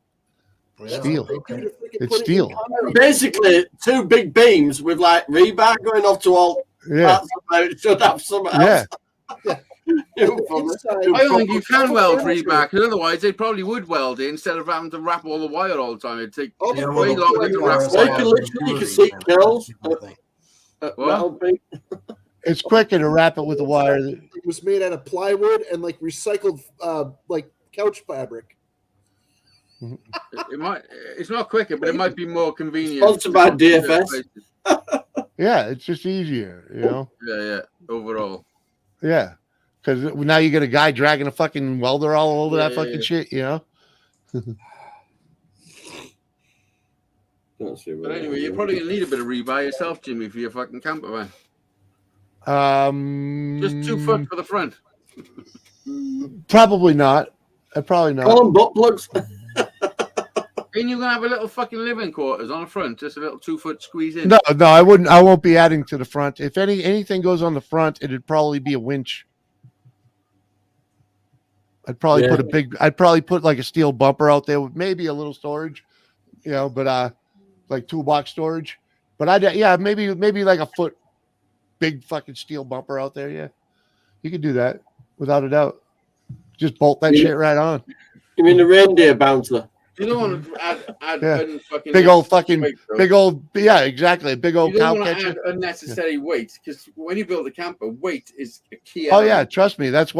Steel.
Okay.
It's steel.
Basically, 2 big beams with like rebar going off to all.
Yeah.
It should have something else.
Yeah.
I don't think you can weld rebar, because otherwise they probably would weld it instead of having to wrap all the wire all the time. It'd take way longer to wrap.
You can see kills.
It's quicker to wrap it with the wire.
It was made out of plywood and like recycled like couch fabric.
It's not quicker, but it might be more convenient.
Sponsored by DFS.
Yeah, it's just easier,
Yeah, overall.
Yeah, because now you get a guy dragging a fucking welder all over that fucking shit,
But anyway, you're probably gonna need a bit of rebar yourself, Jimmy, for your fucking camper van. Just 2 foot for the front.
Probably not. Probably not.
Oh, butt plugs.
And you're gonna have a little fucking living quarters on the front, just a little 2 foot squeeze in.
No, I wouldn't. I won't be adding to the front. If anything goes on the front, it'd probably be a winch. I'd probably put like a steel bumper out there with maybe a little storage, but like toolbox storage. But maybe like a foot big fucking steel bumper out there. Yeah, you could do that without a doubt. Just bolt that shit right on.
You mean the reindeer bouncer?
You don't want to add fucking
big old exactly, a big old
you don't
cow
want to
catcher.
add unnecessary weight, because when you build a camper, weight is a key
Oh
element.
yeah, trust me. That's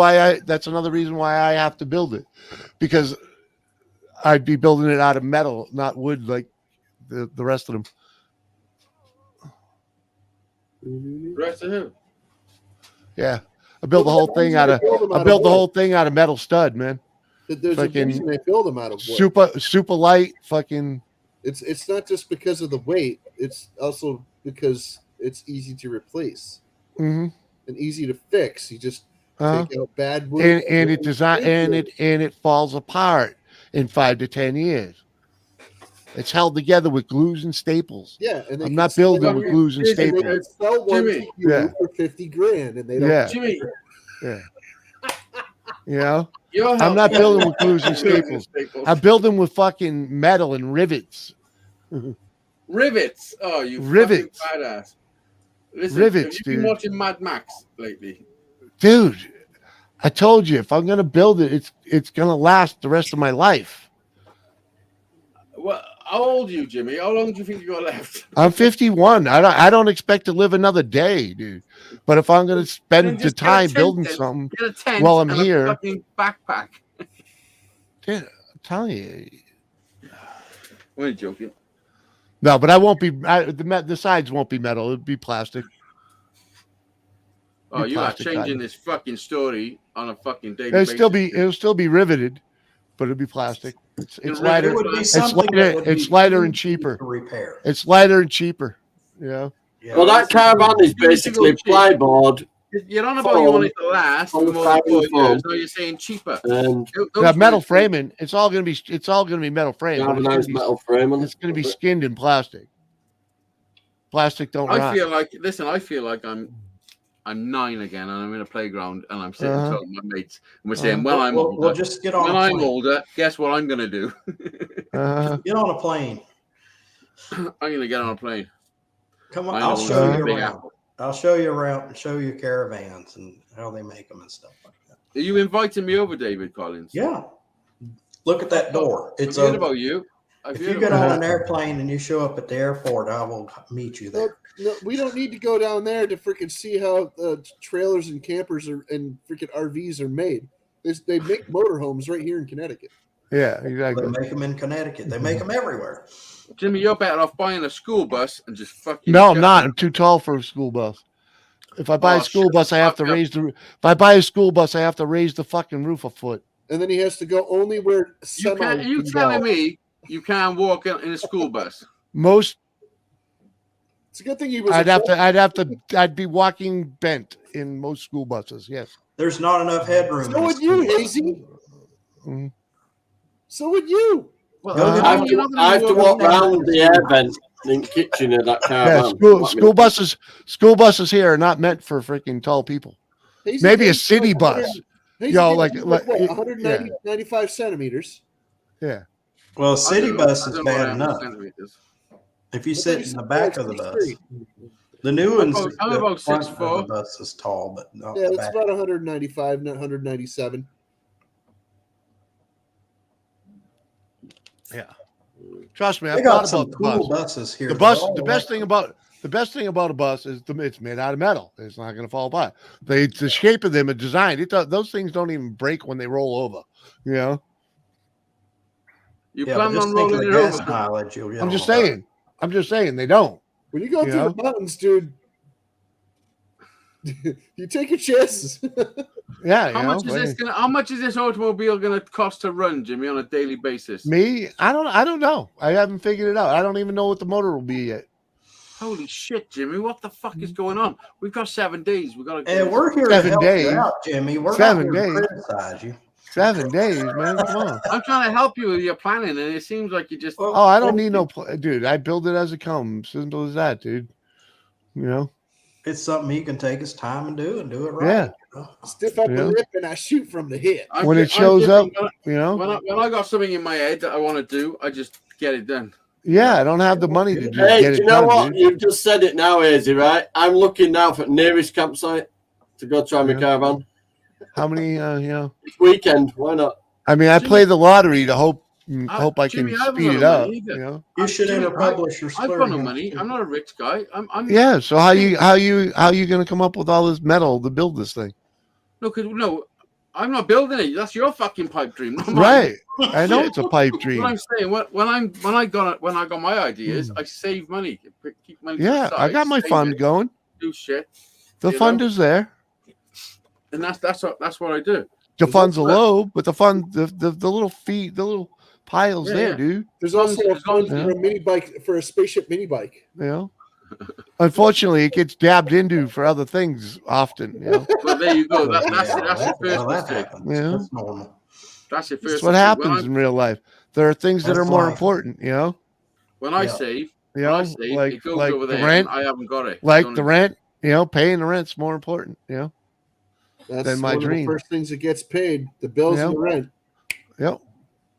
another reason why I have to build it, because I'd be building it out of metal, not wood, like the rest of them.
The rest of who?
Yeah, I built the whole thing out of metal stud, man.
There's a reason they build them out of wood.
Super light. Fucking.
It's not just because of the weight. It's also because it's easy to replace and easy to fix. You just take out bad wood,
and it falls apart in 5 to 10 years. It's held together with glues and staples.
Yeah, and
I'm not building with glues and staples.
They sell one to you for $50,000, and they don't.
Jimmy.
Yeah. You know, I'm not building with glues and staples. I'm building with fucking metal and rivets.
Rivets. Oh, you
rivets,
badass. Listen,
rivets,
have you been watching Mad Max lately?
Dude, I told you if I'm gonna build it, it's gonna last the rest of my life.
Well, how old are you, Jimmy? How long do you think you got left?
I'm 51. I don't expect to live another day, dude. But if I'm gonna spend the time building something while I'm here,
a fucking backpack.
Dude, I'm telling you.
We're joking.
No, but I won't be. The sides won't be metal. It'll be plastic.
Oh, you are changing this fucking story on a fucking daily
basis. It'll still be riveted, but it'll be plastic. It's lighter. It's lighter and cheaper.
Repair.
It's lighter and cheaper. Yeah.
Well, that caravan is basically plyboard.
You're on about you want it to last for more than 4 years. No, you're saying cheaper.
Metal framing. It's all gonna be metal frame.
Metal framing.
It's gonna be skinned in plastic. Plastic don't rot.
I feel like I'm 9 again, and I'm in a playground, and I'm sitting talking to my mates, and we're saying, "Well, I'm older.
We'll just get on.
When I'm older, guess what I'm gonna do?
Get on a plane.
I'm gonna get on a plane.
Come on, I'll show you around. I'll show you around and show you caravans and how they make them and stuff like that.
Are you inviting me over, David Collins?
Yeah. Look at that door.
It's heard about you.
If you get on an airplane and you show up at the airport, I will meet you there.
No, we don't need to go down there to freaking see how trailers and campers and freaking RVs are made. They make motorhomes right here in Connecticut.
Yeah, exactly.
They make them in Connecticut. They make them everywhere.
Jimmy, you're better off buying a school bus and just fucking.
No, I'm not. I'm too tall for a school bus. If I buy a school bus, I have to raise the. If I buy a school bus, I have to raise the fucking roof a foot.
And then he has to go only where
semi. You telling me you can't walk in a school bus?
Most.
It's a good thing he was.
I'd be walking bent in most school buses. Yes.
There's not enough headroom.
So would you, Hazy.
Mm-hmm.
So would you.
Well, I have to walk around the air vent in the kitchen of that caravan.
Yeah, school buses here are not meant for freaking tall people. Maybe a city bus.
Like 195 centimeters.
Yeah.
Well, a city bus is bad enough. If you sit in the back of the bus. The new ones,
I'm about 6'4".
The bus is tall, but not
it's about 195, 197.
Yeah, trust me.
I've thought about the cool buses here.
The best thing about a bus is it's made out of metal. It's not going to fall apart. The shape of them and design. Those things don't even break when they roll over. You know.
You plan on rolling it over?
Mileage,
I'm just saying. They don't.
When you go through the mountains, dude, you take your chances.
Yeah.
How much is this automobile going to cost to run, Jimmy, on a daily basis?
Me? I don't know. I haven't figured it out. I don't even know what the motor will be yet.
Holy shit, Jimmy! What the fuck is going on? We've got 7 days. We got to.
And we're here 7 days. You out, Jimmy. We're
7
days.
To criticize you. 7 days, man. Come on.
I'm trying to help you with your planning, and it seems like you just.
Oh, I don't need no dude. I build it as it comes. Simple as that, dude. You know.
It's something he can take his time and do it right.
Yeah.
You know?
Stiff up the lip and I shoot from the hip.
When it shows up, you know.
When I got something in my head that I want to do, I just get it done.
Yeah, I don't have the money to just
get
it done.
You know what? Dude. You've just said it now, Izzy, right? I'm looking now for the nearest campsite to go try my caravan.
How many, this
weekend, why not?
I mean, I play the lottery to hope I can speed it up. You know,
you should publish your
story. I've got no money. I'm not a rich guy. I'm
yeah. So how you going to come up with all this metal to build this thing?
No, I'm not building it. That's your fucking pipe dream,
right? I know it's a pipe dream.
What I'm saying, when I got my ideas, I save money, keep money.
Yeah, I got my fund going.
Do shit.
The fund is there,
and that's what I do.
The funds are low, but the little fee, the little piles there, dude.
There's also a fund
Yeah.
for a mini bike, for a spaceship mini bike.
You know, unfortunately, it gets dabbed into for other things often. You know,
Well, there you go. That's
Well,
the first
that
mistake.
happens.
Yeah.
That's normal.
That's the first.
that's what
mistake.
happens in real life. There are things that
That's
are more
life.
important. You know,
When I
Yeah.
save,
you know,
it goes
like
over
the
there.
rent,
And I haven't got it.
like
Don't
the
it?
rent. You know, paying the rent's more important. You know,
That's
Than my
one
dream.
of the first things that gets paid. The bills
Yeah.
and the rent.
yep.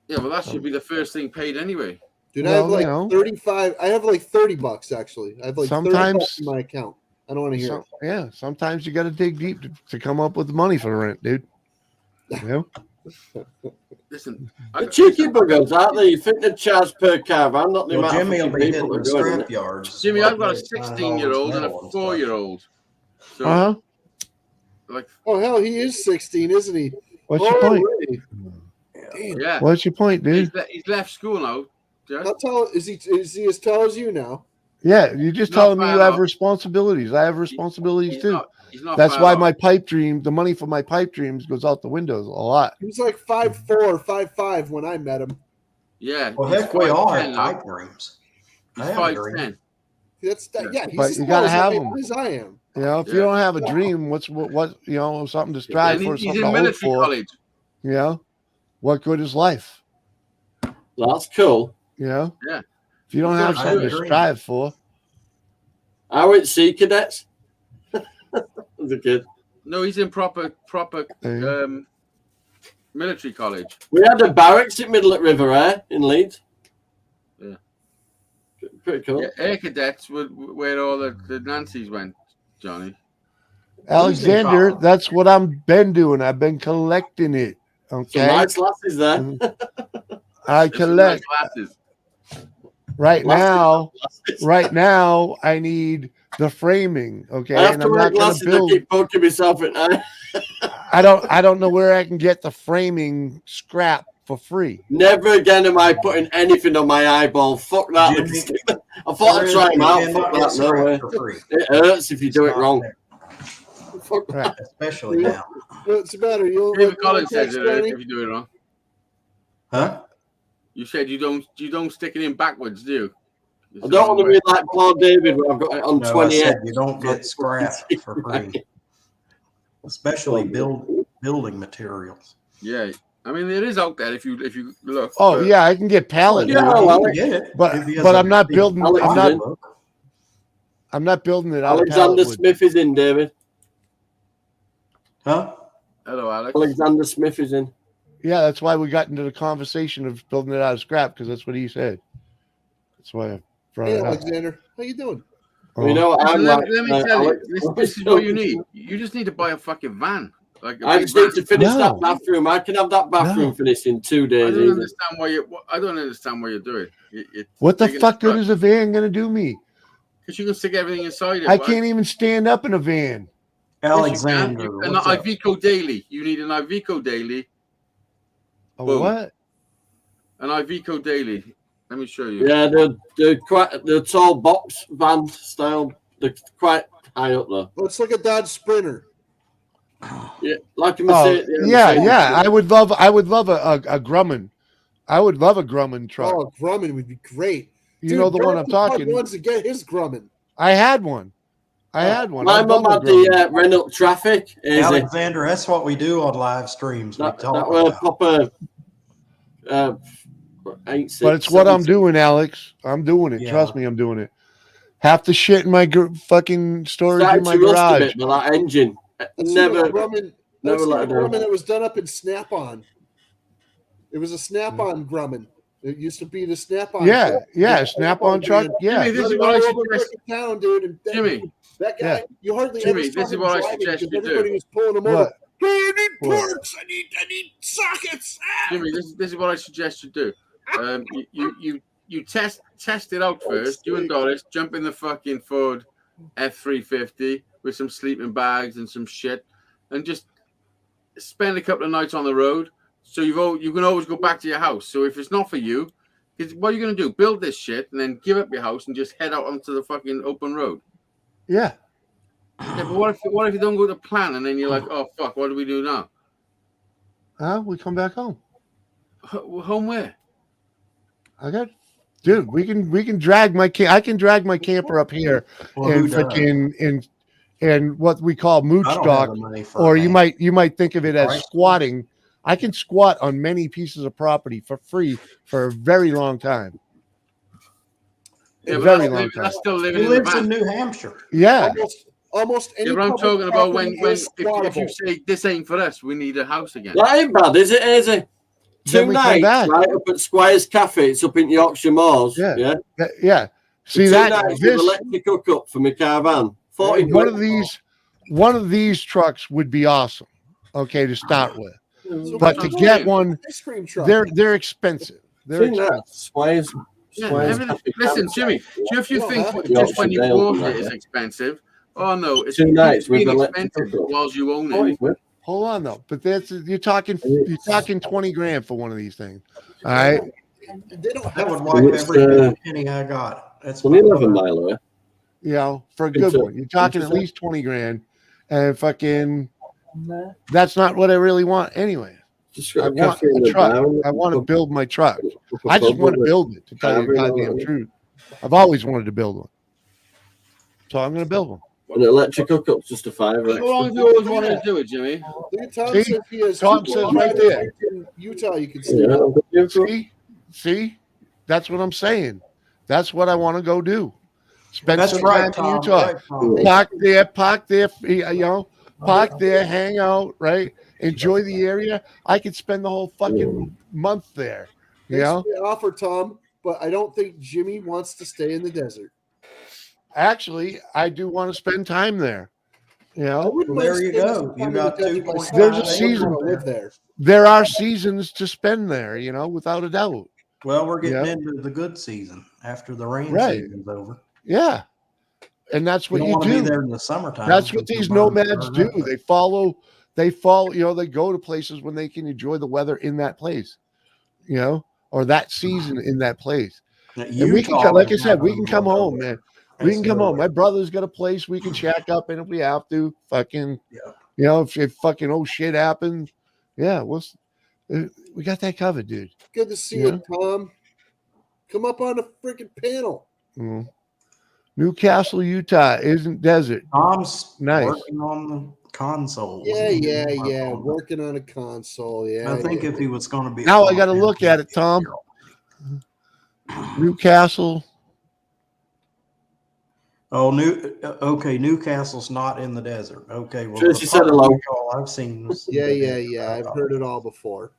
Yeah, well, that should be the first thing paid anyway.
Dude, I have
Well,
like
you know.
35. I have like $30 actually. I have like $30
Sometimes-
in my account. I don't want to hear
Yeah, sometimes you got to dig deep to come up with the money for the rent, dude. You know,
Listen,
The cheeky buggers, aren't they? You think they charge per caravan, not the
Well,
amount
Jimmy
of
will be
people
hitting
that
the
are going.
scrap yards.
Jimmy, I've got a
Like, finding all
16-year-old
this
and a
metal and stuff.
4-year-old. So,
uh-huh.
like,
it. Oh hell, he is 16, isn't he?
What's your point?
Already. Damn.
yeah,
What's your point, dude?
he's left school now. Just.
How tall is he? Is he as tall as you now?
Yeah, you just
Not
telling me you
far
have
off.
responsibilities. I have responsibilities
He's
too.
not, he's not
That's
far
why
off.
my pipe dream, the money for my pipe dreams goes out the windows a lot.
He was like 5'4", 5'5" when I met him.
Yeah.
Well,
he's
heck, we all
5'10"
have
now.
pipe dreams.
He's
I have a dream.
5'10".
That's that. Yeah, he's
But
as
you
tall
gotta have
as
him.
as I am.
You know, if you
Yeah.
don't have a dream, what's what you know, something to strive
And
for,
he's
something
in
to hope
military
for.
college.
You know, what good is life?
That's cool.
You know,
Yeah.
if you don't
He's
have
got a
something to
dream.
strive for,
I went Sea Cadets as a kid.
No, he's in proper
Yeah.
military college.
We had a barracks at Middle at River Air in Leeds.
Yeah.
Pretty cool.
Yeah, air cadets were where all the Nancys went, Johnny.
Alexander,
college.
that's what I've been doing. I've been collecting it.
Some
Okay,
nice lasses there.
I
There's some
collect
nice glasses.
right
Lasses,
now.
lasses.
Right now, I need the framing. Okay,
I have
and
to
I'm
wear
not going
glasses.
to build.
I keep poking myself at night.
I don't know where I can get the framing scrap for free.
Never again am I putting anything on my eyeball. Fuck that.
Jimmy,
I thought I'd try them out.
You
Fuck
cannot get
that. No
scrap
way.
for free.
It hurts if you do it wrong.
Fuck,
Right.
Especially now.
what's the matter? You don't
David
like
Collins says
text,
it
Johnny?
if you do it wrong.
Huh?
You said you don't stick it in backwards, do you?
I don't want to be like Paul David where I've got it on
No, I
28.
said you don't get scrap for free. Especially building materials.
Yeah, I mean it is out there if you look.
Oh
but-
yeah, I can get pallet.
Yeah,
wood,
well,
You can get it.
but
If he has
but
a
I'm not
big
building. I'm
Alexander.
not. I'm not building it out of
Alexander
pallet wood.
Smith is in, David.
Huh?
Hello, Alex.
Alexander Smith is in.
Yeah, that's why we got into the conversation of building it out of scrap because that's what he said. That's why I brought
Hey,
it up.
Alexander, how you doing?
You know what I'm
Let,
like?
let me tell
Alex-
you, this is what you need. You just need to buy a fucking van. Like a
I
big
just need
van.
to finish
No.
that bathroom. I can have that bathroom
No.
finished in 2
I
days.
don't
easy.
understand why you. I don't understand why you're doing it.
What the fuck good is a van gonna do me?
Because you can stick everything inside it.
I
right?
can't even stand up in a van.
Alexander.
An
what's up?
Iveco daily. You need an Iveco daily.
A
Boom.
what?
An Iveco daily. Let me show you.
Yeah, they're quite the tall box van style. They're quite high up there.
Oh, it's like a Dodge Sprinter.
Yeah, like a
Oh,
Mercedes.
yeah,
Mercedes.
yeah. I would love a Grumman. I would love a Grumman truck.
Oh, Grumman would be great.
You
Dude,
know the one I'm
Jonathan
talking.
wants to get his Grumman.
I had one. I had one.
My
I'd
mum
love a
had the Renault Traffic. Is it?
Alexander, that's what we do on live streams. We
That
talk
were
about.
proper. 8, 6,
But it's what I'm
7,
doing, Alex. I'm doing it.
Yeah.
Trust me, I'm doing it. Half the shit in my fucking storage in
Started
my
to rust a
garage.
bit, but that engine
That's
never.
the Grumman.
never
That's
let
the
it down.
Grumman that was done up in Snap-on. It was a Snap-on Grumman. It used to be the Snap-on.
Yeah,
truck.
yeah,
The
Snap-on truck. Yeah,
Jimmy, this is
Running
what I
all over
suggest.
fucking town, dude. And that,
Jimmy,
that guy,
Yeah.
you hardly
Jimmy,
ever saw
this is
him
what I
driving
suggest
because
you do.
everybody was pulling him
What?
over. Hey, I need
What?
parts. I need sockets. Ah!
Jimmy, this is what I suggest you do. You test it out first. You and Doris jump in the fucking Ford F350 with some sleeping bags and some shit, and just spend a couple of nights on the road. So you can always go back to your house. So if it's not for you, because what are you gonna do? Build this shit and then give up your house and just head out onto the fucking open road.
yeah.
Yeah, but what if you don't go to plan and then you're like, oh fuck, what do we do now?
We come back home.
Home where?
Dude, we can drag my I can drag my camper up here
Well,
and
who does?
freaking and what we call mooch
I don't
stock,
have the money for
or
a
you
van.
might think of it as
Price.
squatting. I can squat on many pieces of property for free for a very long time.
Yeah,
Very
but
long time.
that's still living
He
in the
lives in
van.
New Hampshire.
Yeah,
Almost any.
Yeah, but I'm
public
talking about
property
when
is
if you
squattable.
say this ain't for us, we need a house again.
That ain't bad, is it, Easy?
Then
2
we come
nights,
back.
right, up at Squire's Cafe. It's up in Yorkshire Moors.
Yeah.
Yeah.
yeah. See
2
that
nights with
this
electric hookup for my caravan. 40
one
quid.
one of these trucks would be awesome. Okay, to start with,
So
but
why
to
not
get one,
ice cream truck?
they're expensive. They're
Seen that?
expensive.
Squire's.
Yeah,
Squire's
everything.
Cafe
Listen, Jimmy,
campsite.
do if you
Well,
think
huh?
just when you
Yorkshire
bought
Dale,
it is
yeah.
expensive, oh no, it's
2 nights with
being
electric
expensive
hookup.
whilst you own
40
it.
quid.
Hold on though, but you're talking 20 grand for one of these things. All right.
They don't
That
have
would
to-
wipe
It's,
every penny I got. That's
Only
what-
11 mile away.
You know, for a good
Into-
one, you're talking at
into-
least 20 grand, and fucking, that's not what I really want anyway.
Just got
I
a
want
cafe in
a
the
truck.
down.
I want to build my truck.
Up a
I just
pub
want to
with
build it, to tell you the
Cavern,
goddamn
or-
truth. I've always wanted to build one, so I'm going to build one.
An electric hookup's just a $5
How long have you always wanted to do it, Jimmy?
Look at Tom
See?
says he has
Tom
two
says right there.
in Utah. You can see.
Yeah, I've got you, bro.
See, that's what I'm saying. That's what I want to go do. Spend
That's
some
right,
time in
Tom.
Utah.
Right, Tom.
Park there, park there, hang out, right? Enjoy the area. I could spend the whole fucking month there. You
Thanks
know,
for the offer, Tom, but I don't think Jimmy wants to stay in the desert.
actually, I do want to spend time there. You
I
know,
wouldn't
Well,
mind
there you
spending
go.
some
You
time in
got
the desert
2.5
myself.
There's a
I wouldn't
season
want to live there.
there are seasons to spend there, you know, without a doubt.
Well, we're getting
Yeah.
into the good season after the rain
Right.
season's over.
Yeah. And that's
You
what
don't
you
want to be
do.
there in the summertime.
That's what
because
these
the birds
nomads
burn
do.
up.
They follow, you know, they go to places when they can enjoy the weather in that place, you know, or that season in that place. And we can,
Utah
like I
is
said,
not
we
gonna
can come
blow
home,
over.
man. We can come home. My
Absolutely.
brother's got a place we can shack up in if we have to. Fucking,
Yeah.
you know, if fucking shit happens, yeah, we got that covered, dude.
Good to see
Yeah.
you, Tom. Come up on the freaking panel.
Mhm. Newcastle, Utah isn't desert.
Tom's
Nice.
working on the console.
Yeah. Working on a console. Yeah.
I think
yeah.
if he was going to be
Now I got to look at it, Tom. Newcastle.
Oh, okay. Newcastle's not in the desert. Okay, well,
Tracy
the
said
part of
hello.
Utah I've seen. was-
Yeah. I've heard it all before.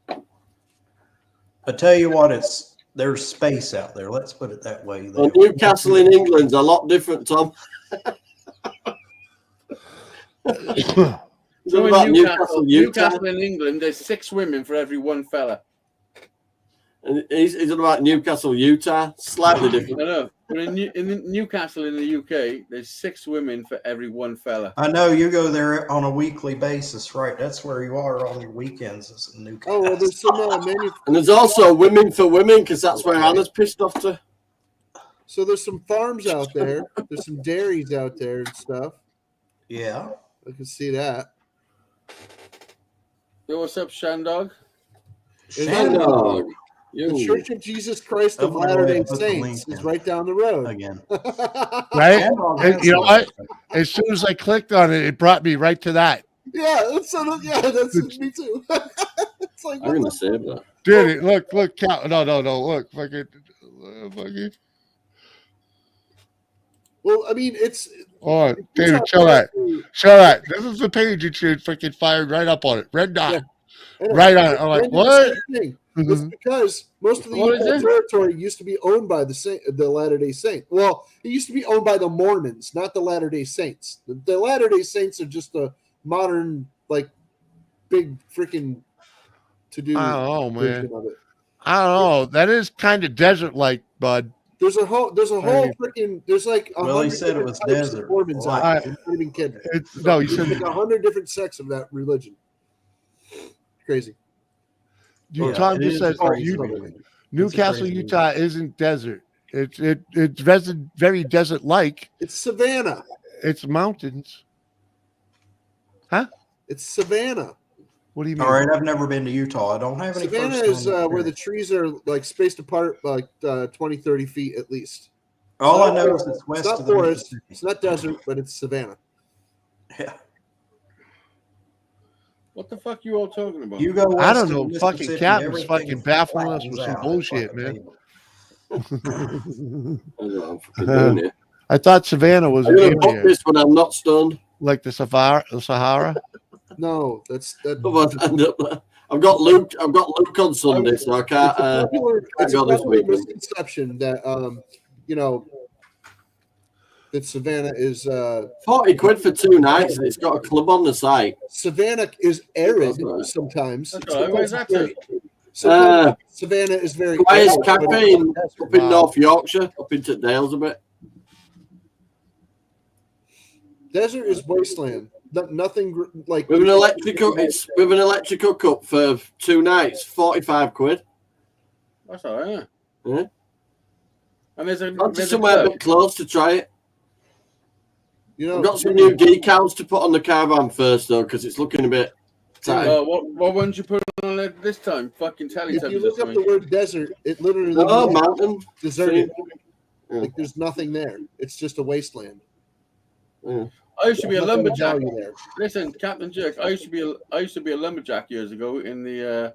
I tell you what, there's space out there. Let's put it that way.
Well, Newcastle in England's a lot different, Tom. It's
So
all
in
about
Newcastle,
Utah.
Newcastle in England, there's 6 women for every one fella.
And he's all about Newcastle, Utah. Slightly
I
different.
know. But in Newcastle in the UK, there's 6 women for every one fella.
I know you go there on a weekly basis, right? That's where you are on your weekends. Is in Newcastle.
Oh well, there's some
And there's also women for women because that's where Hannah's pissed off to.
so there's some farms out there. There's some dairies out there and stuff.
Yeah.
I can see that.
Yo, what's up, Shandog?
Shandog
Dog.
The
You.
Church of Jesus Christ of
I'm gonna go
Latter-day
ahead and put the
Saints
link
is
in.
right down the road.
again.
Right?
Shandog
And
has
you know
some-
what? As soon as I clicked on it, it brought me right to that.
That's me too. It's like,
I'm gonna save that.
Dude, look, no, look, fucking.
well, I mean, it's
Oh, David, show that. This is the page that you freaking fired right up on it. Red dot.
Yeah.
Right on it. I'm like,
And
what?
the same thing. It's because most of the
What is
Utah
it?
territory used to be owned by the Latter-day Saints. Well, it used to be owned by the Mormons, not the Latter-day Saints. The Latter-day Saints are just a modern, like, big freaking to-do
I don't know, man.
version of it.
I don't know. That is kind of desert-like, bud.
There's a whole freaking, there's like a
Well, he
hundred
said it
different
was
types of
desert.
Mormons out
I-
there. I'm not even kidding.
No, you
There's
said
like 100 different sects of that religion. Crazy.
you.
Yeah,
Tom
it
just
is
says
crazy.
Newcastle,
crazy
Utah isn't desert. It's very desert-like.
It's Savannah.
It's mountains.
It's Savannah.
What do you mean?
All right, I've never been to Utah. I don't have any.
Savannah is where the trees are like spaced apart like 20, 30 feet at least.
All I know is it's west
It's not
of the
forest.
Mississippi.
It's not desert, but it's Savannah.
Yeah.
What the fuck you all talking about?
You go west
I don't
of the
know. Fucking
Mississippi,
Captain's
everything
fucking baffling us
flattens
with some
out.
bullshit,
Fucking
man.
table.
I don't know, I'm fucking doing it.
I thought Savannah was
I'm
an
gonna put
area,
this when I'm not stoned.
like the Sahara.
No, that's that.
Otherwise I end up- I've got Luke on Sunday, so I can't.
It's a
go this
popular
weekend.
misconception that you know that Savannah is
40 quid for 2 nights, and it's got a club on the site.
Savannah is arid
That's right.
sometimes.
That's all right. Where's that to?
Sometimes Savannah is very
Squire's
arid, but
Cafe in,
it's
up in
Wow.
North Yorkshire, up into Dales a bit.
desert is wasteland. Nothing like
With an electrical, it's with an electrical cup for 2 nights, 45 quid.
That's all right.
Yeah.
And there's a
Gone to
there's a
somewhere a
club.
bit close to try it.
you know.
I've got some new decals to put on the caravan first though, because it's looking a bit tight.
What ones you put on it this time? Fucking
If you
Teletubbies or
look up
something.
the word desert, it literally
Oh,
means
mountain.
deserted.
Yeah.
Like there's nothing there. It's just a wasteland.
Yeah.
I used to be a
Nothing of
lumberjack.
value there.
Listen, Captain Jerk. I used to be a lumberjack years ago in the.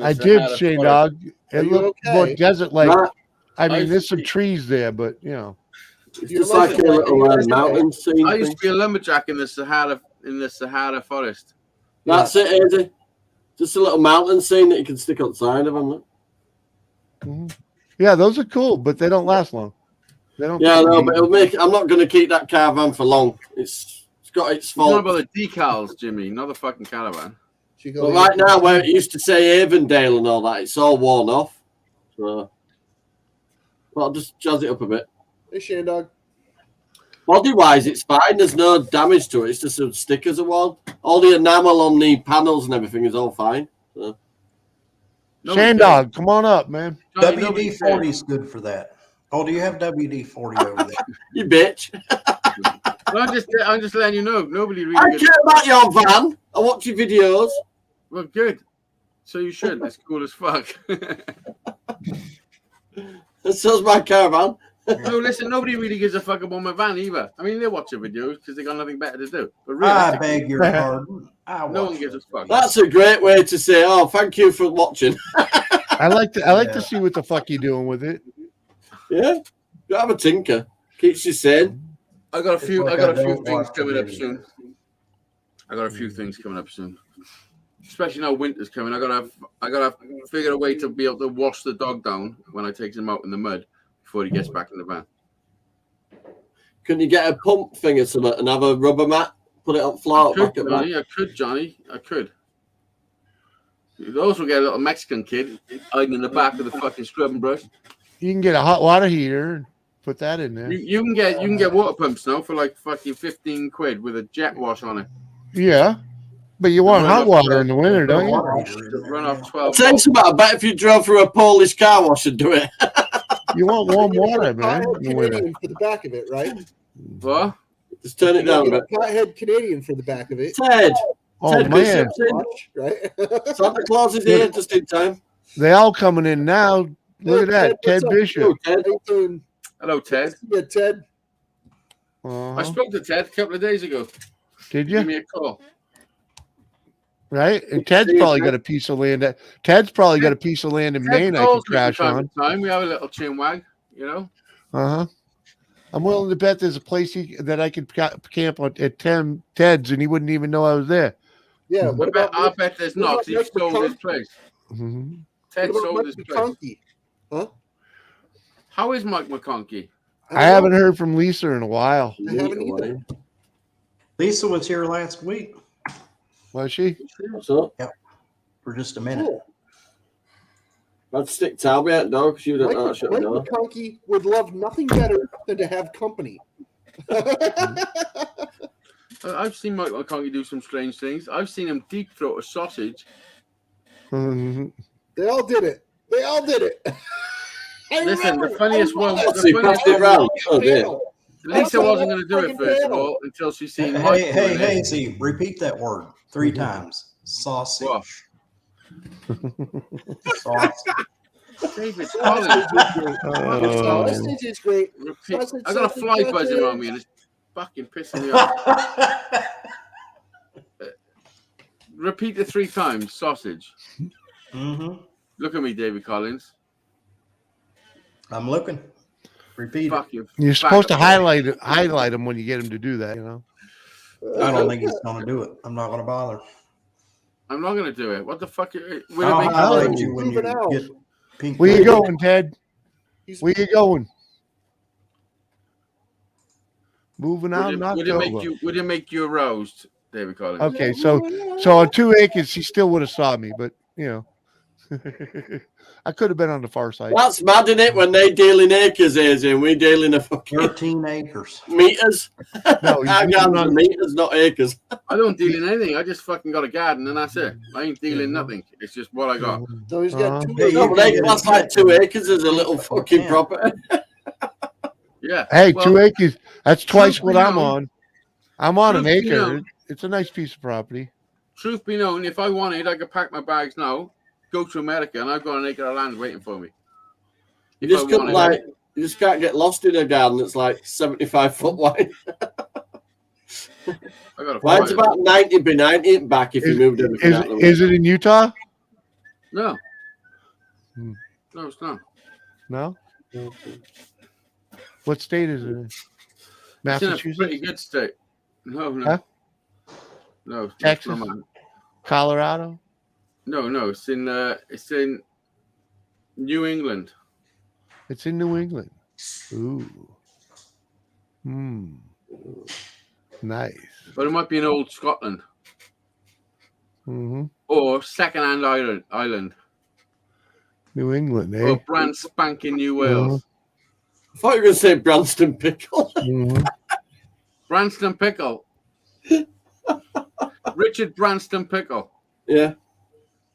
I did,
Sahara
Shane
forest.
Dog.
Are
It
you
looked
okay?
more desert like.
Right.
I mean,
I
there's some
see.
trees there, but you know.
It's
You're
just like a little mountain scene.
I used
thing.
to be a lumberjack in the Sahara forest.
That's it, Eddie. Just a little mountain scene that you can stick outside of them.
Mhm. Yeah, those are cool, but they don't last long. They don't.
Yeah, no, but it'll make. I'm not going to keep that caravan for long. It's got its
It's not
fault.
about the decals, Jimmy, not the fucking caravan.
Chico,
But right now, where it used to say Avondale and all that, it's all worn off. So, well, I'll just jazz it up a bit.
Hey, Shane Dog.
Body-wise, it's fine. There's no damage to it. It's just some stickers are worn. All the enamel on the panels and everything is all fine. So.
Shane Dog, come on up, man.
WD-40 is good for that. Oh, do you have WD-40 over there?
You bitch.
Well, I'm just letting you know. Nobody really.
I
gets-
care about your van. I watch your videos.
Well, good. So you should. That's cool as fuck.
And so's my caravan.
No, listen. Nobody really gives a fuck about my van either. I mean, they watch your videos because they got nothing better to do. But
I
realistically,
beg your pardon.
no one gives a fuck.
That's a great way to say, oh, thank you for watching.
I like to see what the fuck you're doing with it.
Yeah. You have a tinker. Keeps you sane.
I got a few.
It's
I
like
got a
I
few
don't
things
watch the
coming up
video.
soon. I got a few things coming up soon. Especially now winter's coming. I gotta figure a way to be able to wash the dog down when I take him out in the mud before he gets back in the van.
Couldn't you get a pump thing or something and have a rubber mat? Put it on floor back at back.
Johnny. I could. You'd also get a little Mexican kid hiding in the back of the fucking scrubbing brush.
You can get a hot water heater and put that in there.
You can get water pumps now for like fucking 15 quid with a jet wash on it.
Yeah, but you want hot water in the winter, don't you?
Run off 12.
Tell you something, I bet if you drove through a Polish car wash and do it.
You want warm water, man,
Pothead
in the winter.
Canadian for the back of it, right?
What?
Just turn it down a bit.
Pothead Canadian for the back of it.
Ted.
Oh
Ted
man,
Bishop's in.
Watch, right?
Santa Claus is here just in time.
they all coming in now. Look at that, Ted
What's up?
Bishop.
Oh, Ted.
How you doing?
Hello, Ted.
Yeah, Ted.
I
Uh-huh.
spoke to Ted a couple of days ago.
Did
Give
you?
me a call.
Right? And Ted's probably got a piece of land. Ted's probably got a piece of land in Maine I can
calls me from
crash
time
on.
to time. We have a little chin wag, you know.
Uh-huh. I'm willing to bet there's a place that I could camp on at Ted's, and he wouldn't even know I was there.
Yeah.
Mhm.
What about
I bet there's
what
not.
about
'Cause he
Mike
sold his
McConkey?
place.
Mhm.
Ted
what about
sold
Mike
his place.
McConkey? Huh?
How is Mike McConkey?
I haven't heard from Lisa in a while.
I haven't either.
Lisa was here last week
Was she?
So,
for just a minute.
Cool.
I'd stick Talby out, dog, because you don't know.
Mike
Shut it down.
McConkey would love nothing better than to have company.
I've seen Mike McConkey do some strange things. I've seen him deep throat a sausage.
Mhm.
They all did it. They all did it. I
Listen, the
remember.
funniest
I
one-
remember.
So you passed it round. Oh, dear.
Lisa wasn't going to do it first of all until she seen Mike.
Hey, Z, repeat that word 3 times. Sausage.
What?
Sausage.
David
Sausage
Collins.
is great. Sausage is great. Sausage,
I got a
sausage,
fly
sausage.
buzzing around me and it's fucking pissing me off. Repeat it 3 times. Sausage.
Mm-hmm.
Look at me, David Collins.
I'm looking. Repeat
Fuck you.
You're supposed to highlight them when you get him to do that, you know.
it. I don't think he's going to do it. I'm not going to bother.
I'm not going to do it. What the fuck? Will it
I'll
make
highlight
you
you when you
Prove it out.
get pink.
Where you going, Ted?
He's-
Where you going? Moving out, not
would it make you aroused, David Collins?
Okay, so on 2 acres, he still would have saw me, but you know, I could have been on the far side.
That's mad, isn't it? When they deal in acres, and we deal in a fucking
13 acres.
meters.
No, he's
Our
moving
garden's
on.
meters, not acres.
I don't deal in anything. I just fucking got a garden and that's it. I ain't dealing nothing. It's just what I got.
So he's got 2
Hey,
acres.
No, but they
can
class
get
like
it.
2 acres as a little fucking
Yeah.
property.
Yeah.
Hey,
Well,
2 acres. That's twice
truth
what
be
I'm
known-
on. I'm on an
truth be
acre.
known-
It's a nice piece of property.
Truth be known, if I wanted, I could pack my bags now, go to America, and I've got an acre of land waiting for me.
You
If
just
I
couldn't
wanted.
you just can't get lost in a garden that's like 75 foot wide.
I got a
Mine's
fire.
about 90 by 90 back if you moved everything out of the way.
Is it in Utah?
No.
Hmm.
No, it's not.
No. What state is it in?
It's in a pretty
Massachusetts,
good state. No.
Huh?
No. it's
Texas?
from,
Colorado.
no. It's in New England.
It's in New England. Ooh. Nice.
But it might be in old Scotland
Mm-hmm.
or second-hand Ireland
New England, eh?
or brand spanking New Wales.
I thought you were going to say Branston Pickle.
Mhm.
Branston Pickle. Richard Branston Pickle.
Yeah.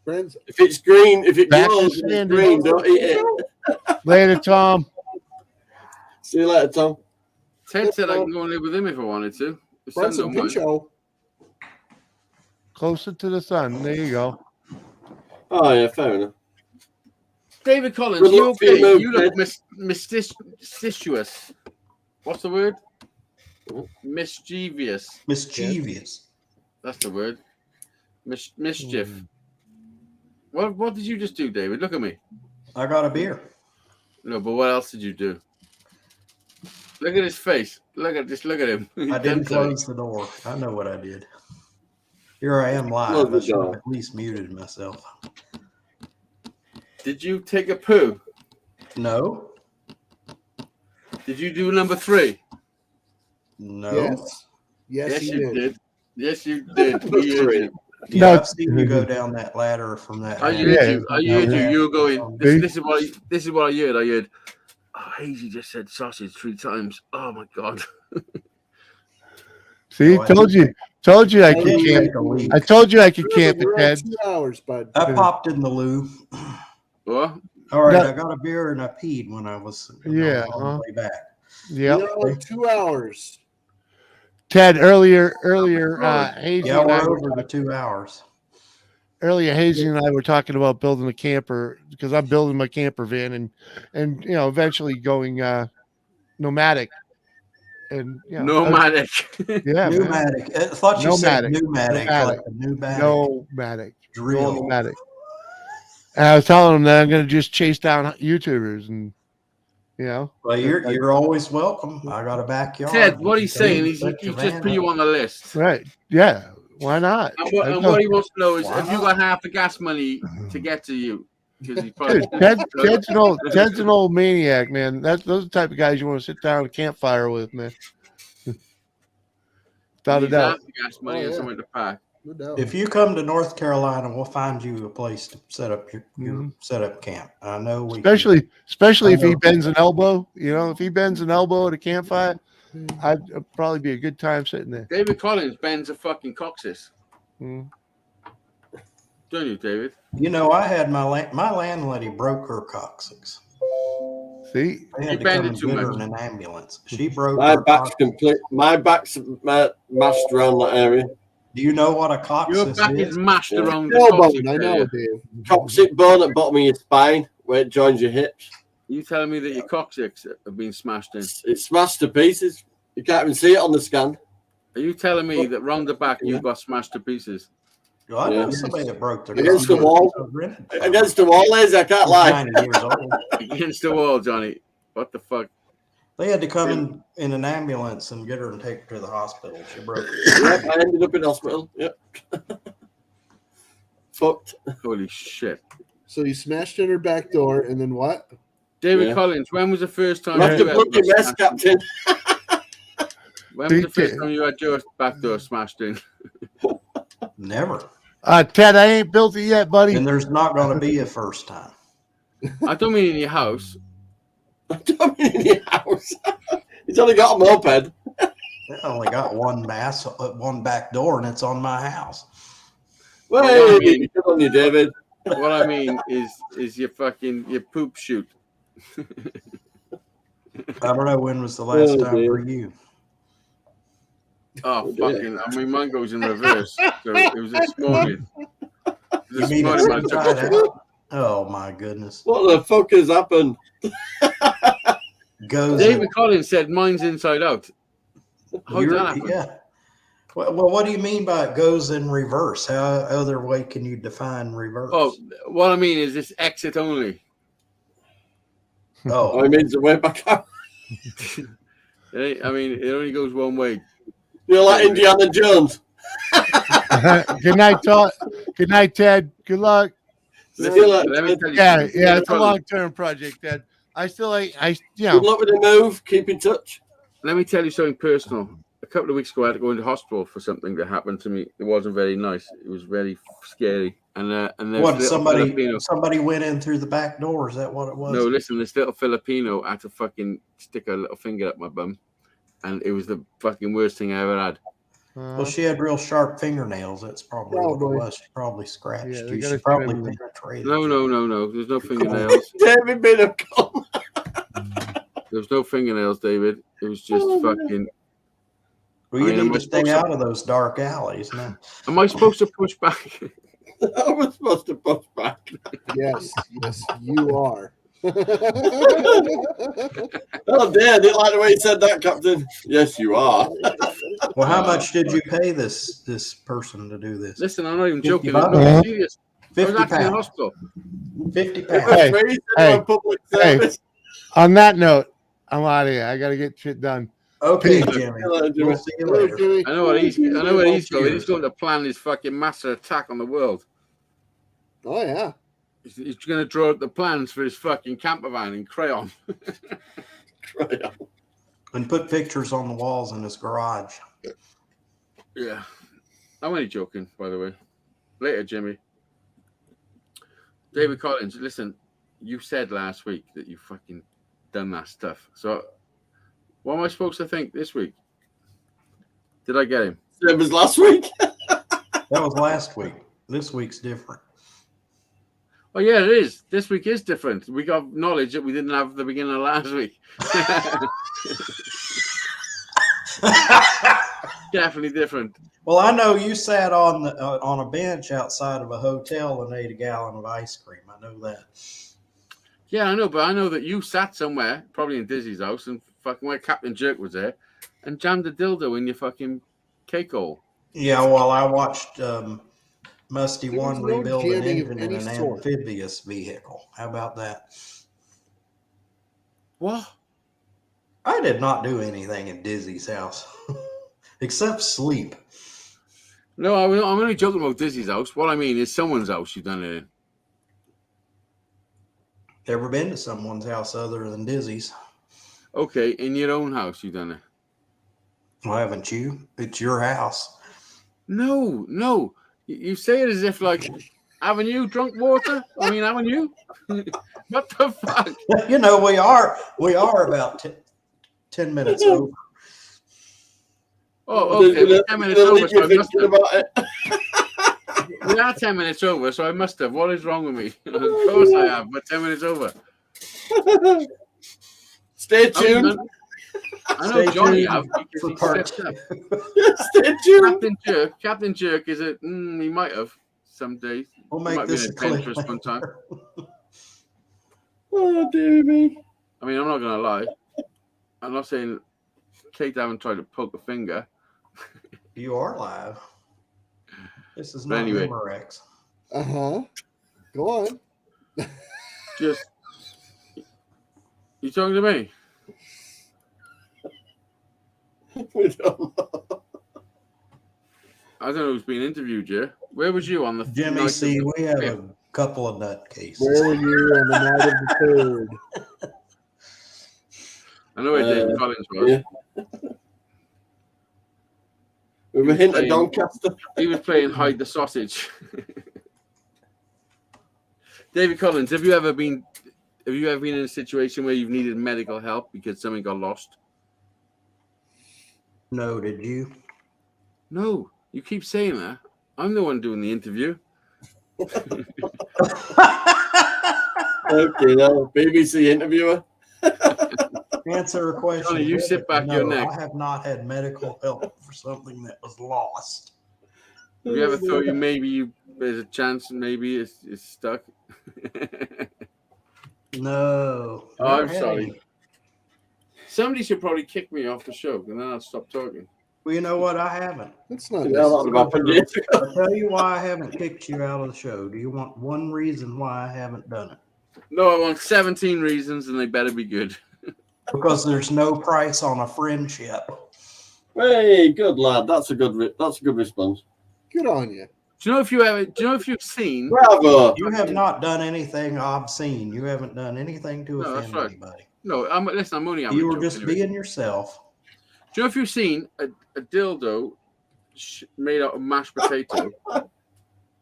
Friends.
If it's green, if it
Back
glows
to
and it's
Sandy.
green, don't eat it.
Later, Tom.
See you later, Tom.
Ted said I can go and live with him if I wanted to. The son
Bronson
don't mind.
Pinchot.
Closer to the sun. There you go.
Oh, yeah, fair enough.
David Collins,
Good
you
luck for your
okay?
move,
You look
Ted.
mischievous. What's the word? Mischievous.
Mischievous.
That's the word. Mischief. What did you just do, David? Look at me.
I got a beer.
No, but what else did you do? Look at his face. Look at him.
I didn't close the door. I know what I did. Here I am live.
Close the
I should have
door.
at least muted myself.
Did you take a poo?
No.
Did you do number 3?
No.
Yes. Yes,
Yes,
he
you
did.
did. Yes, you did. We heard you.
Yeah,
No.
I've seen you go down that ladder from that.
I
hand.
heard you. I heard you.
Yeah.
You were going.
See?
This is what I heard. I heard. Oh, Hazy just said sausage 3 times. Oh my god.
See,
Oh, I
told you I could
didn't
camp.
take a leak.
I told you I could camp it,
We're
Ted.
at 2 hours, bud.
I popped in the loo.
What?
All right,
No.
I got a beer and I peed when I was
Yeah,
on the way back.
Yep.
We're at 2 hours.
Ted, earlier, Hazy
Yeah,
and I
we're
were
over the 2 hours.
Hazy and I were talking about building a camper because I'm building my camper van and you know eventually going nomadic and you know
Nomadic.
yeah, man.
Pneumatic. I thought you said
Nomadic.
pneumatic.
Nomadic.
Like a pneumatic
Nomadic.
drill.
Nomadic. And I was telling him that I'm going to just chase down YouTubers and you know.
Well, you're always welcome. I got a backyard.
Ted, what he's
You can
saying is
set
he
your
just
van
put you
up.
on the list.
Right. Yeah. Why not?
And what he wants to know is have you got half the gas money to get to you? Because he's probably
Dude, Ted's an old maniac, man. Those are the type of guys you want to sit down at a campfire with, man. Without a
he's
doubt.
half the gas money and something to pack.
No doubt.
If you come to North Carolina, we'll find you a place to set up your
Mhm.
set up camp. I know we
Especially if
I
he
know.
bends an elbow. You know, if he bends an elbow at a campfire, it'd probably be a good time sitting there.
David Collins bends a fucking coccyx.
Mm.
Don't you, David?
You know, I had my landlady broke her coccyx.
See,
They
You
had to
bend
come
it
and
too
get her
much.
in an ambulance. She broke
My
her
back's
coccyx.
complete. My back's mashed around that area.
Do you know what a coccyx
Your back
is?
is mashed around the
Tailbone,
coccyx
I know,
area.
Dave.
Coccyx bone at the bottom of your spine where it joins your hips.
You telling me that your coccyx have been smashed in?
It's smashed to pieces. You can't even see it on the scan.
Are you telling me that round the back you got smashed to pieces?
Well, I know
Yeah.
somebody that broke their
Against the
coccyx.
wall. Against the wall, Les, I can't lie.
90 years old.
Against the wall, Johnny. What the fuck?
They had to come in an ambulance and get her and take her to the hospital. She broke her.
Yep, I ended up in hospital. Yep. Fucked.
Holy shit.
So you smashed in her back door, and then what?
David
Yeah.
Collins, when was the first time
You have
you
to
had
book your mess, Captain.
when was the first time you had your back door smashed in?
Never.
Ted, I ain't built it yet, buddy.
And there's not going to be a first time.
I don't mean in your house.
I don't mean in your house. He's only got a moped.
I only got one back door, and it's on my house.
Well,
Well, I mean-
good on you, David.
What I mean is your poop shoot.
I don't know when was the last
Oh,
time
dear.
for you.
Oh,
dear.
fucking! I mean, mine goes in reverse. So it was this morning.
You
This
mean
morning
it's
when I took
inside
a
out? Oh my goodness.
What the fuck has happened?
Goes
David Collins said mine's inside out. How did that happen?
yeah. Well, what do you mean by it goes in reverse? How other way can you define reverse?
Oh, what I mean is this exit only.
Oh,
Oh,
he means the way back out.
I mean, it only goes one way.
You're like Indiana Jones.
Good night, Todd. Good night, Ted. Good luck.
Listen,
like-
let me tell you
Yeah,
something.
yeah, it's a long-term project, Ted. I still ain't.
Good luck with the move. Keep in touch.
Let me tell you something personal. A couple of weeks ago, I had to go into hospital for something that happened to me. It wasn't very nice. It was very scary. And there's
what?
this little Filipino.
Somebody went in through the back door. Is that what it was?
No, listen, this little Filipino had to fucking stick a little finger up my bum, and it was the fucking worst thing I ever had.
Well, she had real sharp fingernails. That's probably what
Probably.
it was. She probably scratched
Yeah, they
you.
gotta
She probably
trim them.
penetrated.
No. There's no fingernails.
David been a con.
There's no fingernails, David. It was just fucking.
Well, you
I mean,
need
am I
to stay
supposed to-
out of those dark alleys. Man.
Am I supposed to push back?
I was supposed to push back.
Yes, you are.
Oh, dear. I didn't like the way you said that, Captain. Yes, you are.
Well, how much did you pay this person to do this?
Listen, I'm not even joking.
$50.
I'm serious. I was
50
actually in
pounds.
hospital.
50
It was
pounds.
Hey,
free,
hey,
on public
hey.
service.
On that note, I'm out of here. I got to get shit done.
Okay,
Peace.
Jimmy.
Hello, Jimmy.
We'll see you later.
Jimmy.
I know where he's going. He's going to plan his fucking massive attack on the world.
Oh yeah.
He's going to draw up the plans for his fucking camper van in crayon.
And put pictures on the walls in his garage.
Yeah. I'm only joking, by the way. Later, Jimmy. David Collins, listen, you said last week that you fucking done that stuff. So what am I supposed to think this week? Did I get him?
Same as last week.
That was last week. This week's different.
Oh, yeah, it is. This week is different. We got knowledge that we didn't have at the beginning of last week. Definitely different.
Well, I know you sat on a bench outside of a hotel and ate a gallon of ice cream. I know that.
Yeah, I know, but I know that you sat somewhere, probably in Dizzy's house, and fucking where Captain Jerk was there, and jammed a dildo in your fucking cake hole.
Yeah, well, I watched Musty
There was
One
no
rebuild an
jamming of
engine in
any
an
sort.
amphibious vehicle. How about that?
What?
I did not do anything at Dizzy's house except sleep.
No, I'm only joking about Dizzy's house. What I mean is someone's house you done it in.
Ever been to someone's house other than Dizzy's?
Okay, in your own house you done it.
Well, haven't you? It's your house.
No. You say it as if like, haven't you drunk water? I mean, haven't you? What the fuck?
You know, we are about 10 minutes over.
Oh, okay. We're 10 minutes over, so I must have.
About it.
We are 10 minutes over, so I must have. What is wrong with me? Of course I have, but 10 minutes over.
Stay tuned.
I know
Stay
Johnny
tuned
have
for
because he
part
stepped up.
Stay tuned.
Captain Jerk is it? He might have some days.
We'll
He
make
might be
this
an
a clip.
adventurous one time.
Oh, dear me.
I mean, I'm not gonna lie. I'm not saying Kate haven't tried to poke a finger.
You are live. This is
But
not
anyway.
Memorex.
Go on.
Just you talking to me?
We don't know.
I don't know who's being interviewed here. Where was you on the
Jimmy
night
C,
of the
we have
fifth?
a couple of nutcases.
Where were you on the night of the 3rd?
I know where David Collins was.
Yeah. We were hinting Doncaster.
He was playing hide the sausage. David Collins, have you ever been in a situation where you've needed medical help because something got lost?
No, did you?
No, you keep saying that. I'm the one doing the interview.
Okay, now BBC interviewer.
Answer a question.
Johnny, you sit back, you're next.
I have not had medical help for something that was lost.
Have you ever thought there's a chance maybe it's stuck?
No.
Oh, I'm
Never had
sorry.
any.
Somebody should probably kick me off the show, and then I'll stop talking.
Well, you know what? I haven't.
That's not
Yeah, that would have happened years ago.
I'll tell you why I haven't kicked you out of the show. Do you want one reason why I haven't done it?
No, I want 17 reasons, and they better be good.
Because there's no price on a friendship.
Hey, good lad. That's a good response.
Good on you.
Do you know if you've seen?
Bravo.
You have not done anything obscene. You haven't done anything to
No, that's
offend
right.
anybody.
No, I'm only.
You were just being yourself.
Do you know if you've seen a dildo made out of mashed potato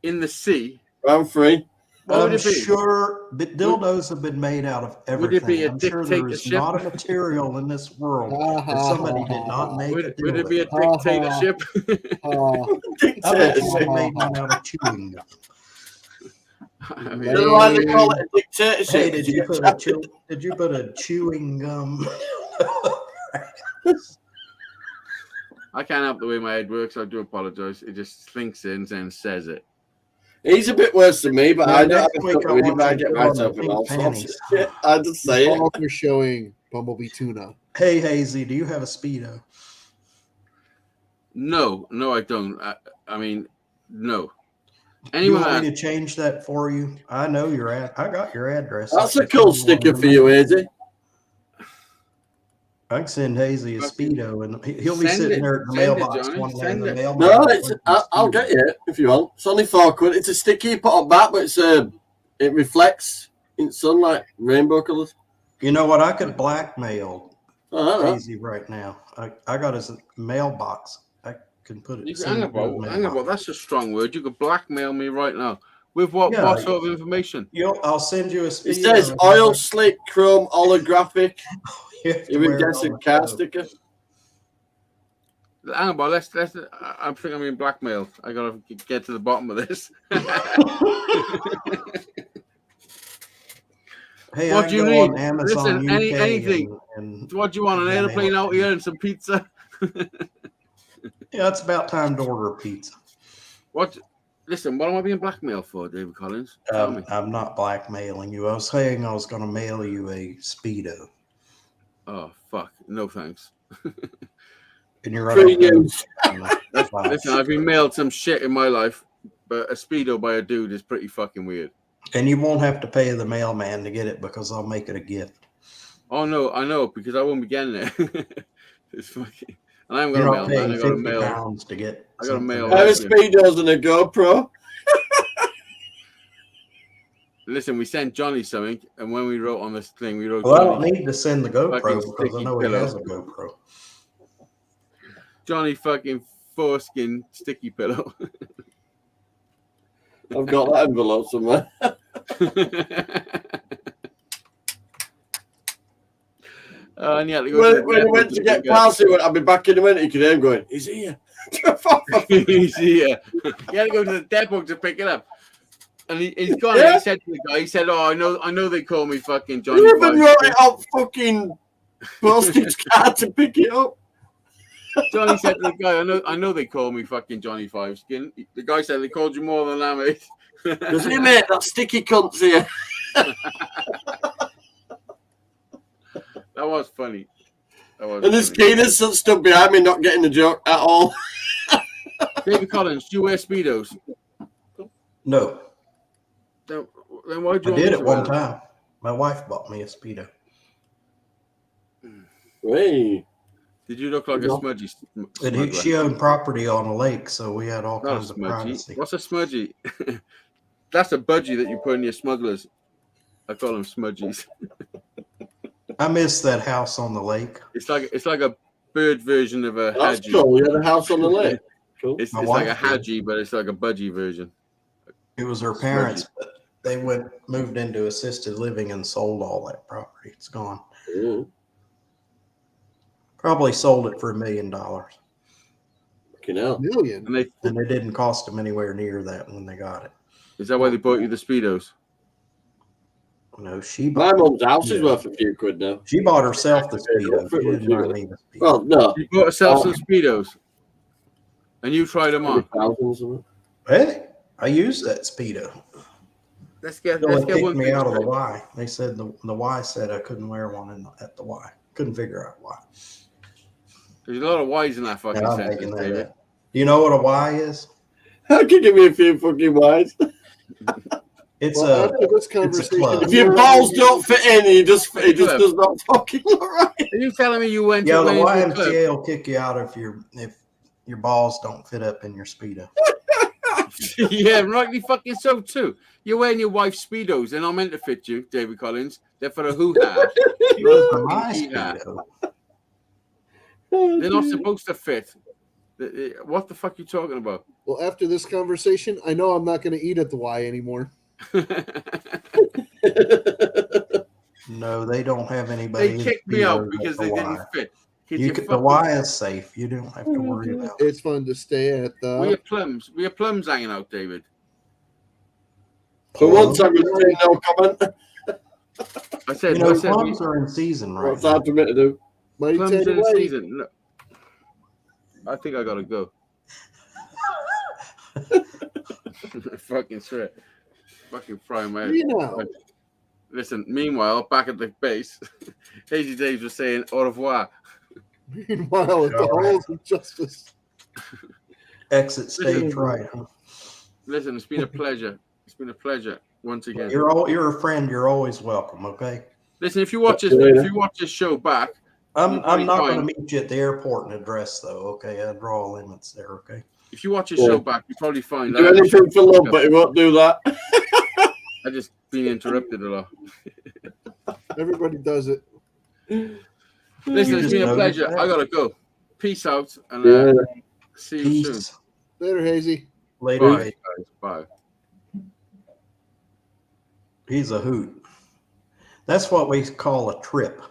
in the sea?
Round 3.
What would
I'm
it be?
sure but dildos have been made out of everything.
Would it be a
I'm sure there is
dictatorship?
not a material in this world that somebody did not make.
Would
a
it be a
dildo.
dictatorship?
I bet you they made one out of chewing gum.
I mean,
They don't like to call it a dictatorship.
Hey, did you put a chewing gum?
I can't help the way my head works. I do apologize. It just thinks in and says it.
He's a bit worse than me, but
Yeah,
I don't have
next
a
week
fuck
I
with
want
him. I
you
get
to put on
myself
the
in all
pink
sorts of
panties.
shit. I just say it.
Also showing Bumblebee Tuna.
Hey, Hazy, do you have a Speedo?
No, I don't. I mean, no.
You
Anyone?
want me to change that for you? I know your I got your address.
That's a cool sticker for you, Eddie.
I can send Hazy a Speedo, and he'll be
Send
sitting
it.
there at the
Send it,
mailbox
Johnny.
one day.
Send
The
it.
mailman
No,
will
it's,
put the
I'll
Speedo.
get you it if you want. It's only £4. It's a sticker you put on back, but it reflects in sunlight, rainbow colours.
You know what? I could blackmail
Oh,
Hazy right now. I got his mailbox. I can put it.
Hang about. That's a strong word. You could blackmail me right now. With what sort of information?
I'll send you a Speedo.
it says oil slick chrome holographic
Wear it
iridescent
on the
car
show.
sticker.
Hang about. Let's. I think I'm being blackmailed. I gotta get to the bottom of this.
Hey,
What
I
do you
go
need?
on Amazon
Listen,
UK
anything.
and
What do you want? An
Yeah,
airplane
mail.
out here and some pizza?
yeah, it's about time to order a pizza.
What? Listen, what am I being blackmailed for, David Collins? Tell me.
I'm not blackmailing you. I was saying I was going to mail you a Speedo,
Oh fuck! No thanks.
and you're
Free
running.
news.
Listen, I've been mailed some shit in my life, but a Speedo by a dude is pretty fucking weird.
And you won't have to pay the mailman to get it because I'll make it a gift.
Oh no, I know because I won't be getting it. It's fucking. And I haven't got
You're
a
not
mail, man.
paying
I got a
£50
mail.
to get.
I got a
something.
mail.
I have a Speedos and a GoPro.
Listen, we sent Johnny something, and when we wrote on this thing, we wrote.
Well, I don't
Johnny,
need to send the GoPro
Fucking
because I
sticky
know he
pillow.
has a GoPro.
Johnny fucking foreskin sticky pillow.
I've got that envelope somewhere.
And yeah, when
When I went to get parsley, I'll be back in the minute. You can hear him going, he's here.
He's here. He had to go to the depot to pick it up. And he's gone.
Yeah.
He said to the guy, he said, "Oh, I know they call me fucking Johnny."
You even
Five."
wrote it on fucking postage card to pick it up.
Johnny said to the guy, I know they call me fucking Johnny Five Skin. The guy said they called you more than that, mate.
Does he, mate? That sticky cunt's here.
That was funny.
And this Keenan's stood behind me, not getting the joke at all.
David Collins, do you wear Speedos?
No,
Then why do
I
you
did
want
at
to
one
wear them?
time. My wife bought me a Speedo.
Hey.
Did you look like a smudgy smuggler?
She owned property on a lake, so we had all
Not a
kinds of
smudgy.
privacy.
What's a smudgy? That's a budgie that you put in your smugglers. I call them smudgies.
I miss that house on the lake.
It's like a bird version of a
That's
hadji.
cool. You had a house on the lake. Cool.
It's
My
like a
wife did.
hadji, but it's like a budgie version.
It was her parents, but they moved into assisted living and sold all that property. It's gone.
Mm.
Probably sold it for $1 million.
Fucking hell.
million.
And
It didn't cost them anywhere near that when they got it.
is that why they bought you the Speedos?
No, she
My
bought,
mum's house is worth a few quid now.
she bought herself the Speedo. She didn't buy me the Speedo.
Well, no.
You bought herself some Speedos, and you tried them on.
Thousands of them.
Hey, I used that Speedo.
Let's get
They kicked
one
me
thing
out of the
straight.
Y. They said the Y said I couldn't wear one at the Y. Couldn't figure out why.
There's a lot of Y's in that fucking
Yeah, I'm
sentence,
making that
David.
up. Do you know what a Y is?
How can you give me a few fucking wise?
It's
Well,
a
after this conversation,
club.
If your balls don't fit in, he just does not fucking look right.
Are you telling me you went
yeah.
to
The
went into a club?
YMCA will kick you out if your balls don't fit up in your Speedo.
Yeah, rightly fucking so too. You're wearing your wife's Speedos. They're not meant to fit you, David Collins. They're for a hoo-ha.
Those are my
Yeah.
Speedo.
They're not supposed to fit. What the fuck are you talking about?
well, after this conversation, I know I'm not going to eat at the Y anymore.
No, they don't have anybody.
They
in
kicked me out
Speedos
because
at the
they
Y.
didn't fit. Kids,
You
you
can, the
fucking-
Y is safe. You don't have to worry about it.
It's fun to stay at
We
the.
have plums. We have plums hanging out, David.
For once, I'm going to say no comment.
I said,
You know,
I said
plums are in season right
What's
now.
hard for me to do?
Mighty
plums
Teddy
in the
White.
season. Look. I think I gotta go. Fucking swear. Fucking fry my head.
You know.
Listen, meanwhile, back at the base, Hazy Daves was saying au revoir.
Meanwhile, at the
All right.
halls of justice.
Exit stage
Listen.
right. Huh?
Listen, it's been a pleasure. It's been a pleasure once again.
You're a friend. You're always welcome. Okay.
Listen, if you watch this show back,
I'm
You're
not
fine.
going to meet you at the airport in a dress though. Okay, I draw limits there. Okay.
if you watch this
Yeah.
show back, you probably find
Do anything for love, but he won't do that.
I just been interrupted a lot.
Everybody does it.
Listen,
You
it's
just
been a
noticed
pleasure.
that?
I gotta go. Peace out and
Yeah.
see you soon.
Peace.
Later, Hazy.
Later.
Bye,
Hey,
guys. Bye.
he's a hoot. That's what we call a trip.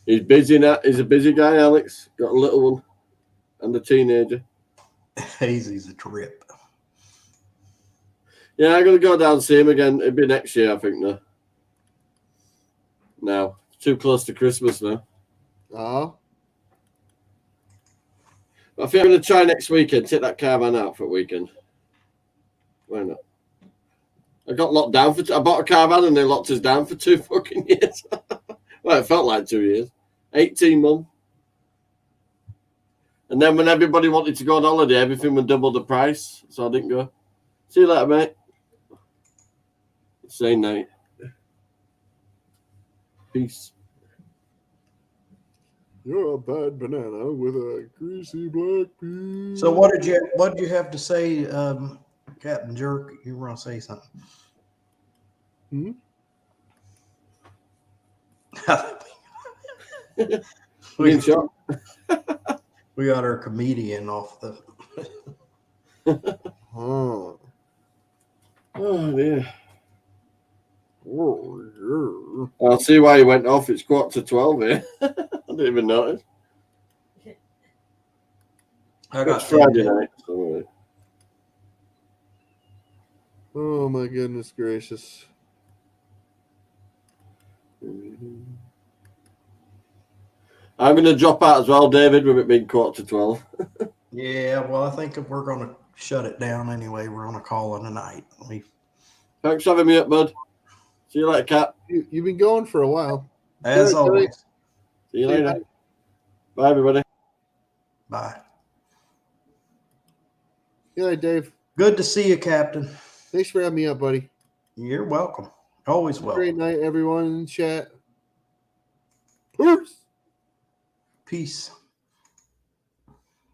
He's busy now. He's a busy guy, Alex. Got a little one and a teenager.
Hazy's a trip.
Yeah, I'm gonna go down and see him again. It'll be next year, I think. Now, too close to Christmas now.
Ah,
I think I'm gonna try next weekend. Take that caravan out for a weekend. Why not? I got locked down for. I bought a caravan and they locked us down for 2 fucking years. Well, it felt like 2 years. 18 months. And then when everybody wanted to go on holiday, everything was double the price, so I didn't go. See you later, mate. Same night. Peace.
you're a bad banana with a greasy black pea.
So what did you have to say, Captain Jerk? You were going to say something.
Hmm?
Being shot.
We got our comedian off the.
Oh.
Oh, dear.
Oh,
I'll see why he went off. It's 11:45 here. I didn't even notice.
I
It's Friday night. So,
oh my goodness gracious.
I'm going to drop out as well, David, with it being 11:45.
Yeah, well, I think if we're going to shut it down anyway, we're going to call it a night.
Thanks for having me up, bud. See you later, Cap.
You've been going for a while.
As
Good,
always.
See you later. Bye, everybody.
Bye.
Yeah, Dave.
Good to see you, Captain.
Thanks for having me up, buddy.
You're welcome. Always welcome.
Great night, everyone in chat. Peace.
Peace.